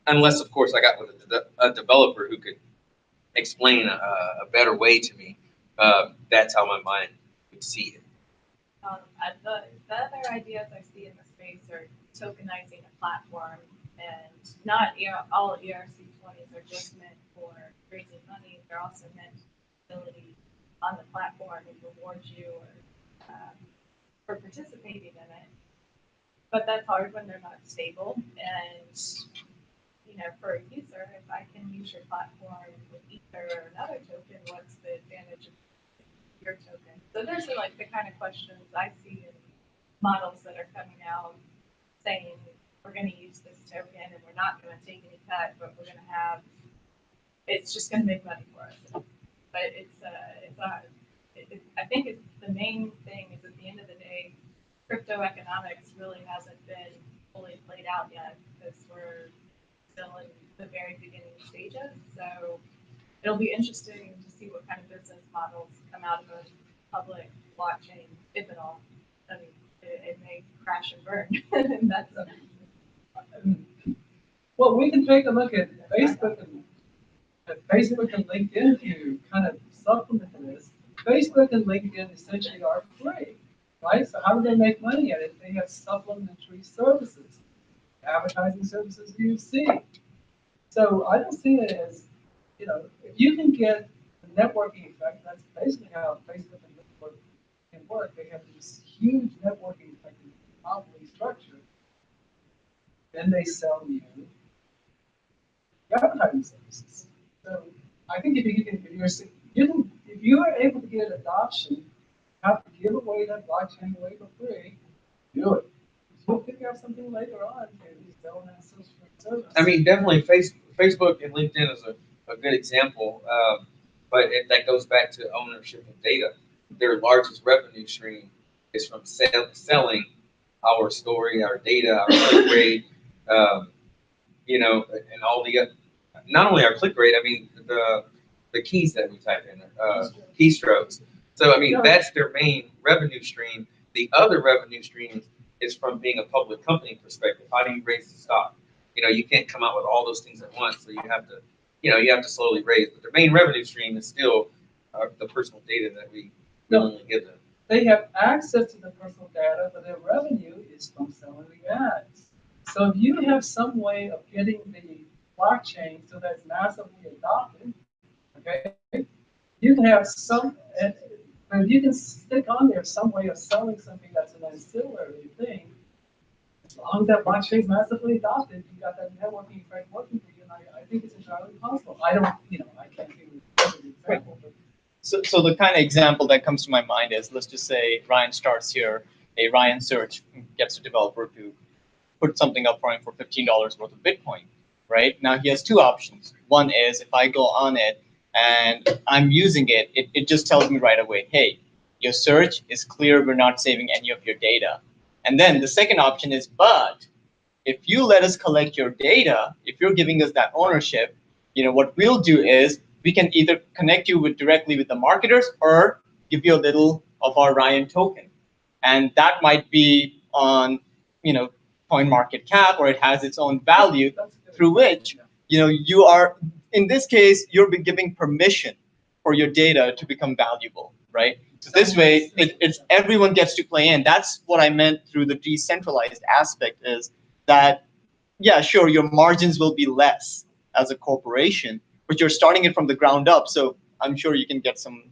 Unless, of course, I got with a developer who could explain a better way to me. That's how my mind would see it. The other ideas I see in the space are tokenizing a platform, and not all ERC-20s are just meant for raising money. They're also meant for ability on the platform and reward you for participating in it. But that's hard when they're not stable. And for a user, if I can use your platform with Ether or another token, what's the advantage of your token? So those are like the kind of questions I see in models that are coming out saying we're going to use this token and we're not going to take any cut, but we're going to have, it's just going to make money for us. But I think the main thing is at the end of the day, crypto economics really hasn't been fully played out yet because we're still in the very beginning stages. So it'll be interesting to see what kind of business models come out of a public blockchain, if at all. I mean, it may crash and burn. And that's Well, we can take a look at Facebook and LinkedIn to kind of supplement this. Facebook and LinkedIn essentially are free, right? So how do they make money at it? They have supplementary services, advertising services you see. So I don't see it as, if you can get the networking effect, that's basically how Facebook and LinkedIn can work. They have this huge networking effect in the monopoly structure. Then they sell you advertising services. So I think if you are able to get adoption, you have to give away that blockchain away for free, do it. You'll pick up something later on and sell that service. I mean, definitely Facebook and LinkedIn is a good example, but that goes back to ownership of data. Their largest revenue stream is from selling our story, our data, our click rate, and all the not only our click rate. I mean the keys that we type in, keystrokes. So I mean that's their main revenue stream. The other revenue stream is from being a public company perspective. How do you raise the stock? You can't come out with all those things at once, so you have to slowly raise. But their main revenue stream is still the personal data that we willingly give them. They have access to the personal data, but their revenue is from selling the ads. So if you have some way of getting the blockchain so that it's massively adopted, okay, you can have if you can stick on there some way of selling something that's an ancillary thing. As long as that blockchain is massively adopted, you got that networking effect working for you, and I think it's entirely possible. I can't give you an example, but So the kind of example that comes to my mind is, let's just say Ryan starts here, a Ryan search gets a developer to put something up for him for $15 worth of Bitcoin, right? Now he has two options. One is if I go on it and I'm using it, it just tells me right away, hey, your search is clear, we're not saving any of your data. And then the second option is, but if you let us collect your data, if you're giving us that ownership, what we'll do is we can either connect you directly with the marketers or give you a little of our Ryan token. And that might be on, CoinMarketCap, or it has its own value through which, you are, in this case, you're giving permission for your data to become valuable, right? So this way, it's everyone gets to play in. That's what I meant through the decentralized aspect, is that, yeah, sure, your margins will be less as a corporation, but you're starting it from the ground up. So I'm sure you can get some,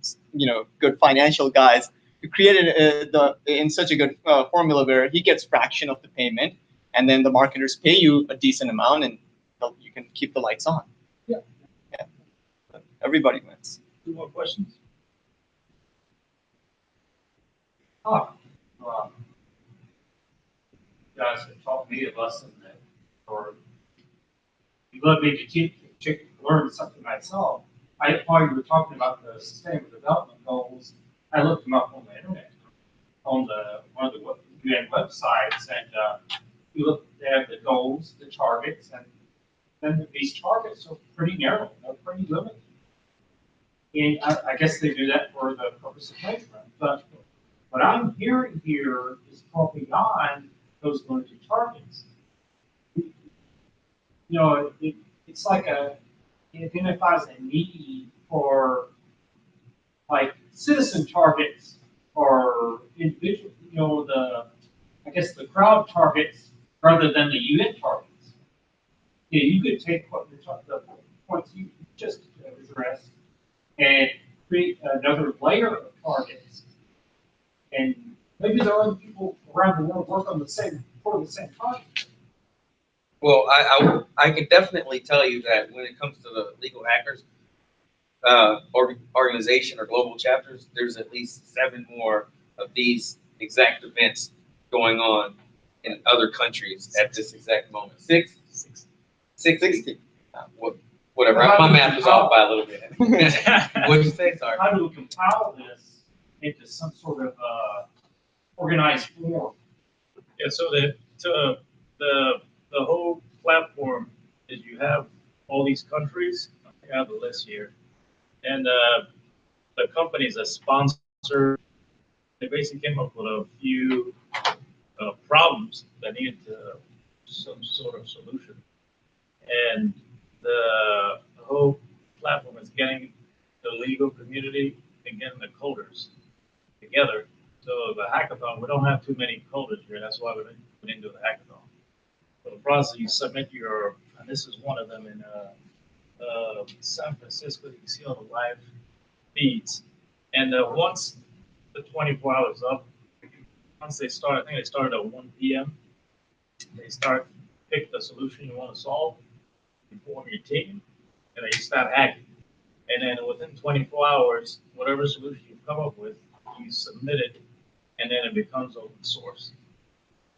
good financial guys to create it in such a good formula where he gets fraction of the payment, and then the marketers pay you a decent amount, and you can keep the lights on. Yeah. Yeah. Everybody wins. 2 more questions. Well, you guys have taught me a lesson that, or you let me to learn something myself. While you were talking about the sustainable development goals, I looked them up on the internet, on one of the UN websites, and you look at the goals, the targets, and then these targets are pretty narrow, they're pretty limited. And I guess they do that for the purpose of measurement, but what I'm hearing here is far beyond those limited targets. It's like it identifies a need for like citizen targets or individual, I guess the crowd targets rather than the UN targets. You could take the points you just addressed and create another layer of targets. And maybe there are other people around the world work on the same target. Well, I can definitely tell you that when it comes to the legal hackers organization or global chapters, there's at least 7 more of these exact events going on in other countries at this exact moment. 60. Whatever. My math is off by a little bit. What did you say? Sorry. How do we compile this into some sort of organized form? Yeah. So the whole platform is you have all these countries. I have the list here, and the companies that sponsor, they basically came up with a few problems that needed some sort of solution, and the whole platform is getting the legal community and getting the coders together. So the hackathon, we don't have too many coders here. That's why we didn't do the hackathon. So the process, you submit and this is one of them in San Francisco. You can see all the live feeds. And once the 24 hours up, once they start, I think they started at 1 p.m. They pick the solution you want to solve, you form your team, and then you start hacking. And then within 24 hours, whatever solution you come up with, you submit it, and then it becomes open source.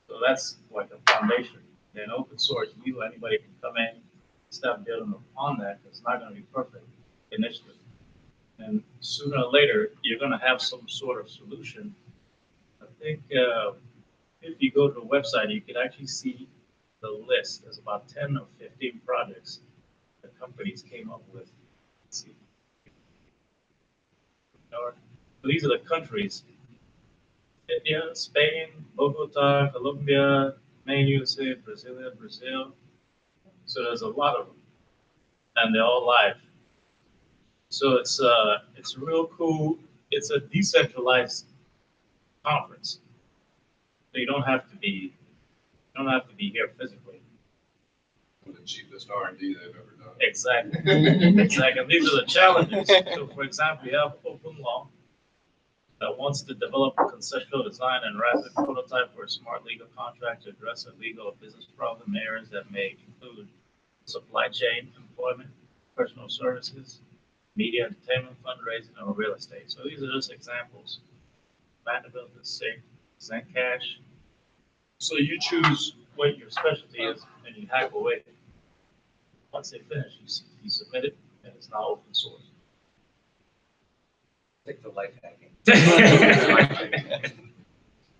So that's like a foundation. Then open source, anybody can come in, start building upon that. It's not going to be perfect initially. And sooner or later, you're going to have some sort of solution. I think if you go to the website, you can actually see the list. There's about 10 or 15 projects that companies came up with. Let's see. So these are the countries: India, Spain, Bogota, Colombia, Maine, USA, Brazil. So there's a lot of them, and they're all live. So it's real cool. It's a decentralized conference, so you don't have to be here physically. The cheapest R&D they've ever done. Exactly. Exactly. And these are the challenges. So, for example, you have Open Law that wants to develop a conceptual design and rapid prototype for a smart legal contract to address a legal or business problem areas that may include supply chain, employment, personal services, media, entertainment, fundraising, or real estate. So these are just examples. Vanderbilt is Zencash. So you choose what your specialty is, and you hack away. Once they finish, you submit it, and it's now open source. Take the life hacking.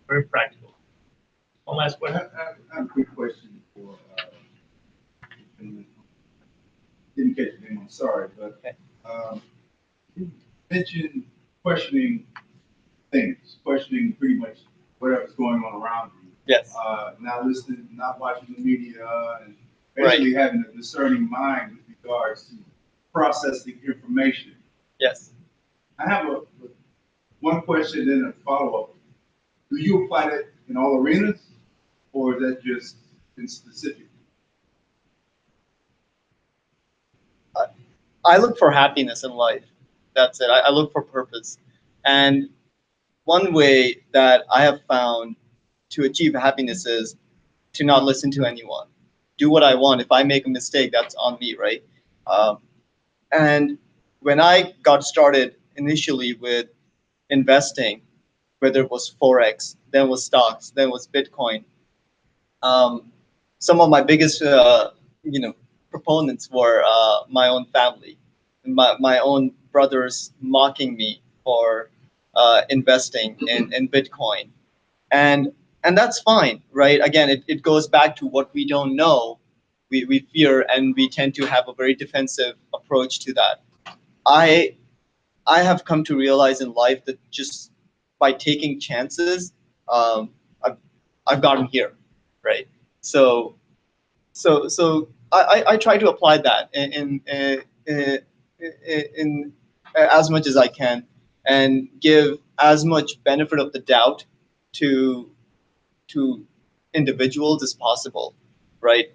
Very practical. One last question. I have a quick question for, didn't catch your name, I'm sorry, but, you mentioned questioning things, questioning pretty much whatever's going on around you. Yes. Not listening, not watching the media, and Right. basically having a discerning mind with regards to processing information. Yes. I have one question and a follow-up. Do you apply that in all arenas, or is that just in specific? I look for happiness in life. That's it. I look for purpose. And one way that I have found to achieve happiness is to not listen to anyone. Do what I want. If I make a mistake, that's on me, right? And when I got started initially with investing, whether it was Forex, then it was stocks, then it was Bitcoin, some of my biggest, proponents were my own family, my own brothers mocking me for investing in Bitcoin, and that's fine, right? Again, it goes back to what we don't know, we fear, and we tend to have a very defensive approach to that. I have come to realize in life that just by taking chances, I've gotten here, right? So I try to apply that in as much as I can, and give as much benefit of the doubt to individuals as possible, right?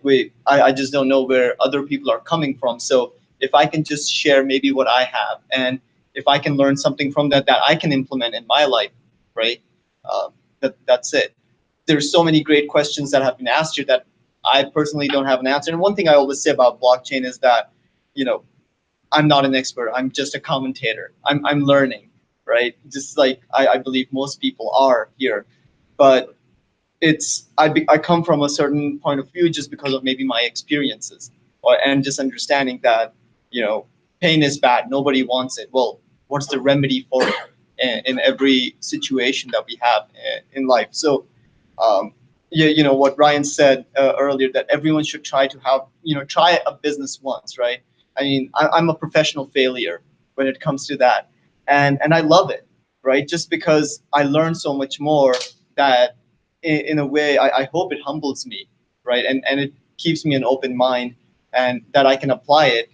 I just don't know where other people are coming from. So if I can just share maybe what I have, and if I can learn something from that I can implement in my life, right? That's it. There's so many great questions that have been asked here that I personally don't have an answer. And one thing I always say about blockchain is that, I'm not an expert. I'm just a commentator. I'm learning, right? Just like I believe most people are here, but I come from a certain point of view just because of maybe my experiences, and just understanding that, pain is bad. Nobody wants it. Well, what's the remedy for it in every situation that we have in life? So, what Ryan said earlier, that everyone should try to have, try a business once, right? I mean, I'm a professional failure when it comes to that, and I love it, right? Just because I learn so much more that, in a way, I hope it humbles me, right? And it keeps me an open mind, and that I can apply it.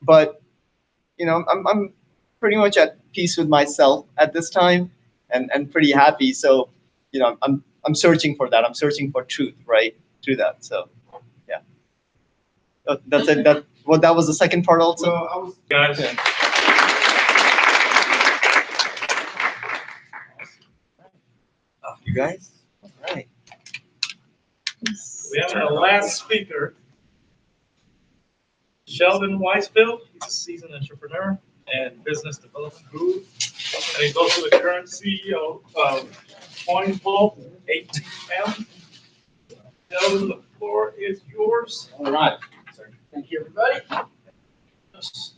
But I'm pretty much at peace with myself at this time, and pretty happy. So, I'm searching for that. I'm searching for truth, right, through that. So, yeah. That's it. That was the second part also. Well, I was Guys, Yeah. You guys, all right. we have our last speaker, Sheldon Weisfeld. He's a seasoned entrepreneur and business development guru, and he's also the current CEO of CoinVault ATM. Sheldon, the floor is yours. All right. Thank you, everybody. Let's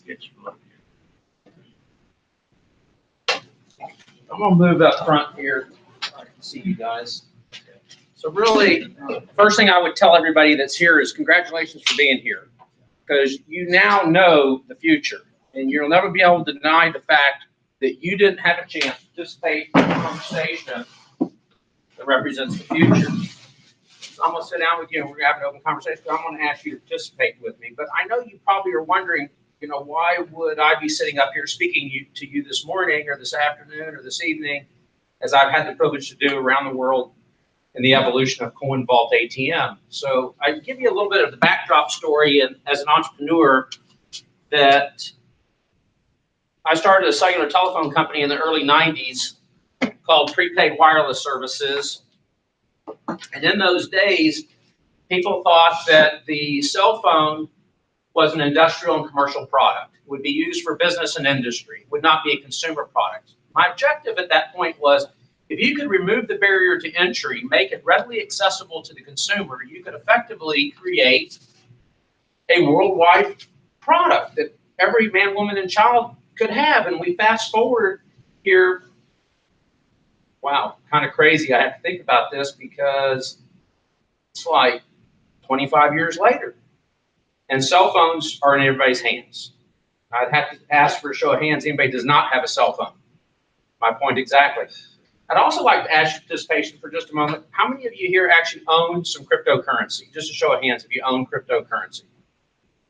get you up here. I'm gonna move up front here. I can see you guys. So really, first thing I would tell everybody that's here is congratulations for being here, because you now know the future, and you'll never be able to deny the fact that you didn't have a chance to participate in a conversation that represents the future. So I'm gonna sit down with you and we're gonna have an open conversation. I'm gonna ask you to participate with me, but I know you probably are wondering, why would I be sitting up here speaking to you this morning or this afternoon or this evening, as I've had the privilege to do around the world in the evolution of CoinVault ATM. So I give you a little bit of the backdrop story, and as an entrepreneur, that I started a cellular telephone company in the early 90s called Prepaid Wireless Services. And in those days, people thought that the cell phone was an industrial and commercial product. It would be used for business and industry. It would not be a consumer product. My objective at that point was, if you could remove the barrier to entry, make it readily accessible to the consumer, you could effectively create a worldwide product that every man, woman, and child could have. And we fast forward here. Wow, kind of crazy. I have to think about this, because It's like 25 years later. And cell phones are in everybody's hands. I'd have to ask for a show of hands. Anybody does not have a cell phone. My point exactly. I'd also like to ask your participation for just a moment. How many of you here actually own some cryptocurrency? Just a show of hands if you own cryptocurrency.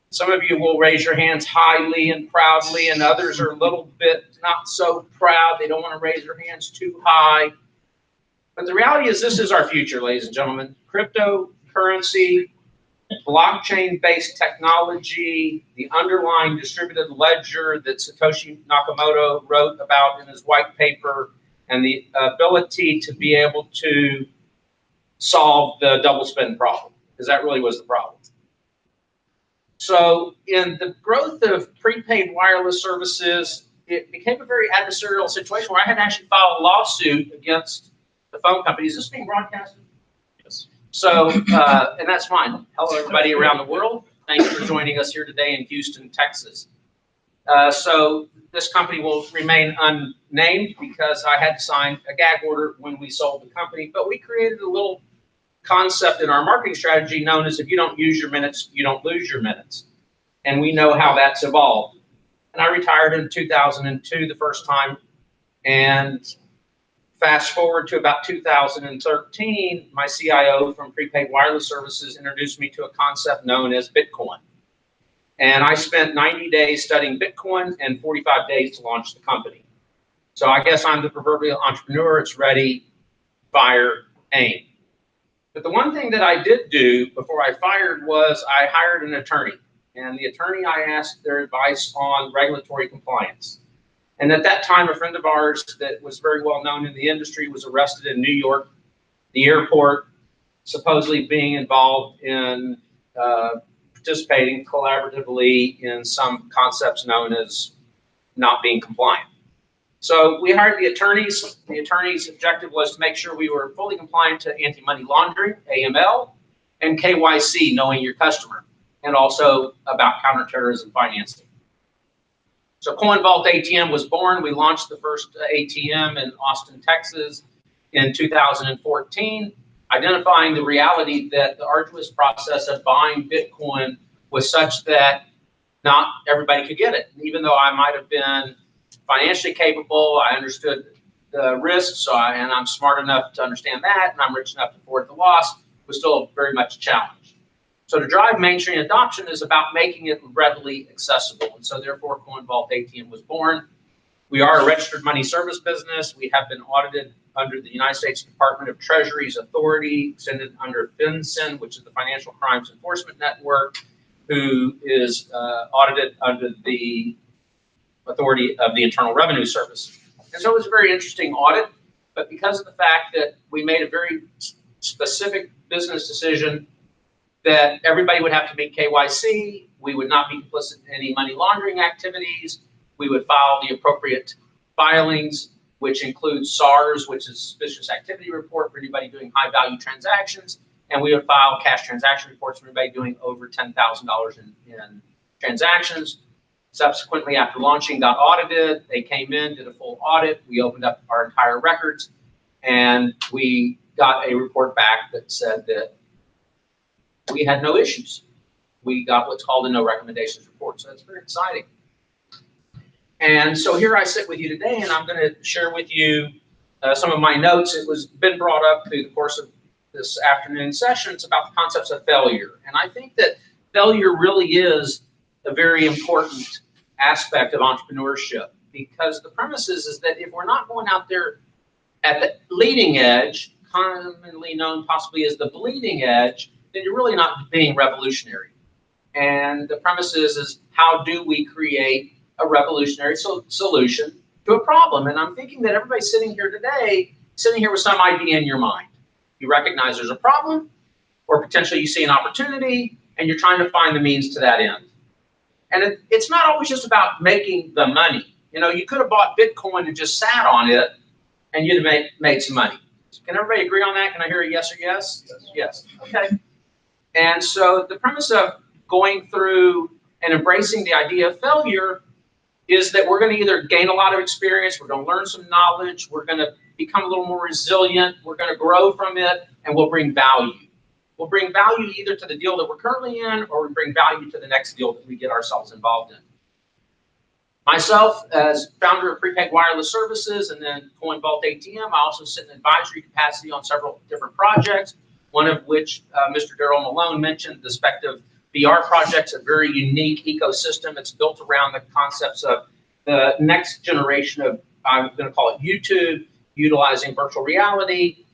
Some of you will raise your hands highly and proudly, and others are a little bit not so proud. They don't want to raise their hands too high. But the reality is this is our future, ladies and gentlemen. Cryptocurrency, blockchain-based technology, the underlying distributed ledger that Satoshi Nakamoto wrote about in his white paper, and the ability to be able to solve the double spend problem, because that really was the problem. So in the growth of prepaid wireless services, it became a very adversarial situation where I had to actually file a lawsuit against the phone companies. Is this being broadcasted? Yes. So, and that's fine. Hello, everybody around the world. Thanks for joining us here today in Houston, Texas. So this company will remain unnamed because I had to sign a gag order when we sold the company, but we created a little concept in our marketing strategy known as if you don't use your minutes, you don't lose your minutes. And we know how that's evolved. And I retired in 2002 the first time, and fast forward to about 2013, my CIO from Prepaid Wireless Services introduced me to a concept known as Bitcoin. And I spent 90 days studying Bitcoin and 45 days to launch the company. So I guess I'm the proverbial entrepreneur. It's ready, fire, aim. But the one thing that I did do before I fired was I hired an attorney. And the attorney, I asked their advice on regulatory compliance. And at that time, a friend of ours that was very well known in the industry was arrested in New York, the airport, supposedly being involved in participating collaboratively in some concepts known as not being compliant. So we hired the attorneys. The attorney's objective was to make sure we were fully compliant to anti-money laundering, AML, and KYC, knowing your customer, and also about counterterrorism financing. So CoinVault ATM was born. We launched the first ATM in Austin, Texas in 2014, identifying the reality that the arduous process of buying Bitcoin was such that not everybody could get it. Even though I might have been financially capable, I understood the risks, and I'm smart enough to understand that, and I'm rich enough to afford the loss, was still very much a challenge. So to drive mainstream adoption is about making it readily accessible. And so therefore, CoinVault ATM was born. We are a registered money service business. We have been audited under the United States Department of Treasury's authority, extended under FinCEN, which is the Financial Crimes Enforcement Network, who is audited under the authority of the Internal Revenue Service. And so it was a very interesting audit, but because of the fact that we made a very specific business decision that everybody would have to meet KYC, we would not be complicit in any money laundering activities, we would file the appropriate filings, which includes SARS, which is Suspicious Activity Report for anybody doing high value transactions, and we would file cash transaction reports for anybody doing over $10,000 in transactions. Subsequently, after launching, got audited. They came in, did a full audit. We opened up our entire records, and we got a report back that said that we had no issues. We got what's called a no recommendations report. So that's very exciting. And so here I sit with you today, and I'm going to share with you some of my notes. It was been brought up through the course of this afternoon session. It's about the concepts of failure. And I think that failure really is a very important aspect of entrepreneurship, because the premise is that if we're not going out there at the leading edge, commonly known possibly as the bleeding edge, then you're really not being revolutionary. And the premise is how do we create a revolutionary solution to a problem? And I'm thinking that everybody sitting here today, sitting here with some idea in your mind. You recognize there's a problem, or potentially you see an opportunity, and you're trying to find the means to that end. And it's not always just about making the money. You know, you could have bought Bitcoin and just sat on it, and you'd have made some money. Can everybody agree on that? Can I hear a yes or yes? Yes. Okay. And so the premise of going through and embracing the idea of failure is that we're going to either gain a lot of experience, we're going to learn some knowledge, we're going to become a little more resilient, we're going to grow from it, and we'll bring value. will bring value either to the deal that we're currently in, or we bring value to the next deal that we get ourselves involved in. Myself, as founder of Prepaid Wireless Services and then CoinVault ATM, I also sit in advisory capacity on several different projects, one of which Mr. Darrell Malone mentioned, the Spective VR project's a very unique ecosystem. It's built around the concepts of the next generation of, I'm going to call it YouTube, utilizing virtual reality,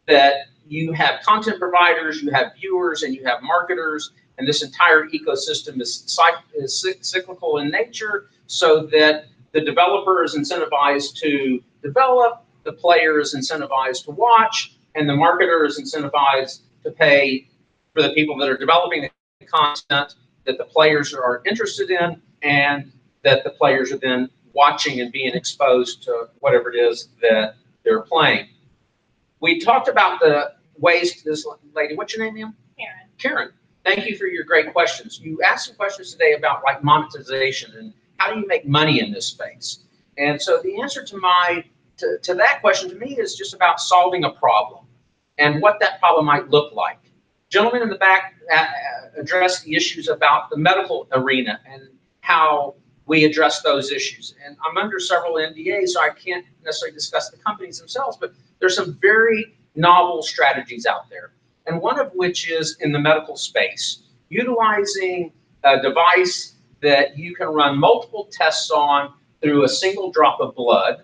that you have content providers, you have viewers, and you have marketers, and this entire ecosystem is cyclical in nature, so that the developer is incentivized to develop, the player is incentivized to watch, and the marketer is incentivized to pay for the people that are developing the content that the players are interested in, and that the players are then watching and being exposed to whatever it is that they're playing. We talked about the ways, this lady, what's your name, ma'am? Karen. Karen, thank you for your great questions. You asked some questions today about like monetization and how do you make money in this space? And so the answer to that question to me is just about solving a problem and what that problem might look like. Gentlemen in the back addressed the issues about the medical arena and how we address those issues. And I'm under several NDAs, so I can't necessarily discuss the companies themselves, but there's some very novel strategies out there. And one of which is in the medical space, utilizing a device that you can run multiple tests on through a single drop of blood,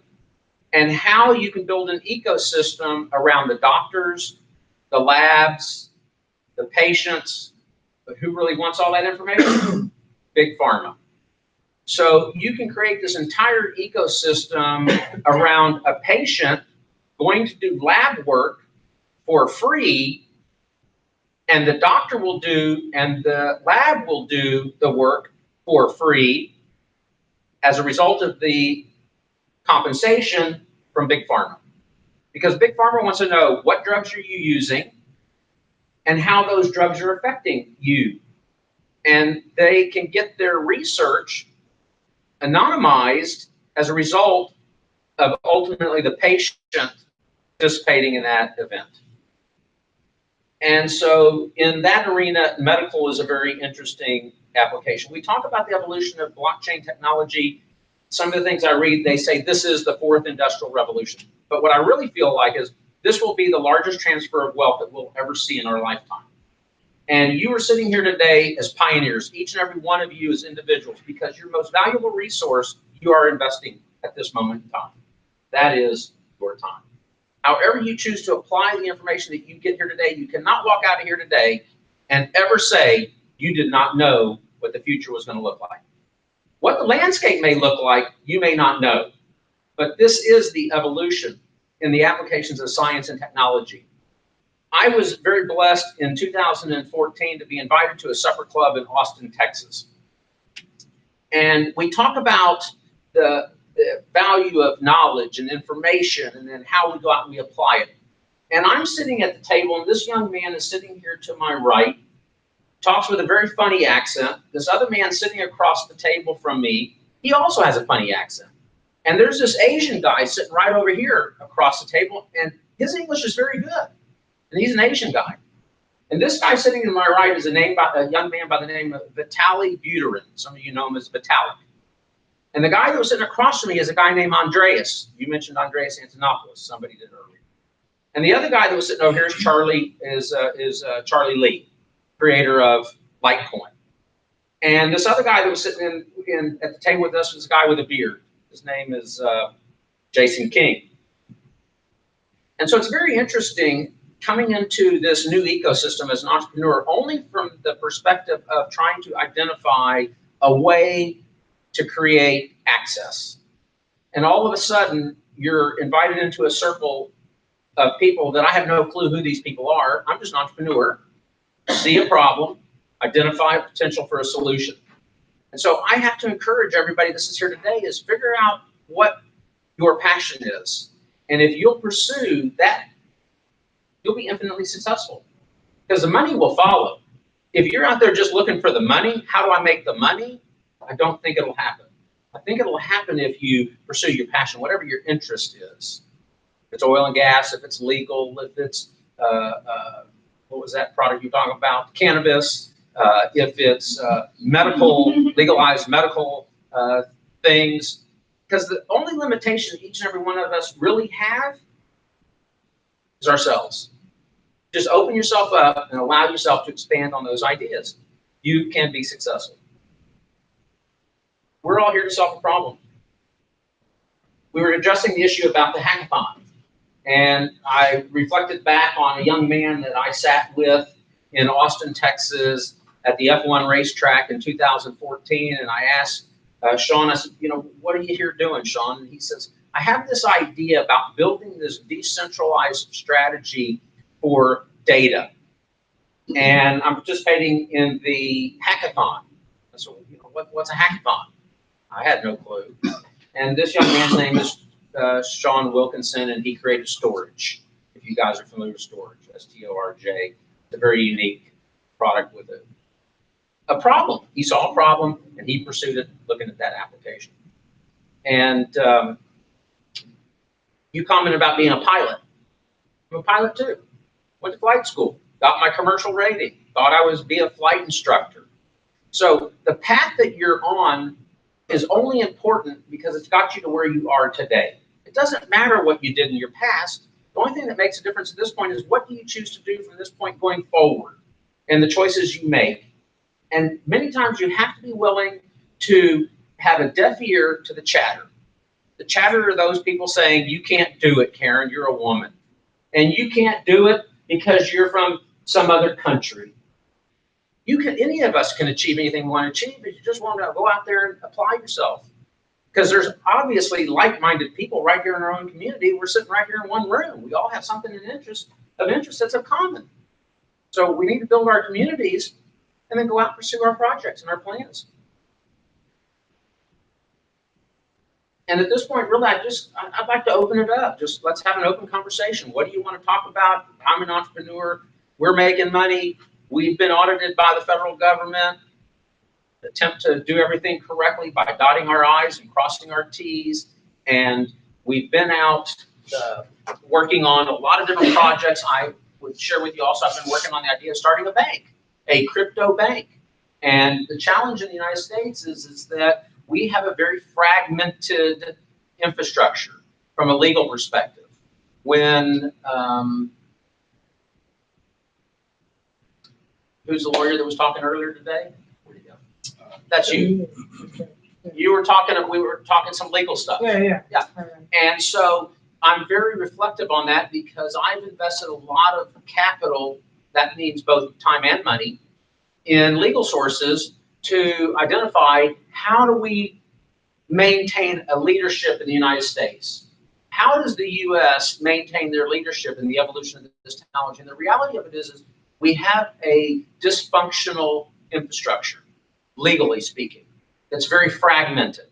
and how you can build an ecosystem around the doctors, the labs, the patients, but who really wants all that information? Big pharma. So you can create this entire ecosystem around a patient going to do lab work for free, and the doctor will do, and the lab will do the work for free as a result of the compensation from Big Pharma. Because Big Pharma wants to know what drugs are you using and how those drugs are affecting you. And they can get their research anonymized as a result of ultimately the patient participating in that event. And so in that arena, medical is a very interesting application. We talk about the evolution of blockchain technology. Some of the things I read, they say this is the fourth industrial revolution. But what I really feel like is this will be the largest transfer of wealth that we'll ever see in our lifetime. And you are sitting here today as pioneers, each and every one of you as individuals, because your most valuable resource you are investing at this moment in time. That is your time. However you choose to apply the information that you get here today, you cannot walk out of here today and ever say you did not know what the future was going to look like. What the landscape may look like, you may not know. But this is the evolution in the applications of science and technology. I was very blessed in 2014 to be invited to a supper club in Austin, Texas. And we talk about the value of knowledge and information, and then how we go out and we apply it. And I'm sitting at the table, and this young man is sitting here to my right, talks with a very funny accent. This other man sitting across the table from me, he also has a funny accent. And there's this Asian guy sitting right over here across the table, and his English is very good. And he's an Asian guy. And this guy sitting to my right is a young man by the name of Vitaly Buterin. Some of you know him as Vitalik. And the guy that was sitting across from me is a guy named Andreas. You mentioned Andreas Antonopoulos. Somebody did earlier. And the other guy that was sitting over here is Charlie Lee, creator of Litecoin. And this other guy that was sitting at the table with us was a guy with a beard. His name is Jason King. And so it's very interesting coming into this new ecosystem as an entrepreneur, only from the perspective of trying to identify a way to create access. And all of a sudden, you're invited into a circle of people that I have no clue who these people are. I'm just an entrepreneur, see a problem, identify a potential for a solution. And so I have to encourage everybody that sits here today is figure out what your passion is. And if you'll pursue that, you'll be infinitely successful, because the money will follow. If you're out there just looking for the money, how do I make the money? I don't think it'll happen. I think it'll happen if you pursue your passion, whatever your interest is. If it's oil and gas, if it's legal, if it's what was that product you're talking about? Cannabis, if it's medical, legalized medical things. Because the only limitation each and every one of us really have is ourselves. Just open yourself up and allow yourself to expand on those ideas. You can be successful. We're all here to solve a problem. We were addressing the issue about the hackathon, and I reflected back on a young man that I sat with in Austin, Texas, at the F1 racetrack in 2014, and I asked Sean, I said, what are you here doing, Sean? And he says, I have this idea about building this decentralized strategy for data, and I'm participating in the hackathon. I said, what's a hackathon? I had no clue. And this young man's name is Sean Wilkinson, and he created Storage. If you guys are familiar with Storage, STORJ, it's a very unique product with a problem. He saw a problem, and he pursued it looking at that application. And you commented about being a pilot. I'm a pilot too. Went to flight school, got my commercial rating, thought I was be a flight instructor. So the path that you're on is only important because it's got you to where you are today. It doesn't matter what you did in your past. The only thing that makes a difference at this point is what do you choose to do from this point going forward and the choices you make. And many times you have to be willing to have a deaf ear to the chatter. The chatter are those people saying, you can't do it, Karen, you're a woman. And you can't do it because you're from some other country. Any of us can achieve anything we want to achieve, but you just want to go out there and apply yourself. Because there's obviously like-minded people right here in our own community. We're sitting right here in one room. We all have something of interest that's of common. So we need to build our communities and then go out and pursue our projects and our plans. And at this point, really, I'd like to open it up. Just let's have an open conversation. What do you want to talk about? I'm an entrepreneur. We're making money. We've been audited by the federal government. Attempt to do everything correctly by dotting our I's and crossing our T's. And we've been out working on a lot of different projects. I would share with you also, I've been working on the idea of starting a bank, a crypto bank. And the challenge in the United States is that we have a very fragmented infrastructure from a legal perspective. When, who's the lawyer that was talking earlier today? Where'd he go? That's you. You were talking, we were talking some legal stuff. Yeah. And so I'm very reflective on that because I've invested a lot of capital, that means both time and money, in legal sources to identify how do we maintain a leadership in the United States? How does the U.S. maintain their leadership in the evolution of this technology? And the reality of it is we have a dysfunctional infrastructure, legally speaking, that's very fragmented.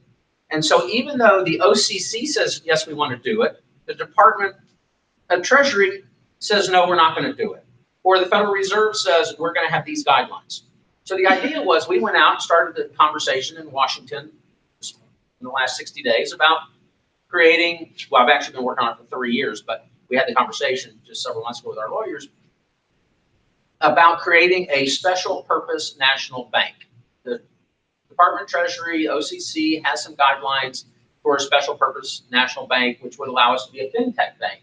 And so even though the OCC says, yes, we want to do it, the Department of Treasury says, no, we're not going to do it. Or the Federal Reserve says, we're going to have these guidelines. So the idea was we went out and started the conversation in Washington in the last 60 days about creating, well, I've actually been working on it for 3 years, but we had the conversation just several months ago with our lawyers about creating a special purpose national bank. The Department of Treasury, OCC, has some guidelines for a special purpose national bank, which would allow us to be a fintech bank.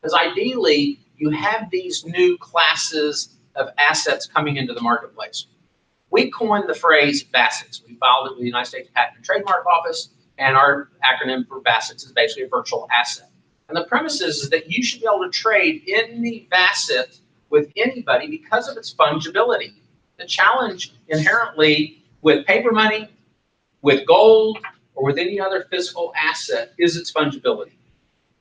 Because ideally, you have these new classes of assets coming into the marketplace. We coined the phrase BASICs. We filed it with the United States Patent and Trademark Office, and our acronym for BASICs is basically a virtual asset. And the premise is that you should be able to trade any asset with anybody because of its fungibility. The challenge inherently with paper money, with gold, or with any other physical asset is its fungibility.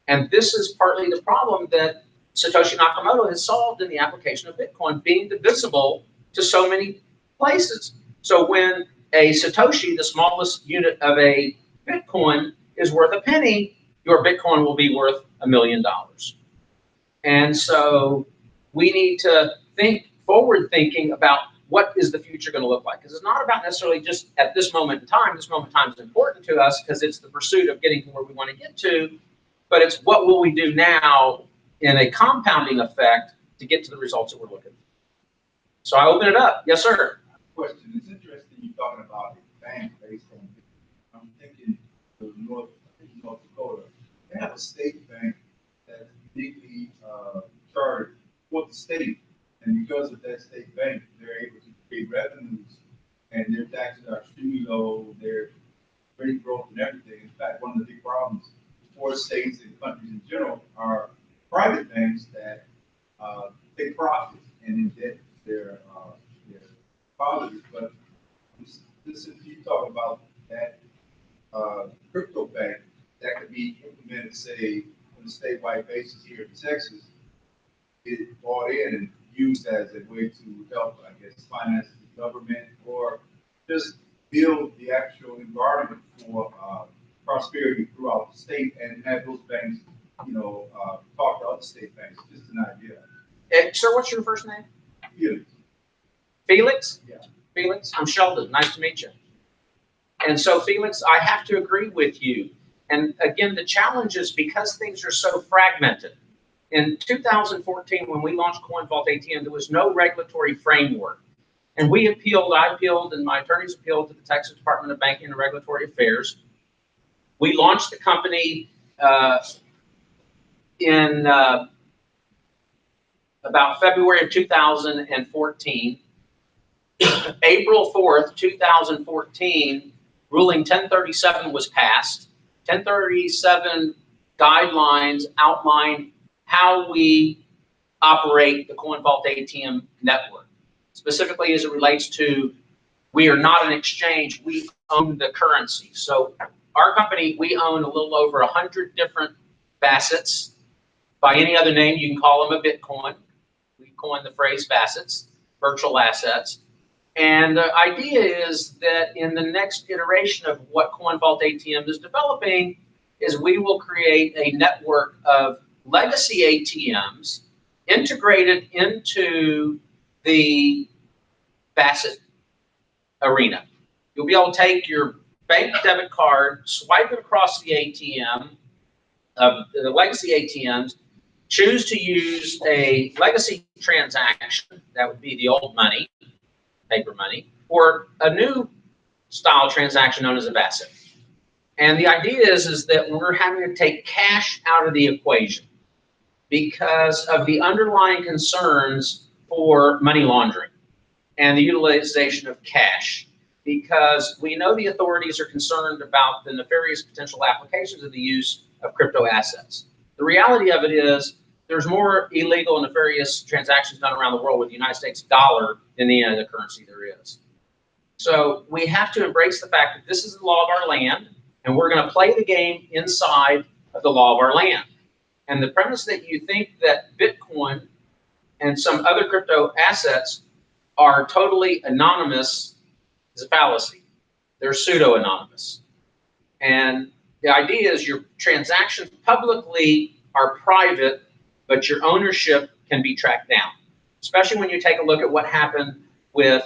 And this is partly the problem that Satoshi Nakamoto has solved in the application of Bitcoin, being divisible to so many places. So when a Satoshi, the smallest unit of a Bitcoin, is worth a penny, your Bitcoin will be worth $1 million. And so we need to think forward thinking about what is the future going to look like? Because it's not about necessarily just at this moment in time. This moment in time is important to us because it's the pursuit of getting to where we want to get to, but it's what will we do now in a compounding effect to get to the results that we're looking for. So I open it up. Yes, sir. Question, it's interesting you're talking about a bank based on, I'm thinking of North Dakota. They have a state bank that's uniquely, chartered for the state. And because of that state bank, they're able to create revenues and their taxes are extremely low, they're pretty broke and everything. In fact, one of the big problems for states and countries in general are private banks that, take profits and indebt their positives. But this is, you talk about that, crypto bank that could be implemented, say, on a statewide basis here in Texas, get bought in and used as a way to help, I guess, finance the government or just build the actual environment for prosperity throughout the state and have those banks, talk to other state banks. Just an idea. Sir, what's your first name? Felix. Felix? Yeah. Felix, I'm Sheldon. Nice to meet you. And so, Felix, I have to agree with you. And again, the challenge is because things are so fragmented. In 2014, when we launched CoinVault ATM, there was no regulatory framework. And I appealed, and my attorneys appealed to the Texas Department of Banking and Regulatory Affairs. We launched the company in about February of 2014. April 4th, 2014, ruling 1037 was passed. 1037 guidelines outline how we operate the CoinVault ATM network. Specifically as it relates to, we are not an exchange, we own the currency. So our company, we own a little over 100 different facets. By any other name, you can call them a Bitcoin. We coined the phrase facets, virtual assets. And the idea is that in the next iteration of what CoinVault ATM is developing is we will create a network of legacy ATMs integrated into the facet arena. You'll be able to take your bank debit card, swipe it across the ATM, the legacy ATMs, choose to use a legacy transaction, that would be the old money, paper money, or a new style transaction known as a facet. And the idea is that we're having to take cash out of the equation because of the underlying concerns for money laundering and the utilization of cash, because we know the authorities are concerned about the nefarious potential applications of the use of crypto assets. The reality of it is there's more illegal and nefarious transactions done around the world with the United States dollar than any other currency there is. So we have to embrace the fact that this is the law of our land, and we're going to play the game inside of the law of our land. And the premise that you think that Bitcoin and some other crypto assets are totally anonymous is a fallacy. They're pseudo-anonymous. And the idea is your transactions publicly are private, but your ownership can be tracked down. Especially when you take a look at what happened with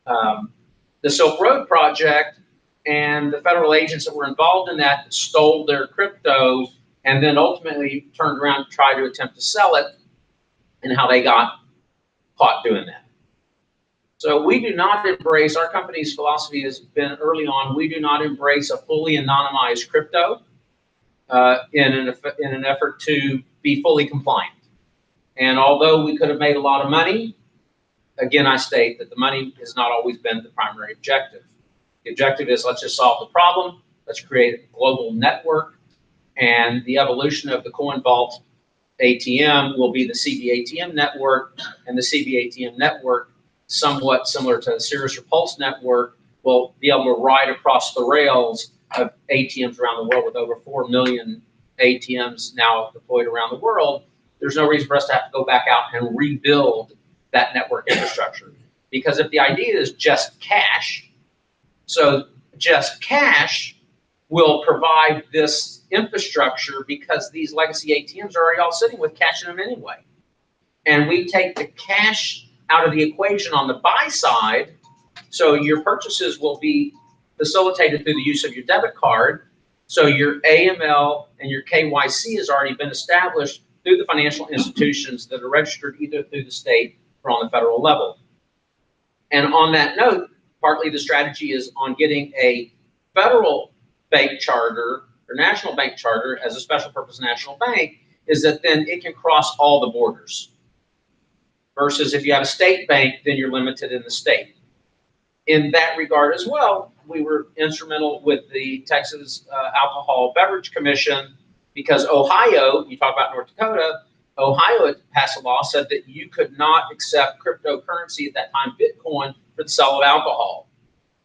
the Silk Road project, and the federal agents that were involved in that stole their crypto and then ultimately turned around to try to attempt to sell it, and how they got caught doing that. So we do not embrace, our company's philosophy has been early on, we do not embrace a fully anonymized crypto in an effort to be fully compliant. And although we could have made a lot of money, again, I state that the money has not always been the primary objective. The objective is let's just solve the problem, let's create a global network, and the evolution of the CoinVault ATM will be the CBATM network, and the CBATM network, somewhat similar to the Cirrus or Pulse network, will be able to ride across the rails of ATMs around the world with over 4 million ATMs now deployed around the world. There's no reason for us to have to go back out and rebuild that network infrastructure. Because if the idea is just cash, so just cash will provide this infrastructure because these legacy ATMs are already all sitting with cash in them anyway. And we take the cash out of the equation on the buy side, so your purchases will be facilitated through the use of your debit card. So your AML and your KYC has already been established through the financial institutions that are registered either through the state or on the federal level. And on that note, partly the strategy is on getting a federal bank charter or national bank charter as a special purpose national bank, is that then it can cross all the borders. Versus if you have a state bank, then you're limited in the state. In that regard as well, we were instrumental with the Texas Alcohol Beverage Commission, because Ohio, you talk about North Dakota, Ohio had passed a law said that you could not accept cryptocurrency at that time, Bitcoin, for the sale of alcohol.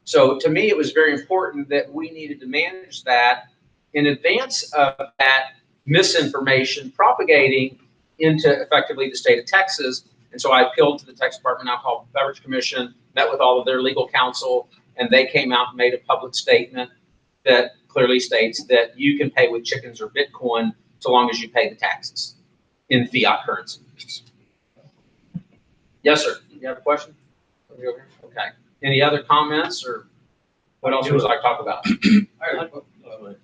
So to me, it was very important that we needed to manage that in advance of that misinformation propagating into effectively the state of Texas. And so I appealed to the Texas Department of Alcohol Beverage Commission, met with all of their legal counsel, and they came out and made a public statement that clearly states that you can pay with chickens or Bitcoin so long as you pay the taxes in fiat currency. Yes, sir. You have a question? Okay. Any other comments, or what else would you like to talk about?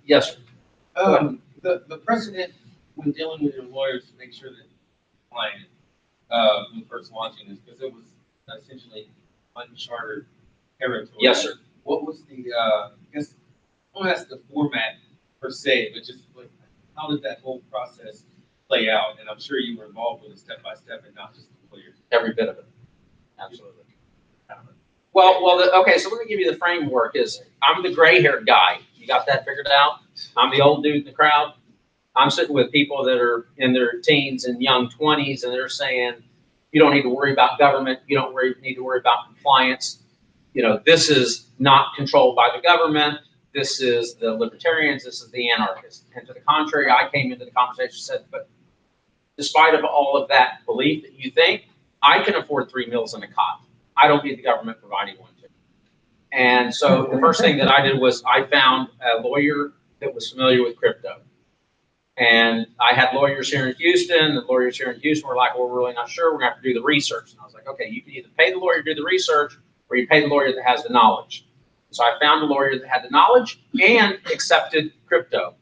Yes, sir. The precedent when dealing with your lawyers to make sure that client when first launching this, because it was essentially uncharted territory. Yes, sir. What was the I guess I don't ask the format per se, but just like how did that whole process play out? And I'm sure you were involved with it step by step, and not just the lawyers. Every bit of it. Absolutely. Well, okay, so let me give you the framework. Is I'm the gray-haired guy. You got that figured out? I'm the old dude in the crowd. I'm sitting with people that are in their teens and young 20s, and they're saying, you don't need to worry about government. You don't need to worry about compliance. You know, this is not controlled by the government. This is the libertarians. This is the anarchists. And to the contrary, I came into the conversation and said, but despite of all of that belief that you think, I can afford 3 meals and a cot. I don't need the government providing one to me. And so the first thing that I did was I found a lawyer that was familiar with crypto. And I had lawyers here in Houston. The lawyers here in Houston were like, well, we're really not sure. We're going to have to do the research. And I was like, okay, you can either pay the lawyer to do the research, or you pay the lawyer that has the knowledge. So I found a lawyer that had the knowledge and accepted crypto.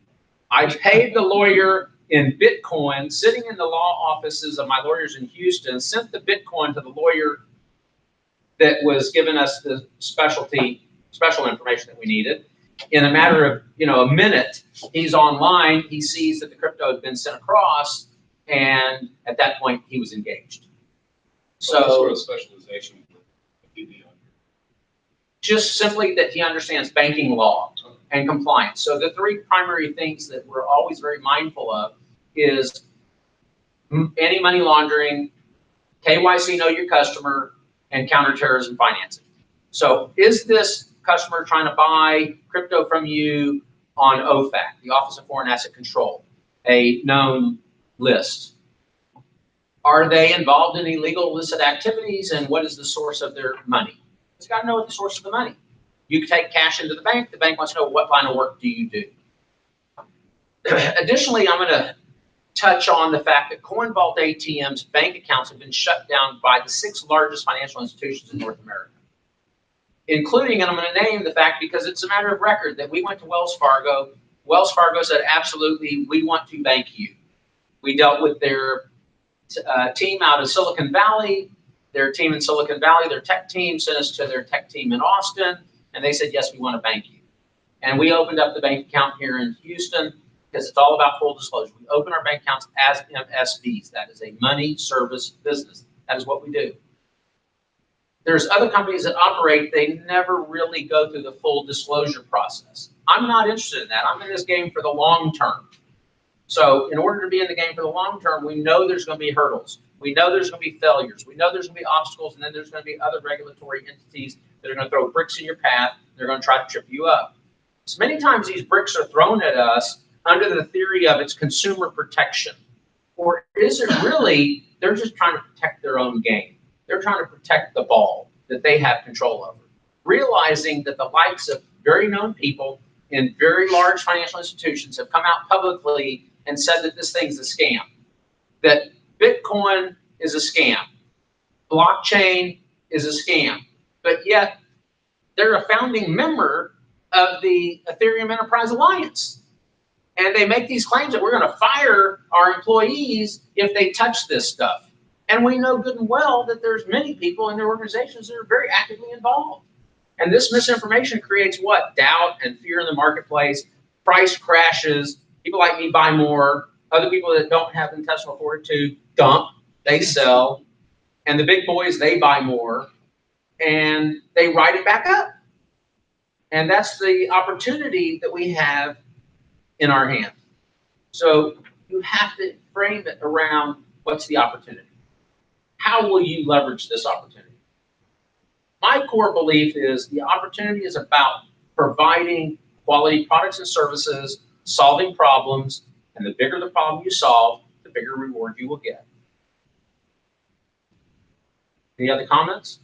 I paid the lawyer in Bitcoin, sitting in the law offices of my lawyers in Houston, sent the Bitcoin to the lawyer that was giving us the special information that we needed. In a matter of, a minute, he's online, he sees that the crypto had been sent across, and at that point, he was engaged. So what sort of specialization would he be on? Just simply that he understands banking law and compliance. So the 3 primary things that we're always very mindful of is anti-money laundering, KYC, know your customer, and counterterrorism financing. So is this customer trying to buy crypto from you on OFAC, the Office of Foreign Asset Control, a known list? Are they involved in illegal illicit activities, and what is the source of their money? It's got to know what the source of the money. You take cash into the bank wants to know what line of work do you do. Additionally, I'm going to touch on the fact that Coin Vault ATM's bank accounts have been shut down by the 6 largest financial institutions in North America, including, and I'm going to name the fact because it's a matter of record, that we went to Wells Fargo. Wells Fargo said, absolutely, we want to bank you. We dealt with their team out of Silicon Valley. Their team in Silicon Valley, their tech team, sent us to their tech team in Austin, and they said, yes, we want to bank you. And we opened up the bank account here in Houston because it's all about full disclosure. We open our bank accounts as MSBs. That is a money service business. That is what we do. There's other companies that operate, they never really go through the full disclosure process. I'm not interested in that. I'm in this game for the long term. So in order to be in the game for the long term, we know there's going to be hurdles. We know there's going to be failures. We know there's going to be obstacles, and then there's going to be other regulatory entities that are going to throw bricks in your path. They're going to try to trip you up. So many times these bricks are thrown at us under the theory of it's consumer protection. Or is it really, they're just trying to protect their own game. They're trying to protect the ball that they have control over. Realizing that the likes of very known people in very large financial institutions have come out publicly and said that this thing's a scam. That Bitcoin is a scam. Blockchain is a scam. But yet, they're a founding member of the Ethereum Enterprise Alliance. And they make these claims that we're going to fire our employees if they touch this stuff. And we know good and well that there's many people in their organizations that are very actively involved. And this misinformation creates what? Doubt and fear in the marketplace. Price crashes. People like me buy more. Other people that don't have intestinal fortitude dump. They sell. And the big boys, they buy more. And they write it back up. And that's the opportunity that we have in our hand. So you have to frame it around what's the opportunity. How will you leverage this opportunity? My core belief is the opportunity is about providing quality products and services, solving problems, and the bigger the problem you solve, the bigger reward you will get. Any other comments?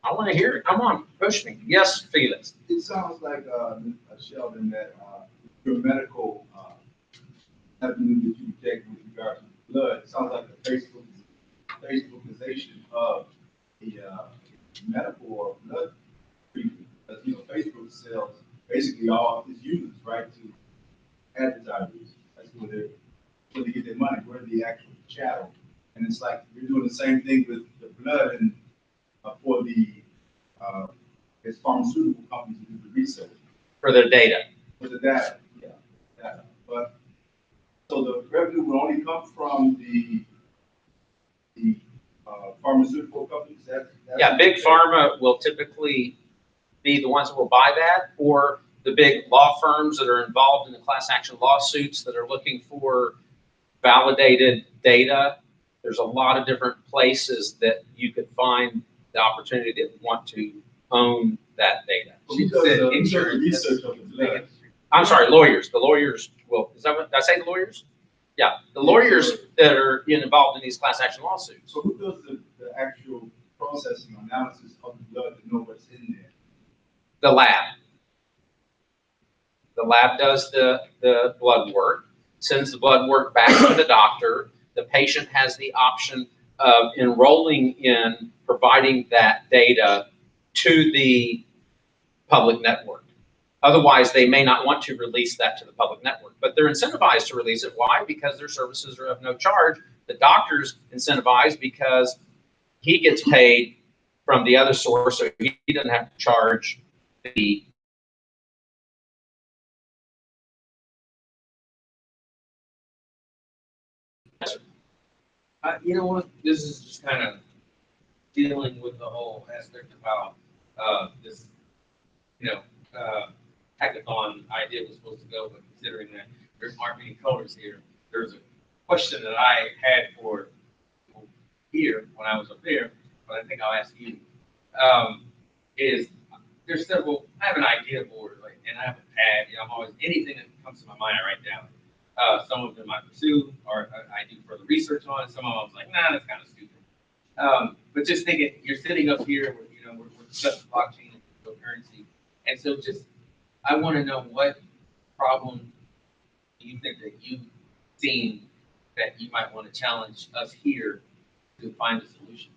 I want to hear it. Come on, push me. Yes, Felix. It sounds like, Sheldon, that your medical avenue that you take with regard to blood, it sounds like a Facebookization of the medical or blood treatment. Because, Facebook sells basically all its users, right, to advertisers. That's where they get their money, where the actual chattel. And it's like you're doing the same thing with the blood and for the it's pharmaceutical companies who do the research. For their data. For the data, yeah, data. But so the revenue will only come from the pharmaceutical companies. That's Yeah, big pharma will typically be the ones that will buy that, or the big law firms that are involved in the class action lawsuits that are looking for validated data. There's a lot of different places that you could find the opportunity to want to own that data. Research of the blood. I'm sorry, lawyers. The lawyers will, is that what, did I say the lawyers? Yeah, the lawyers that are involved in these class action lawsuits. So who does the actual processing analysis of the blood to know what's in there? The lab. The lab does the blood work, sends the blood work back to the doctor. The patient has the option of enrolling in providing that data to the public network. Otherwise, they may not want to release that to the public network, but they're incentivized to release it. Why? Because their services are of no charge. The doctor's incentivized because he gets paid from the other source, so he doesn't have to charge the You know what? This is just kind of dealing with the whole aspect of how this, hackathon idea was supposed to go, but considering that there aren't many colors here, there's a question that I had for people here when I was up there, but I think I'll ask you. Is there's several, I have an idea board, and I have a pad, I'm always, anything that comes to my mind, I write down. Some of them I pursue or I do further research on. Some of them I was like, nah, that's kind of stupid. But just thinking, you're sitting up here, we're discussing blockchain and cryptocurrency. And so I want to know what problem do you think that you've seen that you might want to challenge us here to find a solution?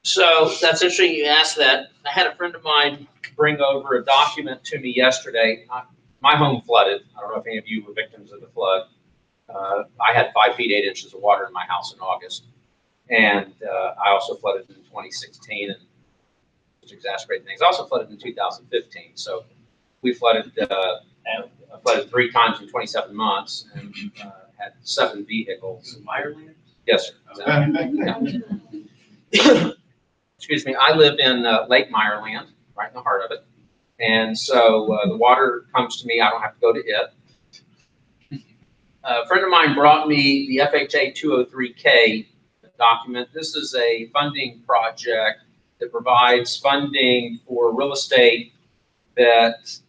So that's interesting you asked that. I had a friend of mine bring over a document to me yesterday. My home flooded. I don't know if any of you were victims of the flood. I had 5 feet 8 inches of water in my house in August. And I also flooded in 2016, and which exacerbated things. I also flooded in 2015. So we flooded 3 times in 27 months and had 7 vehicles. Meyerland? Yes, sir. Excuse me. I live in Lake Meyerland, right in the heart of it. And so the water comes to me. I don't have to go to it. A friend of mine brought me the FHA 203K document. This is a funding project that provides funding for real estate that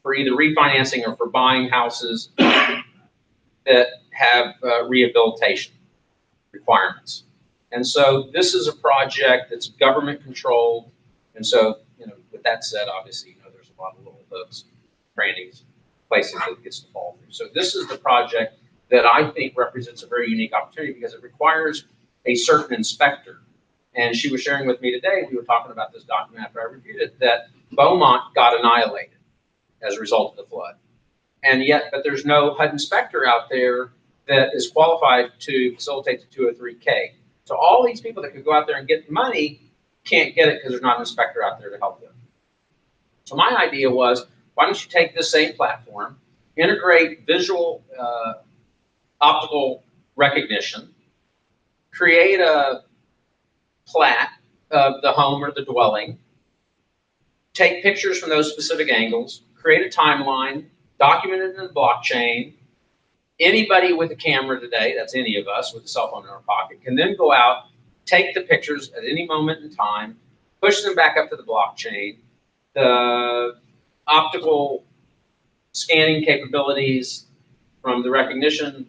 for either refinancing or for buying houses that have rehabilitation requirements. And so this is a project that's government controlled. And so, with that said, obviously, there's a lot of little hooks, crannies, places that it gets to fall through. So this is the project that I think represents a very unique opportunity because it requires a certain inspector. And she was sharing with me today, we were talking about this document after I reviewed it, that Beaumont got annihilated as a result of the flood. And yet, but there's no HUD inspector out there that is qualified to facilitate the 203K. So all these people that could go out there and get money can't get it because there's not an inspector out there to help them. So my idea was, why don't you take this same platform, integrate visual optical recognition, create a plat of the home or the dwelling, take pictures from those specific angles, create a timeline, document it in the blockchain. Anybody with a camera today, that's any of us with a cell phone in our pocket, can then go out, take the pictures at any moment in time, push them back up to the blockchain. The optical scanning capabilities from the recognition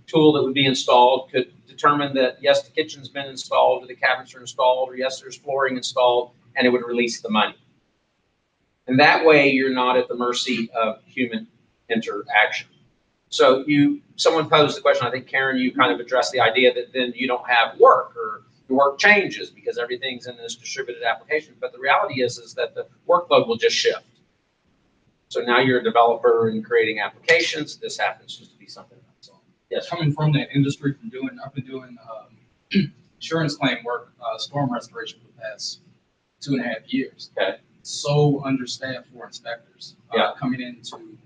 tool that would be installed could determine that, yes, the kitchen's been installed, or the cabinets are installed, or yes, there's flooring installed, and it would release the money. And that way, you're not at the mercy of human interaction. So someone posed the question, I think, Karen, you kind of addressed the idea that then you don't have work, or your work changes because everything's in this distributed application. But the reality is that the workload will just shift. So now you're a developer and creating applications. This happens just to be something else. Yes. Coming from that industry, I've been doing insurance claim work, storm restoration for the past 2.5 years. Okay. So understaffed for inspectors coming in to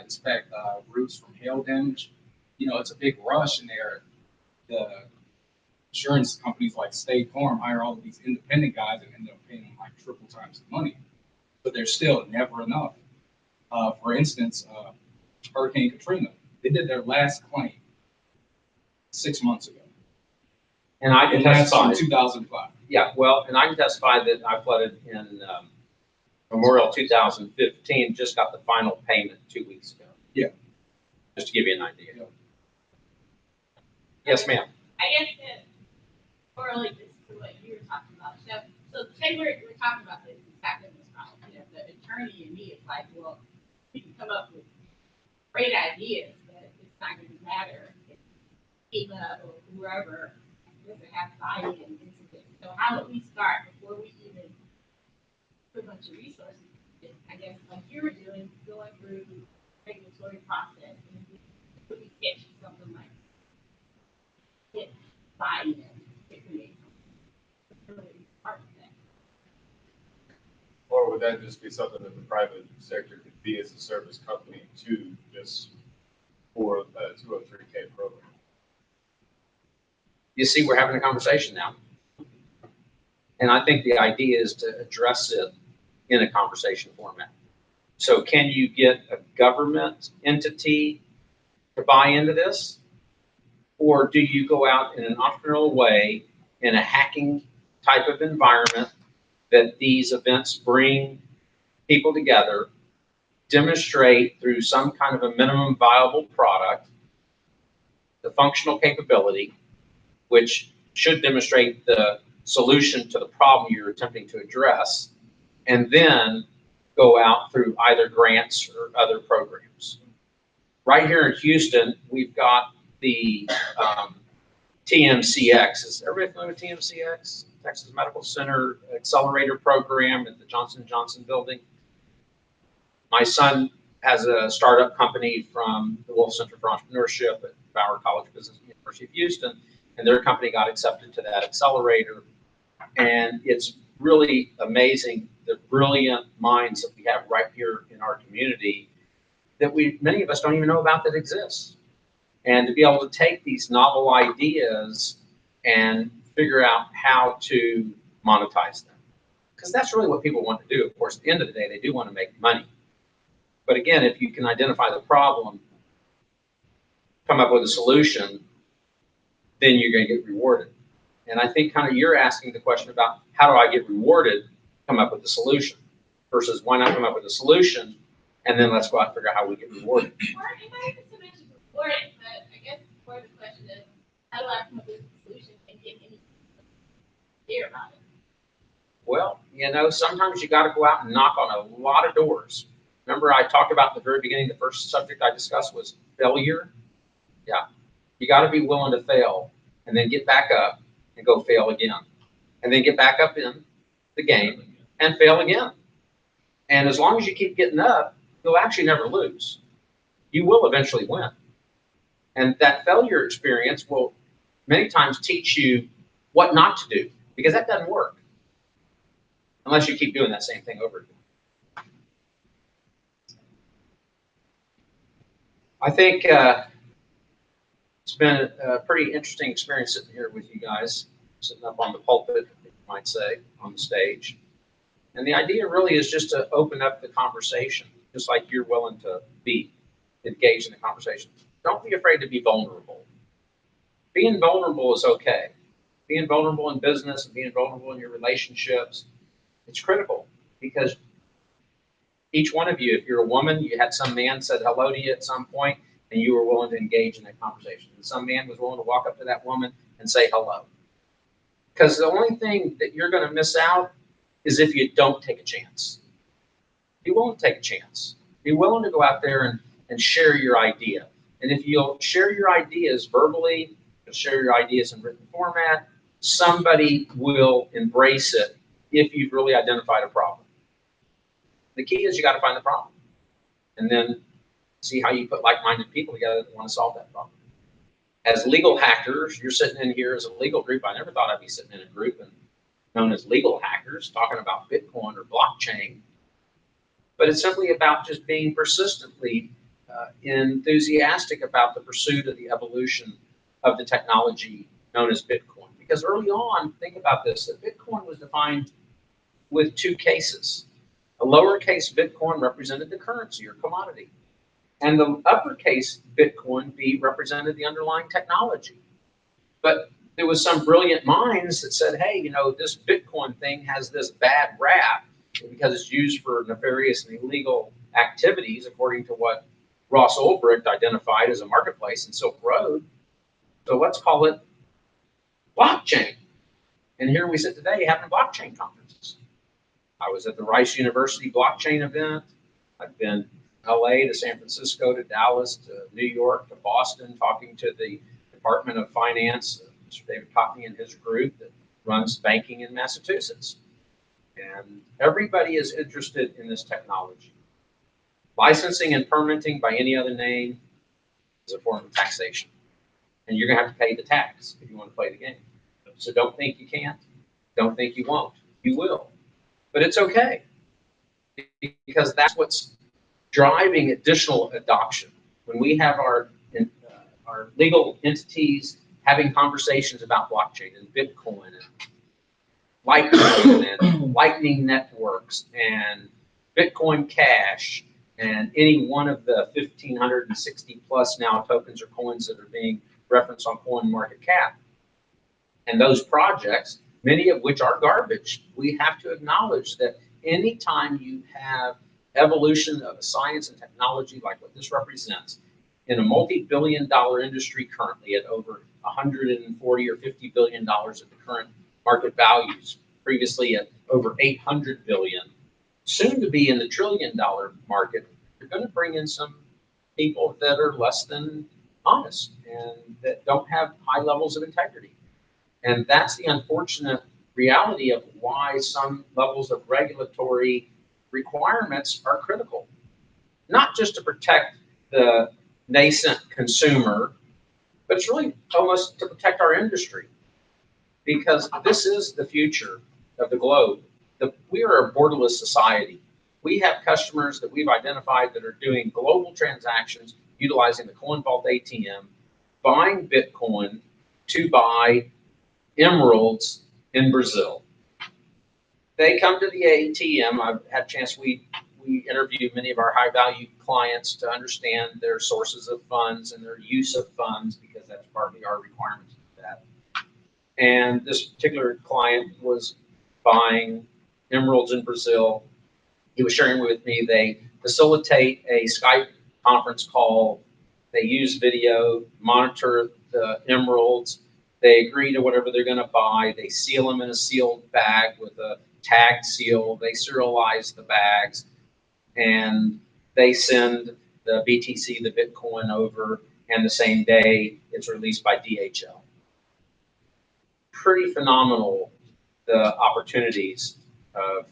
inspect roofs from hail damage. You know, it's a big rush in there. The insurance companies like State Farm hire all of these independent guys and end up paying them like triple times the money, but there's still never enough. For instance, Hurricane Katrina, they did their last claim 6 months ago. And I can testify. That's in 2005. Yeah, well, and I can testify that I flooded in Memorial 2015, just got the final payment 2 weeks ago. Yeah. Just to give you an idea. Yeah. Yes, ma'am. I guess that correlates this to what you were talking about. So say we're talking about this, exactly this problem. You know, the attorney in me is like, well, we can come up with great ideas, but it's not going to matter if FEMA or whoever doesn't have buy-in into this. So how would we start before we even put a bunch of resources? I guess like you were doing, going through the regulatory process, and if we get you something like get buy-in to create something really part of that. Or would that just be something that the private sector could be as a service company to this for a 203K program? You see, we're having a conversation now. And I think the idea is to address it in a conversation format. So can you get a government entity to buy into this? Or do you go out in an entrepreneurial way in a hacking type of environment that these events bring people together, demonstrate through some kind of a minimum viable product, the functional capability, which should demonstrate the solution to the problem you're attempting to address, and then go out through either grants or other programs. Right here in Houston, we've got the TMCX. Is everybody familiar with TMCX? Texas Medical Center Accelerator Program at the Johnson & Johnson building. My son has a startup company from the Wolf Center for Entrepreneurship at Bauer College of Business, University of Houston, and their company got accepted to that accelerator. And it's really amazing the brilliant minds that we have right here in our community that many of us don't even know about that exists. And to be able to take these novel ideas and figure out how to monetize them. Because that's really what people want to do. Of course, at the end of the day, they do want to make money. But again, if you can identify the problem, come up with a solution, then you're going to get rewarded. And I think kind of you're asking the question about how do I get rewarded, come up with a solution, versus why not come up with a solution, and then let's go out and figure out how we get rewarded. Or it might be so much rewarded, but I guess part of the question is, how do I come up with a solution and get any clear about it? Well, you know, sometimes you got to go out and knock on a lot of doors. Remember I talked about in the very beginning, the first subject I discussed was failure? Yeah. You got to be willing to fail and then get back up and go fail again. And then get back up in the game and fail again. And as long as you keep getting up, you'll actually never lose. You will eventually win. And that failure experience will many times teach you what not to do, because that doesn't work unless you keep doing that same thing over again. I think it's been a pretty interesting experience sitting here with you guys, sitting up on the pulpit, you might say, on the stage. And the idea really is just to open up the conversation, just like you're willing to be engaged in the conversation. Don't be afraid to be vulnerable. Being vulnerable is okay. Being vulnerable in business and being vulnerable in your relationships, it's critical, because each one of you, if you're a woman, you had some man said hello to you at some point, and you were willing to engage in that conversation. And some man was willing to walk up to that woman and say hello. Because the only thing that you're going to miss out is if you don't take a chance. Be willing to take a chance. Be willing to go out there and share your idea. And if you'll share your ideas verbally, you'll share your ideas in written format, somebody will embrace it if you've really identified a problem. The key is you got to find the problem, and then see how you put like-minded people together that want to solve that problem. As legal hackers, you're sitting in here as a legal group. I never thought I'd be sitting in a group and known as legal hackers talking about Bitcoin or blockchain. But it's simply about just being persistently enthusiastic about the pursuit of the evolution of the technology known as Bitcoin. Because early on, think about this, that Bitcoin was defined with two cases. A lowercase Bitcoin represented the currency or commodity, and the uppercase Bitcoin B represented the underlying technology. But there was some brilliant minds that said, hey, you know, this Bitcoin thing has this bad rap because it's used for nefarious and illegal activities, according to what Ross Ulbricht identified as a marketplace in Silk Road. So let's call it blockchain. And here we sit today having blockchain conferences. I was at the Rice University blockchain event. I've been LA to San Francisco to Dallas to New York to Boston, talking to the Department of Finance, Mr. David Cottney and his group that runs banking in Massachusetts. And everybody is interested in this technology. Licensing and permitting by any other name is a form of taxation. And you're going to have to pay the tax if you want to play the game. So don't think you can't. Don't think you won't. You will. But it's okay, because that's what's driving additional adoption. When we have our legal entities having conversations about blockchain and Bitcoin and Litecoin and Lightning networks and Bitcoin Cash and any one of the 1,560 plus now tokens or coins that are being referenced on CoinMarketCap. And those projects, many of which are garbage, we have to acknowledge that anytime you have evolution of science and technology like what this represents in a multi-billion-dollar industry currently at over 140 or 50 billion dollars at the current market values, previously at over 800 billion, soon to be in the trillion-dollar market, you're going to bring in some people that are less than honest and that don't have high levels of integrity. And that's the unfortunate reality of why some levels of regulatory requirements are critical. Not just to protect the nascent consumer, but it's really almost to protect our industry. Because this is the future of the globe. We are a borderless society. We have customers that we've identified that are doing global transactions utilizing the CoinVault ATM, buying Bitcoin to buy emeralds in Brazil. They come to the ATM. I've had a chance, we interview many of our high value clients to understand their sources of funds and their use of funds, because that's partly our requirement to do that. And this particular client was buying emeralds in Brazil. He was sharing with me they facilitate a Skype conference call. They use video, monitor the emeralds. They agree to whatever they're going to buy. They seal them in a sealed bag with a tag seal. They serialize the bags, and they send the BTC, the Bitcoin, over, and the same day it's released by DHL. Pretty phenomenal, the opportunities of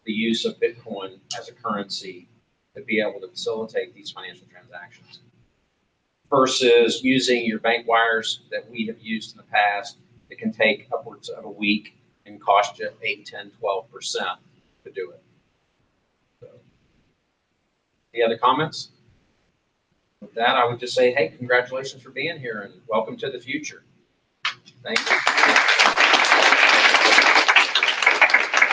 the use of Bitcoin as a currency to be able to facilitate these financial transactions. versus using your bank wires that we have used in the past. It can take upwards of a week and cost you 8, 10, 12% to do it. So, any other comments? With that, I would just say, hey, congratulations for being here and welcome to the future. Thank you.